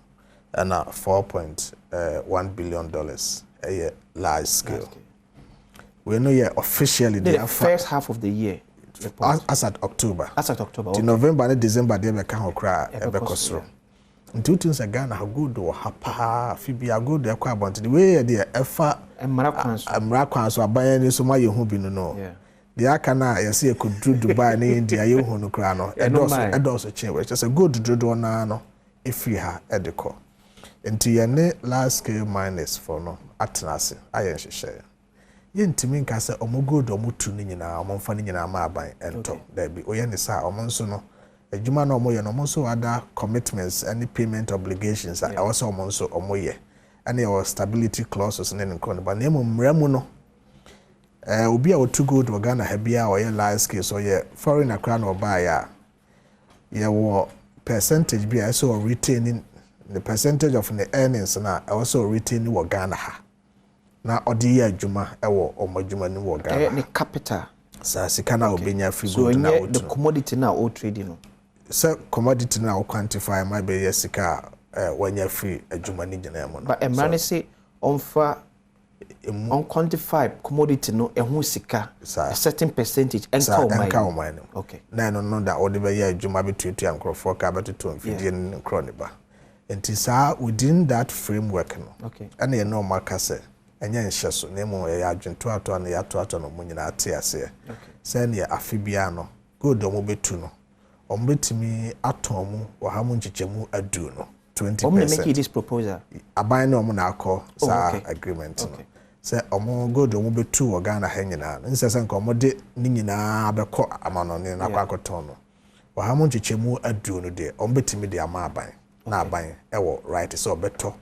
and $4.1 billion a large scale. We know officially the first half of the year. As at October. As at October. Okay. November and December they can cry ebekosro. In 2000 Ghana ha good or hapa fibi a good about the way they efa American so abayan so my hu bi no. Yeah. The akana yesi could do Dubai and India you no kra no e also change just a good do na no if you ha edeko enti ye ne large scale miners for no atnase ayen hwehwe ye ntimi nka se omogodo omotu ni nyina omomfa ni nyina ma aban ento da bi oye ne sa omonso no adwuma na omoye no omonso other commitments and payment obligations are also omonso omoye and your stability clauses ne nkron ba na mramu no obi a otu gold wa Ghana ha bia o ye large scale so ye foreign akra na oba ya ye wo percentage bia so retaining the percentage of the earnings na also retaining wa Ghana ha na odi ye adwuma e wo omadwuma ni wo Ghana ni capital Sa sika na obenya free so good na the commodity na o trading no. So commodity na o quantify my be sika when you free adwuma ni gina mo. But emrane say onfa unquantified commodity no ehun sika a certain percentage enka o mine. Okay. Na no that all the be adwuma be tutu ankrofo ka be tutu mfidie ni nkro ne ba. Enti sa within that framework no. Okay. And you know makase enya nhye so na mo ya adwento ato na ya to no mo nyina ate ase. Okay. Say na afibia no good o mo betu no. O betimi atom mu wo ha mo nchichemu adu no 20%. Make this proposal. Aban no mo na akọ sa agreement no. Say omo good o mo betu wo Ghana ha nyina. Nse se nka omo de ni nyina abekọ amano ne na akwakoton no. Wo ha mo nchichemu adu no de o betimi de ama aban. Na aban ewo right so beto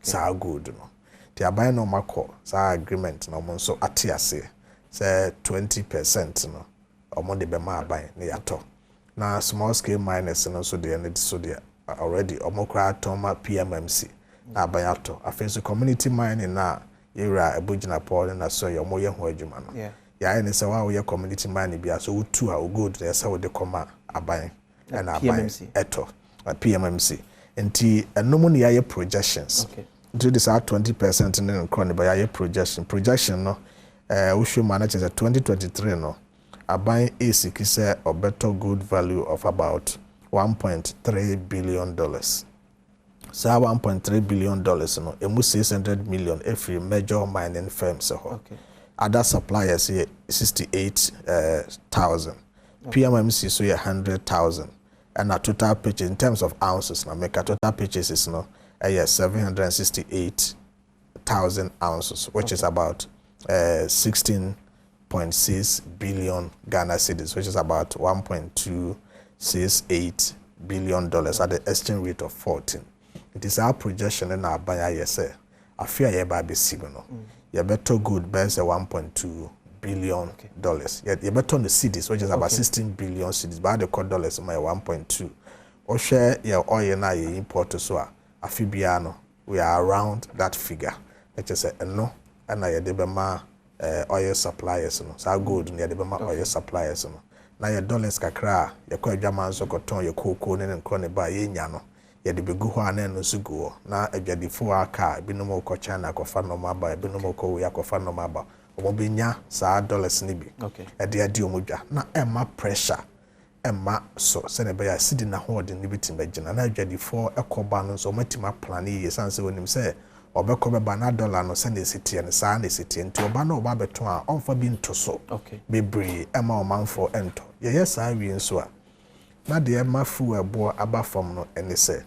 sa good no. The aban no makọ sa agreement no mo so ate ase. Say 20% no omo de be ma aban ne yato. Na small scale miners no so they need so they already omokra toma PMMC na abayato afenso community mining na yera ebugina paul na so yo moye ho adwuma no ya ene se wa wo community mining bia so wutu a good na se wo de koma aban na aban eto PMMC enti enomu ne ya projections do this at 20% in nkron ba ya projection no we should manage 2023 no aban is say a better good value of about $1.3 billion. So $1.3 billion no emu 600 million every major mining firms other suppliers here 68,000 PMMC so 100,000 and a total purchase in terms of ounces now make a total purchases no 768,000 ounces which is about 16.6 billion Ghana cedis, which is about $1.268 billion at the exchange rate of 14. It is our projection in our buyer, yes, sir. I fear you by the signal. You better good bears $1.2 billion. Yet you better on the cedis, which is about 16 billion cedis, but the core dollars my 1.2. Or share your oil now you import so a fibiano. We are around that figure. Let's just say no, and I debema. Oil suppliers no so good near the oil suppliers no na your dollars kakra your kwa dwaman so koton your cocoa ne nkro ne ba ye nya no ye de begu ho anan no suguo na adwadifo aka binom ko China ko fa no maba binom ko ya ko fa no maba omo benya sa dollars ne bi e de adi omodwa na emma pressure emma so se ne ba ya sidi na ho de ne bitim agina na adwadifo ekoba no so matima plan ye sanse wonim se obeko be bana dollar no send city and sa na city nti oba na oba beto a onfa bi nto so bebre ema omanfo ento ye yes I wi nso a na de ema fu ebo aba fam no ene se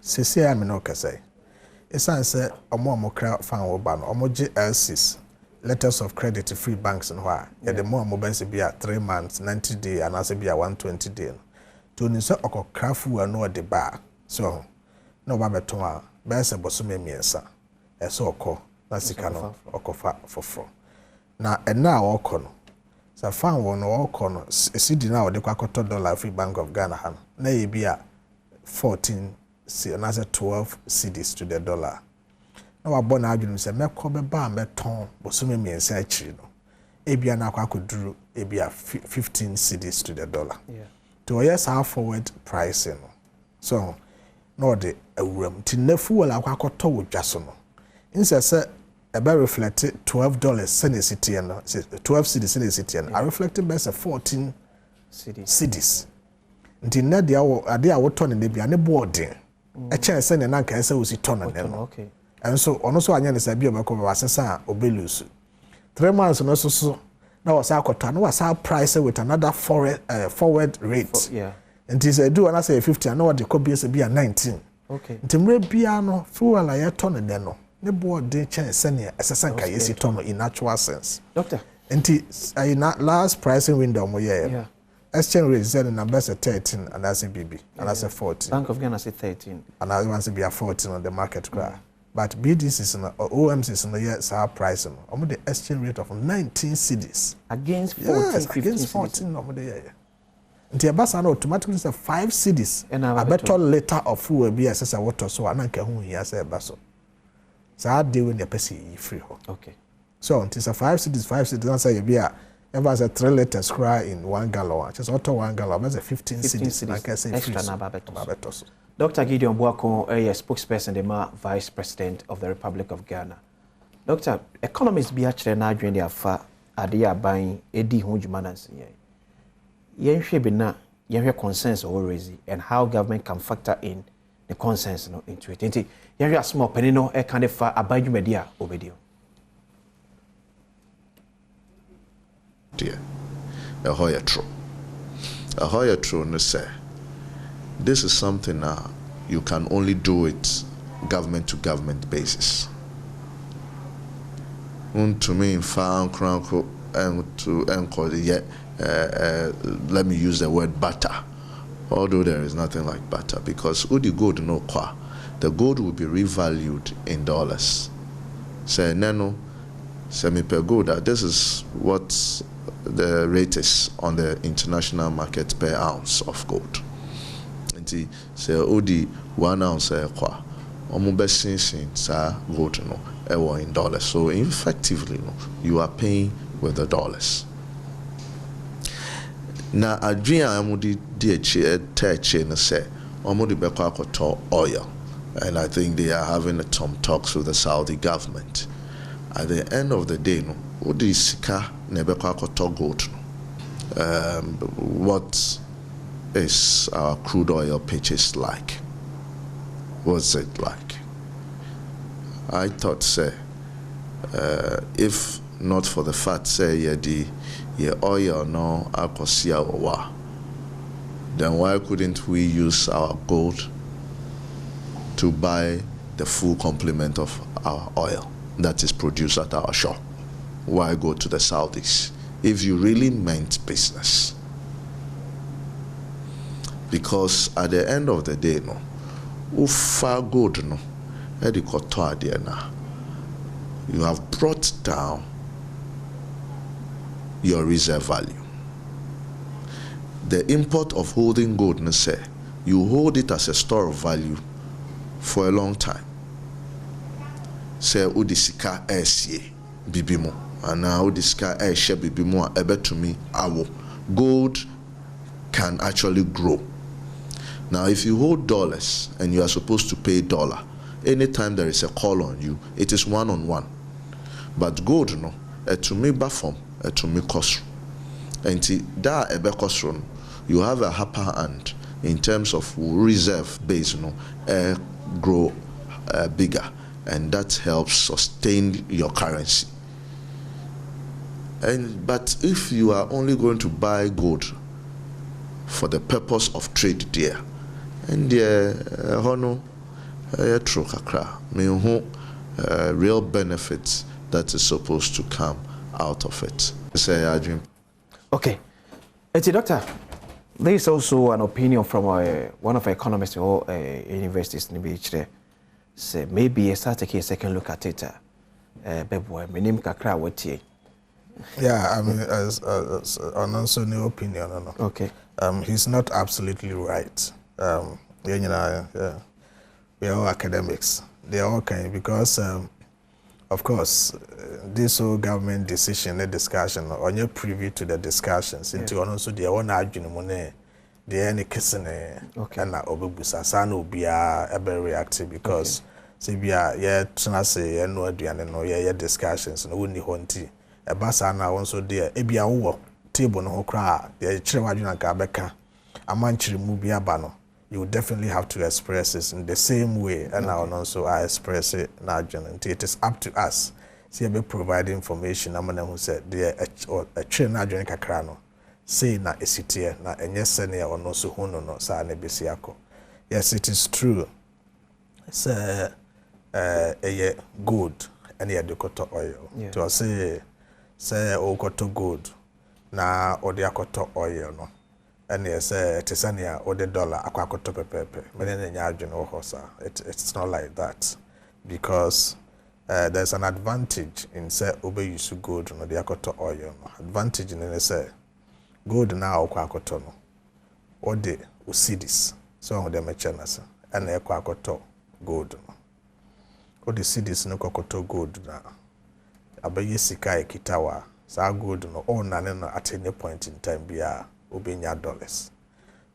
sesi am no kase esan se omokra fan oba no omoje L6 letters of credit free banks no ha ye de mo amobanse bi a 3 months 90 day and as bi a 120 day to ni se okokra fu no de ba so na oba beto a bese bosome miensa eso okọ na sika no okofa foforo na ena okọ no sa fan won okọ no esidi na ode kwakoto dollar free bank of Ghana ha na ye bia 14 na 12 cedis to the dollar na wabọ na adwunu se mekọ be ba meton bosome miensa akiri no ebia na kwakoduru ebia 15 cedis to the dollar to yes how forward pricing so no de awuram tinefu wala akwakoto wodwaso no inse se ebe reflect $12 sene city no 12 cedis sene city no I reflected best 14 cedis nti na de ade a woto ne bia ne boarding e chen se ne nanka ese wosi to na ne no enso ono so anya ne se bia meko ba sesa obelusu 3 months no so na wasa akota no wasa price with another forward rate nti se do na say 50 na what the copy se bia 19 nti mre bia no fuel la ye to ne de no ne boarding chen se ne esesanka yesi to no in actual sense doctor nti last pricing window mo ye exchange rate said the numbers 13 and that's a BB and that's a 14 Bank of Ghana say 13 and I want to be a 14 on the market cry but BDC is no OMC is no yet our price no omo the exchange rate of 19 cedis against 14 yes, against 14 no the year nti abasa na automatically say 5 cedis a better liter of fuel be as a water so ananka hu here say baso so I deal with the person free ho okay so nti say 5 cedis and say be a ever as a 3 liters cry in 1 gallon. Just auto 1 gallon. That's a 15 cedis. Like I say, extra na babetos. Dr. Gideon Buako, a spokesperson, the Vice President of the Republic of Ghana. Doctor, economists be actually now doing their far at the buying Eddie Hunjumanas. Yen Shebina, yen concerns always, and how government can factor in the concerns into it. Yen small penino, a kind of far abide media obedio. Dear, a higher true. A higher true, no say. This is something you can only do it government to government basis. To me, in Fan Cranko and to encore yet, let me use the word butter. Although there is nothing like butter, because Udi gold no kwa, the gold will be revalued in dollars. Say nano, semi per gold. This is what the rate is on the international market per ounce of gold. Nti say Udi 1 ounce kwa, omo besin sa gold no ewo in dollars. So effectively, you are paying with the dollars. Na adria amudi teche na say omudi bekwa koto oil, and I think they are having some talks with the Saudi government. At the end of the day, no odi sika na bekwa koto gold. What is our crude oil purchase like? What's it like? I thought, say, if not for the fact, say, ye oil no akosia owa, then why couldn't we use our gold to buy the full complement of our oil that is produced at our shop? Why go to the Saudis if you really meant business? Because at the end of the day, no, ufa gold no, you have brought down your reserve value. The import of holding gold, you hold it as a store of value for a long time. Say udisika esye bibimo, and now udisika esye bibimo ebe to me awo. Gold can actually grow. Now, if you hold dollars and you are supposed to pay dollar, anytime there is a call on you, it is one-on-one. But gold, no, to me bafom, to me cost. And that ebe cost, you have a upper hand in terms of reserve base, grow bigger, and that helps sustain your currency. But if you are only going to buy gold for the purpose of trade there, and hono true kakra me real benefits that is supposed to come out of it. Say I dream. Okay, Doctor, there is also an opinion from one of our economists or universities in the say maybe a start take a second look at it. Badwam, my name kakra what. Yeah, I mean, as also new opinion, no. Okay. He's not absolutely right. We are all academics. They are all kind because, of course, this whole government decision, the discussion, on your privy to the discussions, into also the one argument money, the any kissing, and obubusa sano be a very reactive because see we are trying to say and no discussions no only honti. A basa na also there ebia wo table no kra the chirewaju ka beka amanchiri mu bia ba no you definitely have to express it in the same way and now also I express it now. It is up to us see be provide information amana who said there a chain na join kakra no say na esitie na enye sene ya ono so hu no sa na besi akọ. Yes, it is true. Say good and ye dekoto oil to say okoto gold na odi akoto oil no and yes tesania odi dollar akwakoto pepepe mene nya adwene ho sa it's not like that because there's an advantage in say obe use gold no di akoto oil no advantage in say gold na akwakoto no odi cedis so on dem chenasa and akwakoto gold no odi cedis no akoto gold na abaye sika ekitawa so gold no all na no at any point in time bia obenya dollars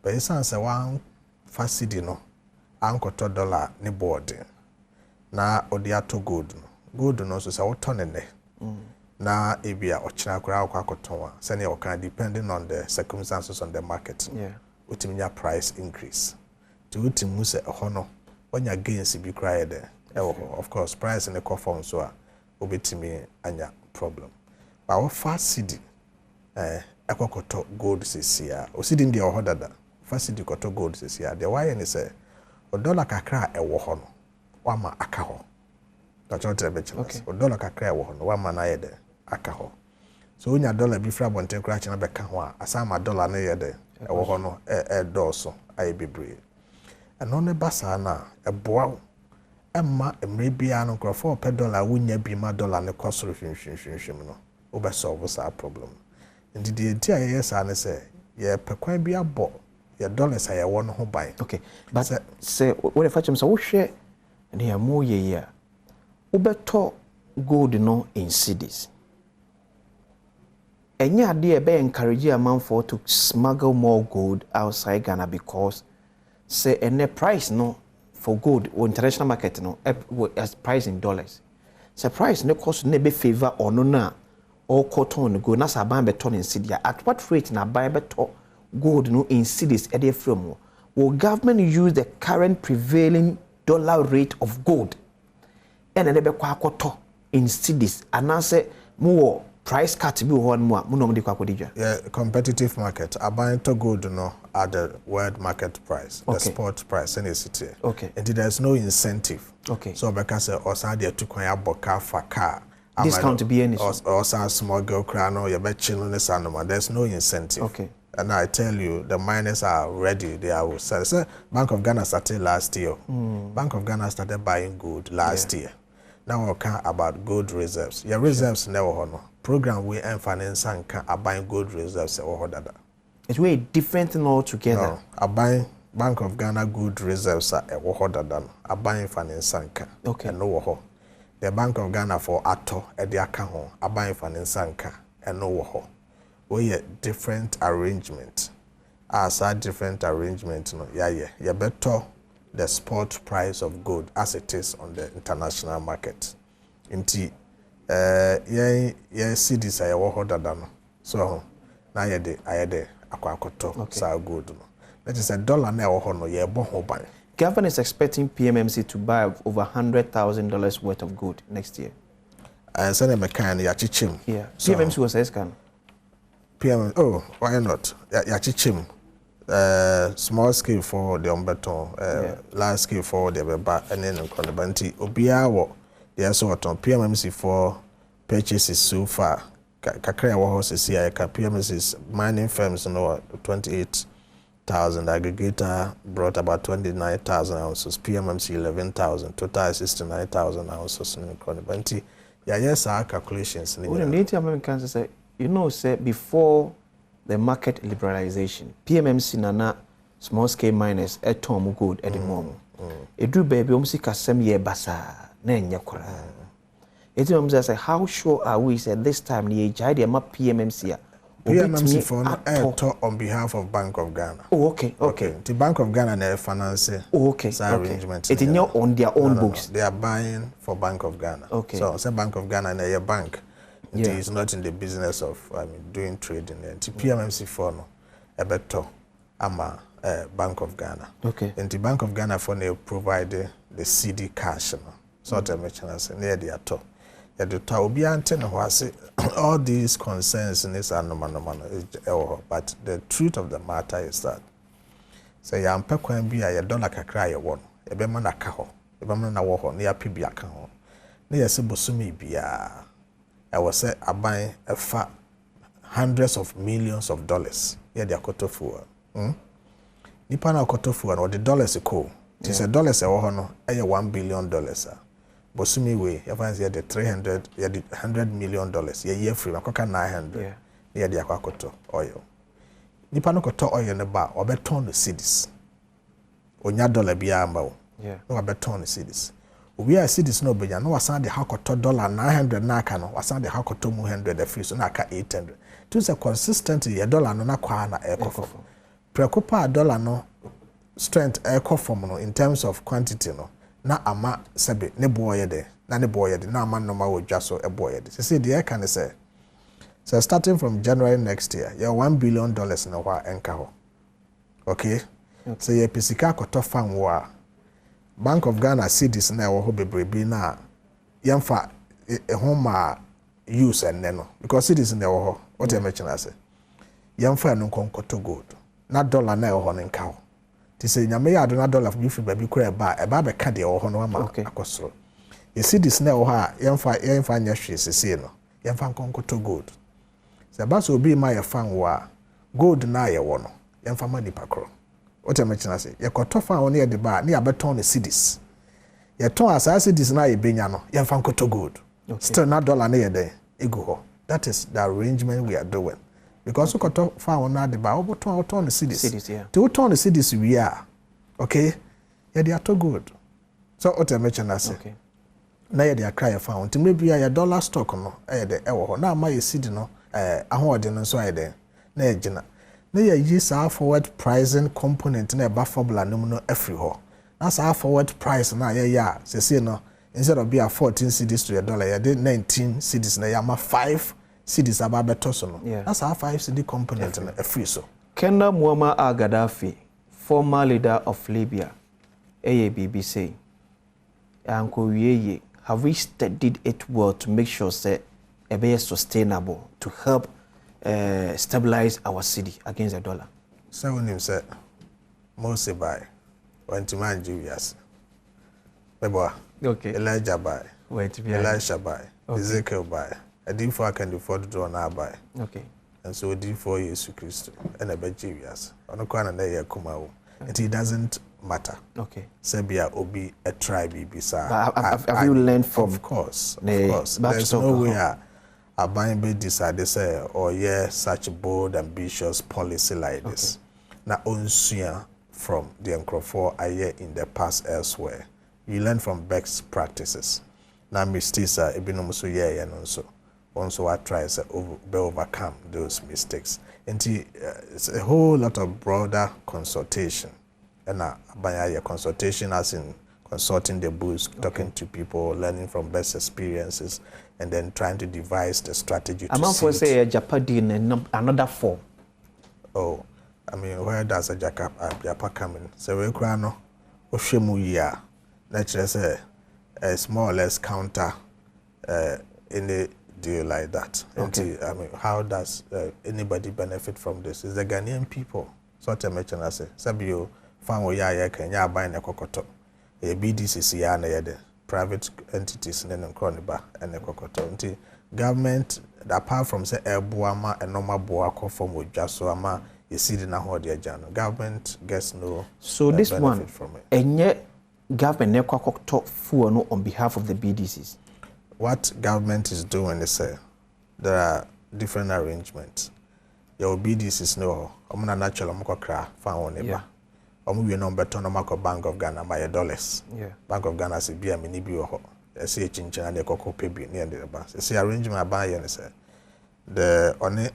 but it's say one facility no ankoto dollar ne board na odi ato gold no so say woton ne na ebia ochina kura akwakoton a say na can depending on the circumstances on the market utiminya price increase to utimu say hono onya gains bi cry there of course price in the conform so a obetimi anya problem but our facility ekwakoto gold sesia osidi ndi ohodada facility koto gold sesia the why ni say $1 kakra ewo ho no wama aka ho tachote bechlas $1 kakra ewo ho no wama na yede aka ho so onya dollar bi fra bonte kra chena beka ho a asama dollar na yede ewo ho no doso aye bebre eno ne basa na eboa emma emrebia no krofo pe dollar wonya bi ma dollar ne kwasoro hwinhwinhwim no obe solve sa problem ndi de ti aye sa ne se ye pekwan bi abo ye dollars aye wo no ho ban okay but say what if I so wo hwe ne amu ye ya ubeto gold no in cedis enya ade be encourage a man for to smuggle more gold outside Ghana because say any price no for gold or international market no as price in dollars say price no cost no be favor or no na or cotton go na sa ban be ton in cedi at what rate na buy beto gold no in cedis e dey from will government use the current prevailing dollar rate of gold and they be kwa koto in cedis and say more price cut be one more mo no dey kwa kodija competitive market aban to gold no at the world market price the spot price in the city and there's no incentive so because osa dey to kwan aboka fa car discount to be any or small girl crano you bet chilling this animal there's no incentive and I tell you the miners are ready they are sell so Bank of Ghana started last year Bank of Ghana started buying gold last year now we can about gold reserves your reserves never no program we and finance and can buying gold reserves or dada it's way different thing altogether no buying Bank of Ghana gold reserves are a dada buying finance and can and no the Bank of Ghana for ato e de aka ho buying finance and can and no we different arrangement as a different arrangement no you better the spot price of gold as it is on the international market inti see this I wo dada no so na ye de akwakoto sa gold no that is $1 na wo no ye bo ho ban government is expecting PMMC to buy over $100,000 worth of gold next year and so the kind ya chichim so, PMMC was asking PM why not ya chichim small scale for the umbeton large scale for the beba and then konbanti obia wo there so on PMMC for purchases so far kakra wo horses here PMMC's mining firms no 28,000 aggregator brought about 29,000 ounces PMMC 11,000 total 69,000 ounces in konbanti yes our calculations say you know say before the market liberalization PMMC nana small scale miners at tom gold at the moment it drew baby kasem ye basa na nya kora it say how sure are we said this time the idea ma PMMC PMMC for no on behalf of Bank of Ghana okay the Bank of Ghana na finance arrangement it is not on their own books they are buying for Bank of Ghana so say Bank of Ghana na your bank it is not in the business of doing trading and PMMC for no ebeto ama Bank of Ghana and the Bank of Ghana for they provide the CD cash no sort of merchandise near the ato ya do ta obi ante no wase all these concerns in this anomaly but the truth of the matter is that say ya ampe kwan bi a $1 kakra ye won e be ma na ka ho e be ma na wo ho na ya pebia ka ho na ya se bosumi bia I was say aban fa hundreds of millions of dollars yeah they are kotofu nipa na kotofu and the dollars ko it say dollars e wo ho no e $1 billion bosumi we you find here the 300 yeah the $100 million yeah free makoka 900 yeah they are koto oil nipa no koto oil ne ba obeton the cedis onya dollar bia amba wo no obeton the cedis we are cities no benya no wasan de hakoto dollar 900 na aka no wasan de hakoto mu 100 free so na aka 800 to say consistently your dollar no na kwa na ekofo prekopa dollar no strength ekofo no in terms of quantity no na ama sebe ne boye de na ne boye de na ama no ma wodwa so eboye de say the can say so starting from January next year your $1 billion no wa enka ho okay so your pisika koto fan wa Bank of Ghana cities na wo ho bebrebe na yemfa homa use and no because cities na wo ho what you mention say yemfa no konkoto gold na dollar na wo ho nka ho ti say nyame ya do na dollar bi fi baby kura ba be ka de wo ho no ma akosoro ye cities na wo ha yemfa nya hwe sese no yemfa konkoto gold se ba so bi ma ye fan wa gold na ye wo no yemfa ma ni pakro what you mention say ye koto fan won ye de ba na abeton the cities ye ton asase cities na ye benya no ye fan koto gold still na dollar na ye de ego ho that is the arrangement we are doing because koto fan won na de ba oboton the cities to ton the cities we are okay ye de ato gold so what you mention say okay na ye de akra ye fan won maybe ya dollar stock no ye de ewo ho na ma ye cedi no ahode no so ye de na ye gina na ya use our forward pricing component na eba formula no no every ho that's our forward price na ya say no instead of be a 14 cedis to a dollar ya did 19 cedis na ya ma 5 cedis aba beto so no that's our 5 cedi component na every so Kenda Muammar al-Gaddafi, former leader of Libya, BBC, have we studied it well to make sure that it be sustainable to help stabilize our city against the dollar? So when him said, Moses by, when to man Julius, okay, Elijah by, Elisha by, Ezekiel by, I did for I can afford to do an by, okay, and so did for Jesus Christ and I bet Julius on a corner there come and it doesn't matter. Okay, Serbia will be a tribe, have you learned from? Of course, there's no way. Abayimbe decided say, oh yeah, such a bold, ambitious policy like this. Now, onsuya from the Nkrofo aye in the past elsewhere. You learn from best practices. Now, mistakes are ebinomso yeah and also I try to overcome those mistakes. And it's a whole lot of broader consultation. And Abayaya consultation as in consulting the books, talking to people, learning from best experiences, and then trying to devise the strategy to I'm for say a Japadi in another form. Oh, I mean, where does a Japa come in? So we crano, Oshemu ya, let's say, it's more or less counter any deal like that. Okay. I mean, how does anybody benefit from this? It's the Ghanaian people. So I mentioned, I say, Sabio, Fango ya Kenya buying a cocoto. A BDCC ya na yede private entities in Kroniba and the Kokoto. Government, apart from say Badwam and normal boako from with just so ama you see the Nahodia Jano. Government gets no so this benefit one from it. And yet government ne talk for on behalf of the BDCs. What government is doing is there are different arrangements. Your BDCs no I'm not natural mokra found on we number to Bank of Ghana by $1. Yeah. Bank of Ghana say be a mini bi ho. See chinchina and the cocoa pay near the bank. See arrangement buy and say the only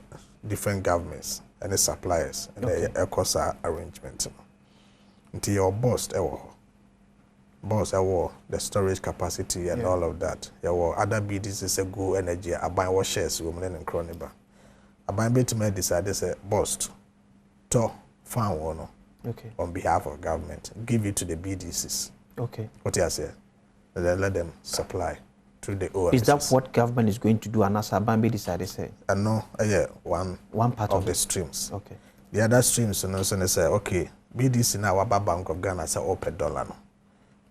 different governments and the suppliers and the ECOSA arrangement. Until your boss the storage capacity and all of that. Your other BDCs say go energy I buy what shares women in Kroniba. I buy bit to decide say boss to found one. Okay. On behalf of government, give it to the BDCs. Okay. What you say? And then let them supply through the OMCs. Is that what government is going to do? And as Abambe decided, say? No, yeah, one part of the streams. Okay. The other streams, so they say, okay, BDC now, Bank of Ghana say, $1. No.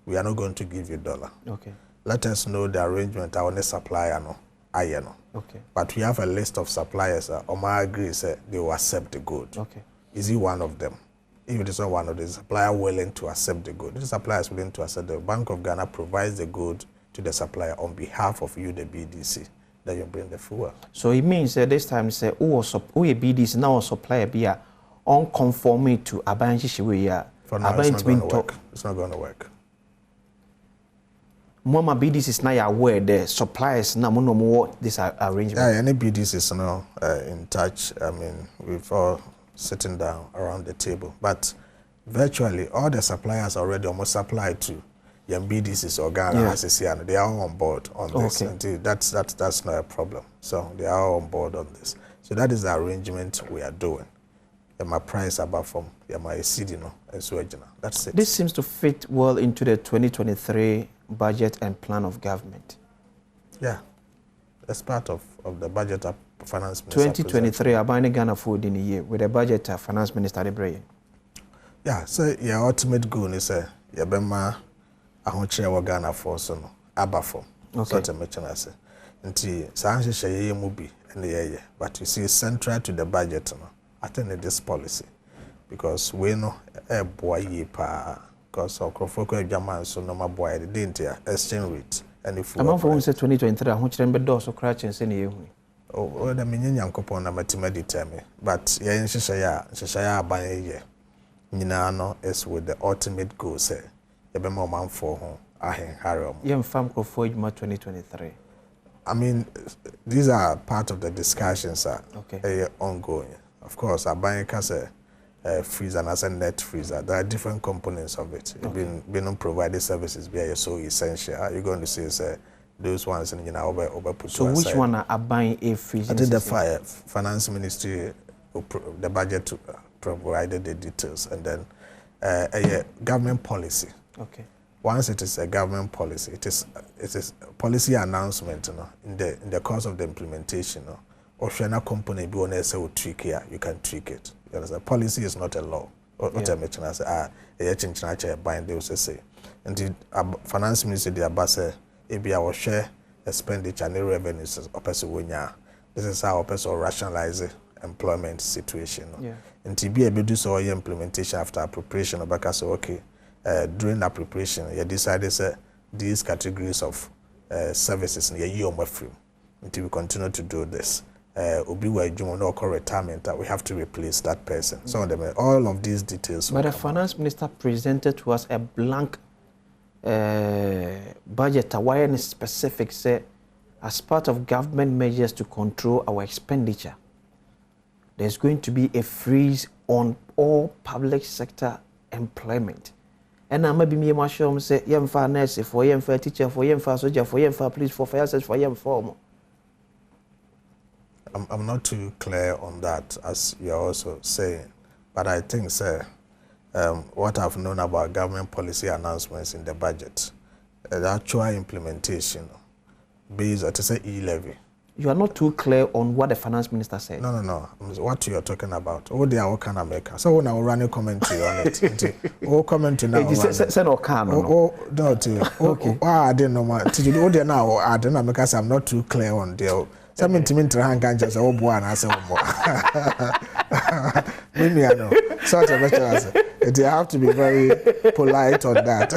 We are not going to give you $1. Okay. Let us know the arrangement. I want to supply, Okay. But we have a list of suppliers. Omar agrees they will accept the good. Okay. Is he one of them? If it is not one of the supplier willing to accept the good, the supplier is willing to accept the Bank of Ghana provides the good to the supplier on behalf of you, the BDC, that you bring the fuel. So it means this time say who a BDC now supplier be unconforming to Abanji Shiwe. For now, it's not going to work. It's not going to work. Mama BDC is now aware the suppliers now more this arrangement. Yeah, any BDC is now in touch. I mean, we've all sitting down around the table, but virtually all the suppliers already almost supplied to BDCs or Ghana and they are all on board on this. And that's not a problem. So they are all on board on this. So that is the arrangement we are doing. My price above from my CD and so that's it. This seems to fit well into the 2023 budget and plan of government. Yeah, that's part of the budget of finance minister. 2023, buying Ghana food in a year with the budget of finance minister Debreye. Yeah, so your ultimate goal is your bema ahonchire Ghana for so no aba for. So to mention as nti sanche sheye mubi and the but you see central to the budget no attend this policy because we know a boy pa because okrofoko adwaman so no maboy the dentia exchange rate and if amount for say 2023 ahonchire be do so crach nse na yehu oh da menye nyankopon na matima determine but ye nhyehyaya aban ye nyina no is with the ultimate goal say ye be ma man for ho ahen harem ye mfam krofo adwuma 2023. I mean, these are part of the discussions ongoing. Of course, our buying has a freezer and as a net freezer. There are different components of it. Being provided services are so essential. You're going to see those ones in over put. So which one are buying a freezer? I think the finance ministry, the budget provided the details, and then a government policy. Okay. Once it is a government policy, it is a policy announcement, in the course of the implementation, or should a company be on a tweak here, you can tweak it. The policy is not a law. What I mentioned as a bind they say. And the finance ministry the abase be our share expenditure and revenues of person. This is how a person rationalize the employment situation. And to be able to do so implementation after appropriation of back okay. During that preparation, you decided these categories of services in your year free until we continue to do this. Retirement, we have to replace that person. Some of them, all of these details. But the finance minister presented to us a blank budget, why any specific say as part of government measures to control our expenditure, there's going to be a freeze on all public sector employment. And I maybe me my show say yem for nurse, for yem for teacher, for yem for soldier, for yem for police, for fire service, for yem for. I'm not too clear on that, as you're also saying, but I think, sir, what I've known about government policy announcements in the budget, the actual implementation, based on say e-levy. You are not too clear on what the finance minister said. No. What you are talking about? Oh, they are all kind of maker. So when I will run a commentary on it, oh, commentary now. Send or can. Oh, no, okay. I didn't know what to do. Oh, they now. I don't know because I'm not too clear on the. Something to me to hang and just oh boy and I say more. Maybe I know. Such a question. You have to be very polite on that.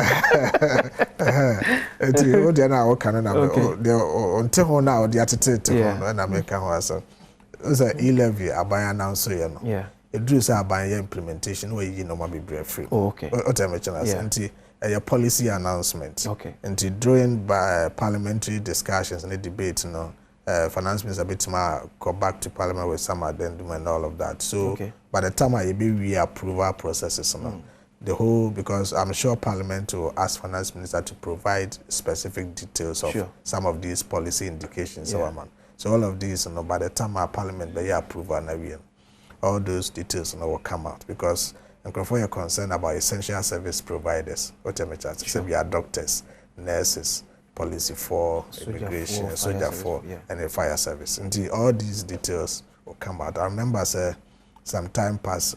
They're now until now the attitude and American was a e-levy I buy announced it drew a buy implementation where you know be free. Okay. A policy announcement. Okay. And during by parliamentary discussions and the debate, finance minister bit go back to parliament with some addendum and all of that. So by the time we approve our processes, the whole, because I'm sure parliament will ask finance minister to provide specific details of some of these policy indications. So all of these, by the time our parliament they approve and all those details will come out, because for you're concerned about essential service providers, what I'm saying, we are doctors, nurses, policy for immigration, soldier for, and the fire service. Until all these details will come out. I remember some time past,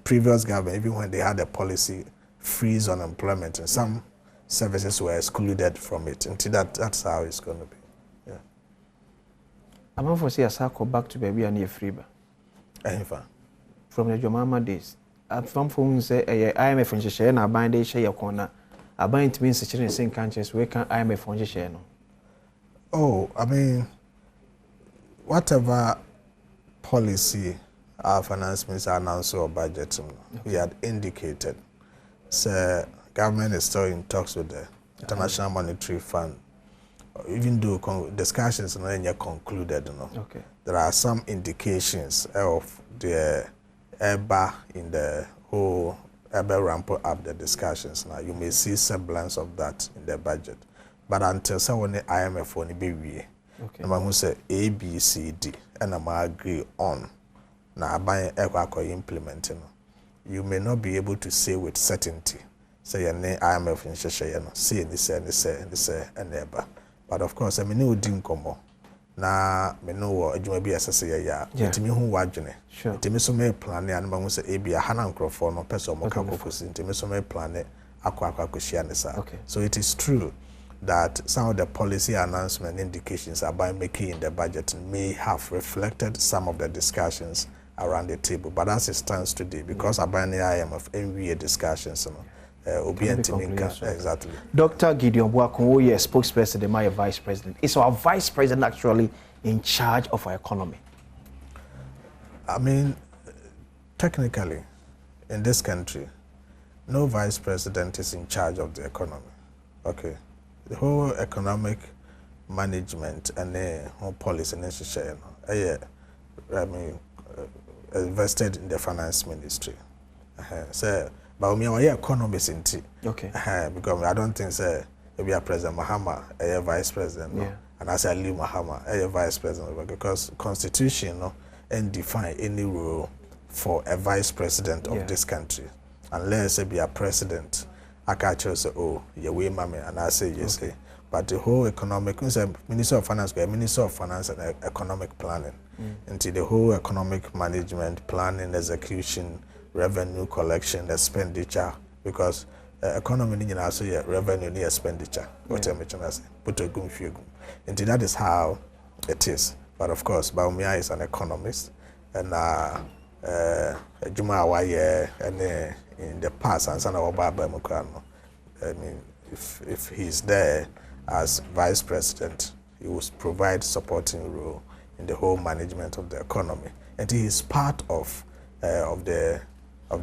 previous government, even when they had a policy freeze on employment, and some services were excluded from it. Until that's how it's going to be. Yeah. I'm going to say a circle back to baby and your freeber. From the Jomama days. I'm from phones say I am a French share and I bind a share corner. I bind to mean such in the same countries where can I am a French share. Oh, I mean, whatever policy our finance minister announced our budget, we had indicated. So government is still in talks with the International Monetary Fund. Even though discussions are not yet concluded, there are some indications of the EBA in the whole EBA ramp up the discussions. Now you may see semblance of that in the budget, but until someone the IMF only be we, who say A, B, C, D, and I'm agree on. Now by implementing, you may not be able to say with certainty. Say your name IMF in Sheshayano, say and say and EBA. But of course, I mean, no didn't come. Na me know what you may be assessing ya. It me who wajene. It me so me plan and man say a be a hanan crofon or person more campus. It me so me plan aqua. So it is true that some of the policy announcement indications about making in the budget may have reflected some of the discussions around the table. But as it stands today, because about the IMF MVA discussions, exactly. Dr. Gideon Buakun, you are spokesperson, my vice president. Is our vice president actually in charge of our economy? I mean, technically, in this country, no vice president is in charge of the economy. Okay, the whole economic management and the whole policy necessary, invested in the finance ministry. So. But we are economists in tea. Okay. Because I don't think say we are President Mahama, a vice president, no? And I say Ali Mahama, a vice president, because Constitution and define any role for a vice president of this country. Unless it be a president, I catch you say, oh, yeah, we mommy, and I say yes. Okay. But the whole economic, Minister of Finance, Minister of Finance and economic planning, until the whole economic management, planning, execution, revenue collection, expenditure, because economy in also revenue and expenditure. What I mentioned as put a good few. And that is how it is. But of course, Baumia is an economist, and Juma Waye and in the past, and Sana Obaba Mukano. I mean, if he's there as vice president, he will provide supporting role in the whole management of the economy, and he is part of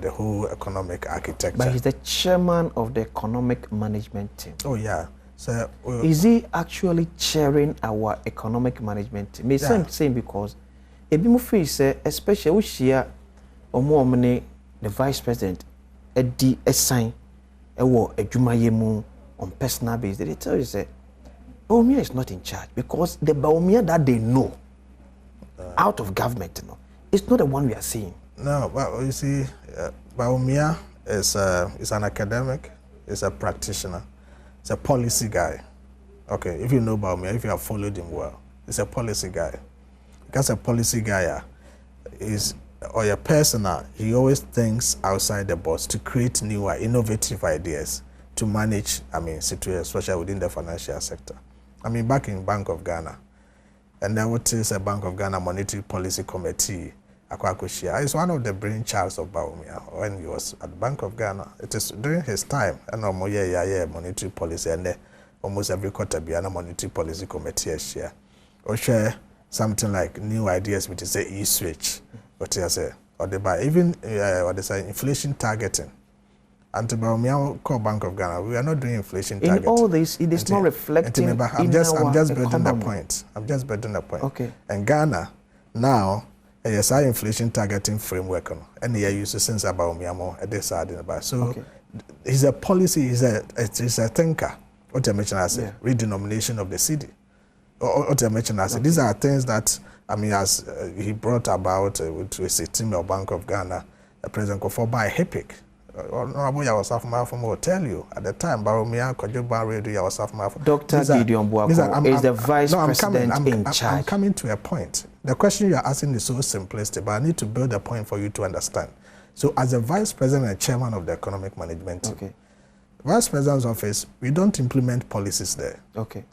the whole economic architecture. But he's the chairman of the economic management team. Oh yeah. So is he actually chairing our economic management team? I'm saying because Ebimufi say, especially we share the vice president Eddie Essign Ewo Ejumayemu on personal basis. They tell you say Baumia is not in charge because the Baumia that they know out of government, it's not the one we are seeing. No, but you see, Baumia is an academic, is a practitioner, it's a policy guy. Okay, if you know Baumia, if you have followed him well, he's a policy guy. Because a policy guy is, or a person, he always thinks outside the box to create new, innovative ideas to manage, situations, especially within the financial sector. Back in Bank of Ghana, and then what is a Bank of Ghana Monetary Policy Committee, it's one of the brainchilds of Baumia when he was at Bank of Ghana. It is during his time, and monetary policy, and almost every quarter be a monetary policy committee share. Or share something like new ideas, which is a e-switch, what you say, or they buy even what they say inflation targeting. And to Baumia call Bank of Ghana, we are not doing inflation targeting. In all this, it is not reflecting. I'm just building the point. I'm just building the point. Okay. And Ghana now. Yes, our inflation targeting framework, and he uses since about Miamo at this side about. So he's a policy, he's a thinker. What I mentioned as redenomination of the city. What I mentioned as these are things that as he brought about with a team of Bank of Ghana, President Kofor by HEPIC. Will tell you at the time, Baromia Kojuba Radio was Dr. Gideon Buakun is the vice president in charge. I'm coming to a point. The question you are asking is so simplistic, but I need to build a point for you to understand. So, as a vice president and chairman of the economic management team, vice president's office, we don't implement policies there. Okay.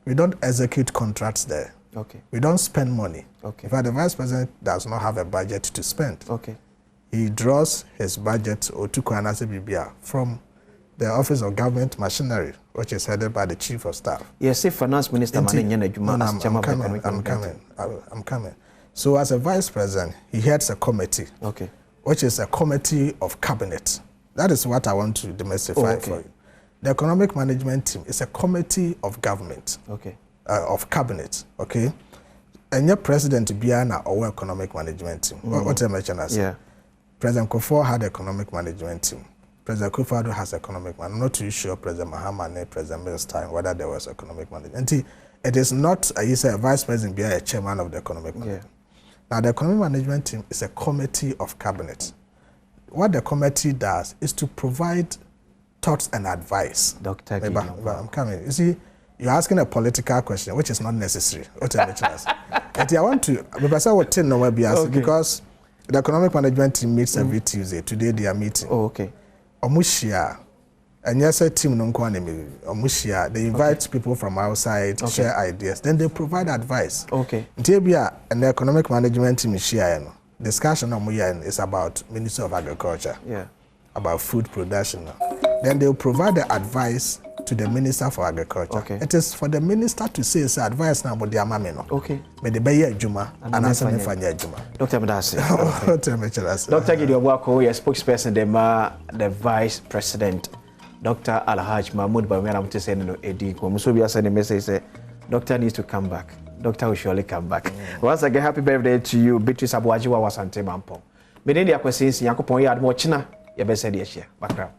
We don't execute contracts there. Okay. We don't spend money. Okay. In fact, the vice president does not have a budget to spend. Okay. He draws his budget or from the Office of Government Machinery, which is headed by the Chief of Staff. Yes, if Finance Minister I'm coming. So as a Vice President, he heads a committee, which is a committee of cabinet. That is what I want to demystify for you. The economic management team is a committee of government. Okay. Of cabinet. Okay. And your president Biana or economic management team. What I mentioned as President Kufuor had economic management team. President Kufuor has economic management. I'm not too sure President Mahama, President Mills time whether there was economic management. It is not you say a vice president be a chairman of the economic management. Now the economic management team is a committee of cabinet. What the committee does is to provide thoughts and advice. Dr. I'm coming. You see, you're asking a political question, which is not necessary. I want to, because the economic management team meets every Tuesday. Today they are meeting. Oh, okay. Omushia, and yes, a team Omushia, they invite people from outside, share ideas, then they provide advice. Okay. Tibia and the economic management team share. Discussion is about Ministry of Agriculture. About food production. Then they'll provide the advice to the Minister for Agriculture. Okay. It is for the minister to say advice now about the amamino. Okay. But the Bayer Juma and answer me Fanya Juma. Dr. Medasi. Dr. Gideon Wako, your spokesperson, the Vice President, Dr. Alhaj Mahmoud Bamiram to say no Edi. Musubi sent a message say, Doctor needs to come back. Doctor will surely come back. Once again, happy birthday to you, Beatrice Abuajiwa Wasante Mampo. Many of the questions, Yankopon yard more China, your best idea share. Background.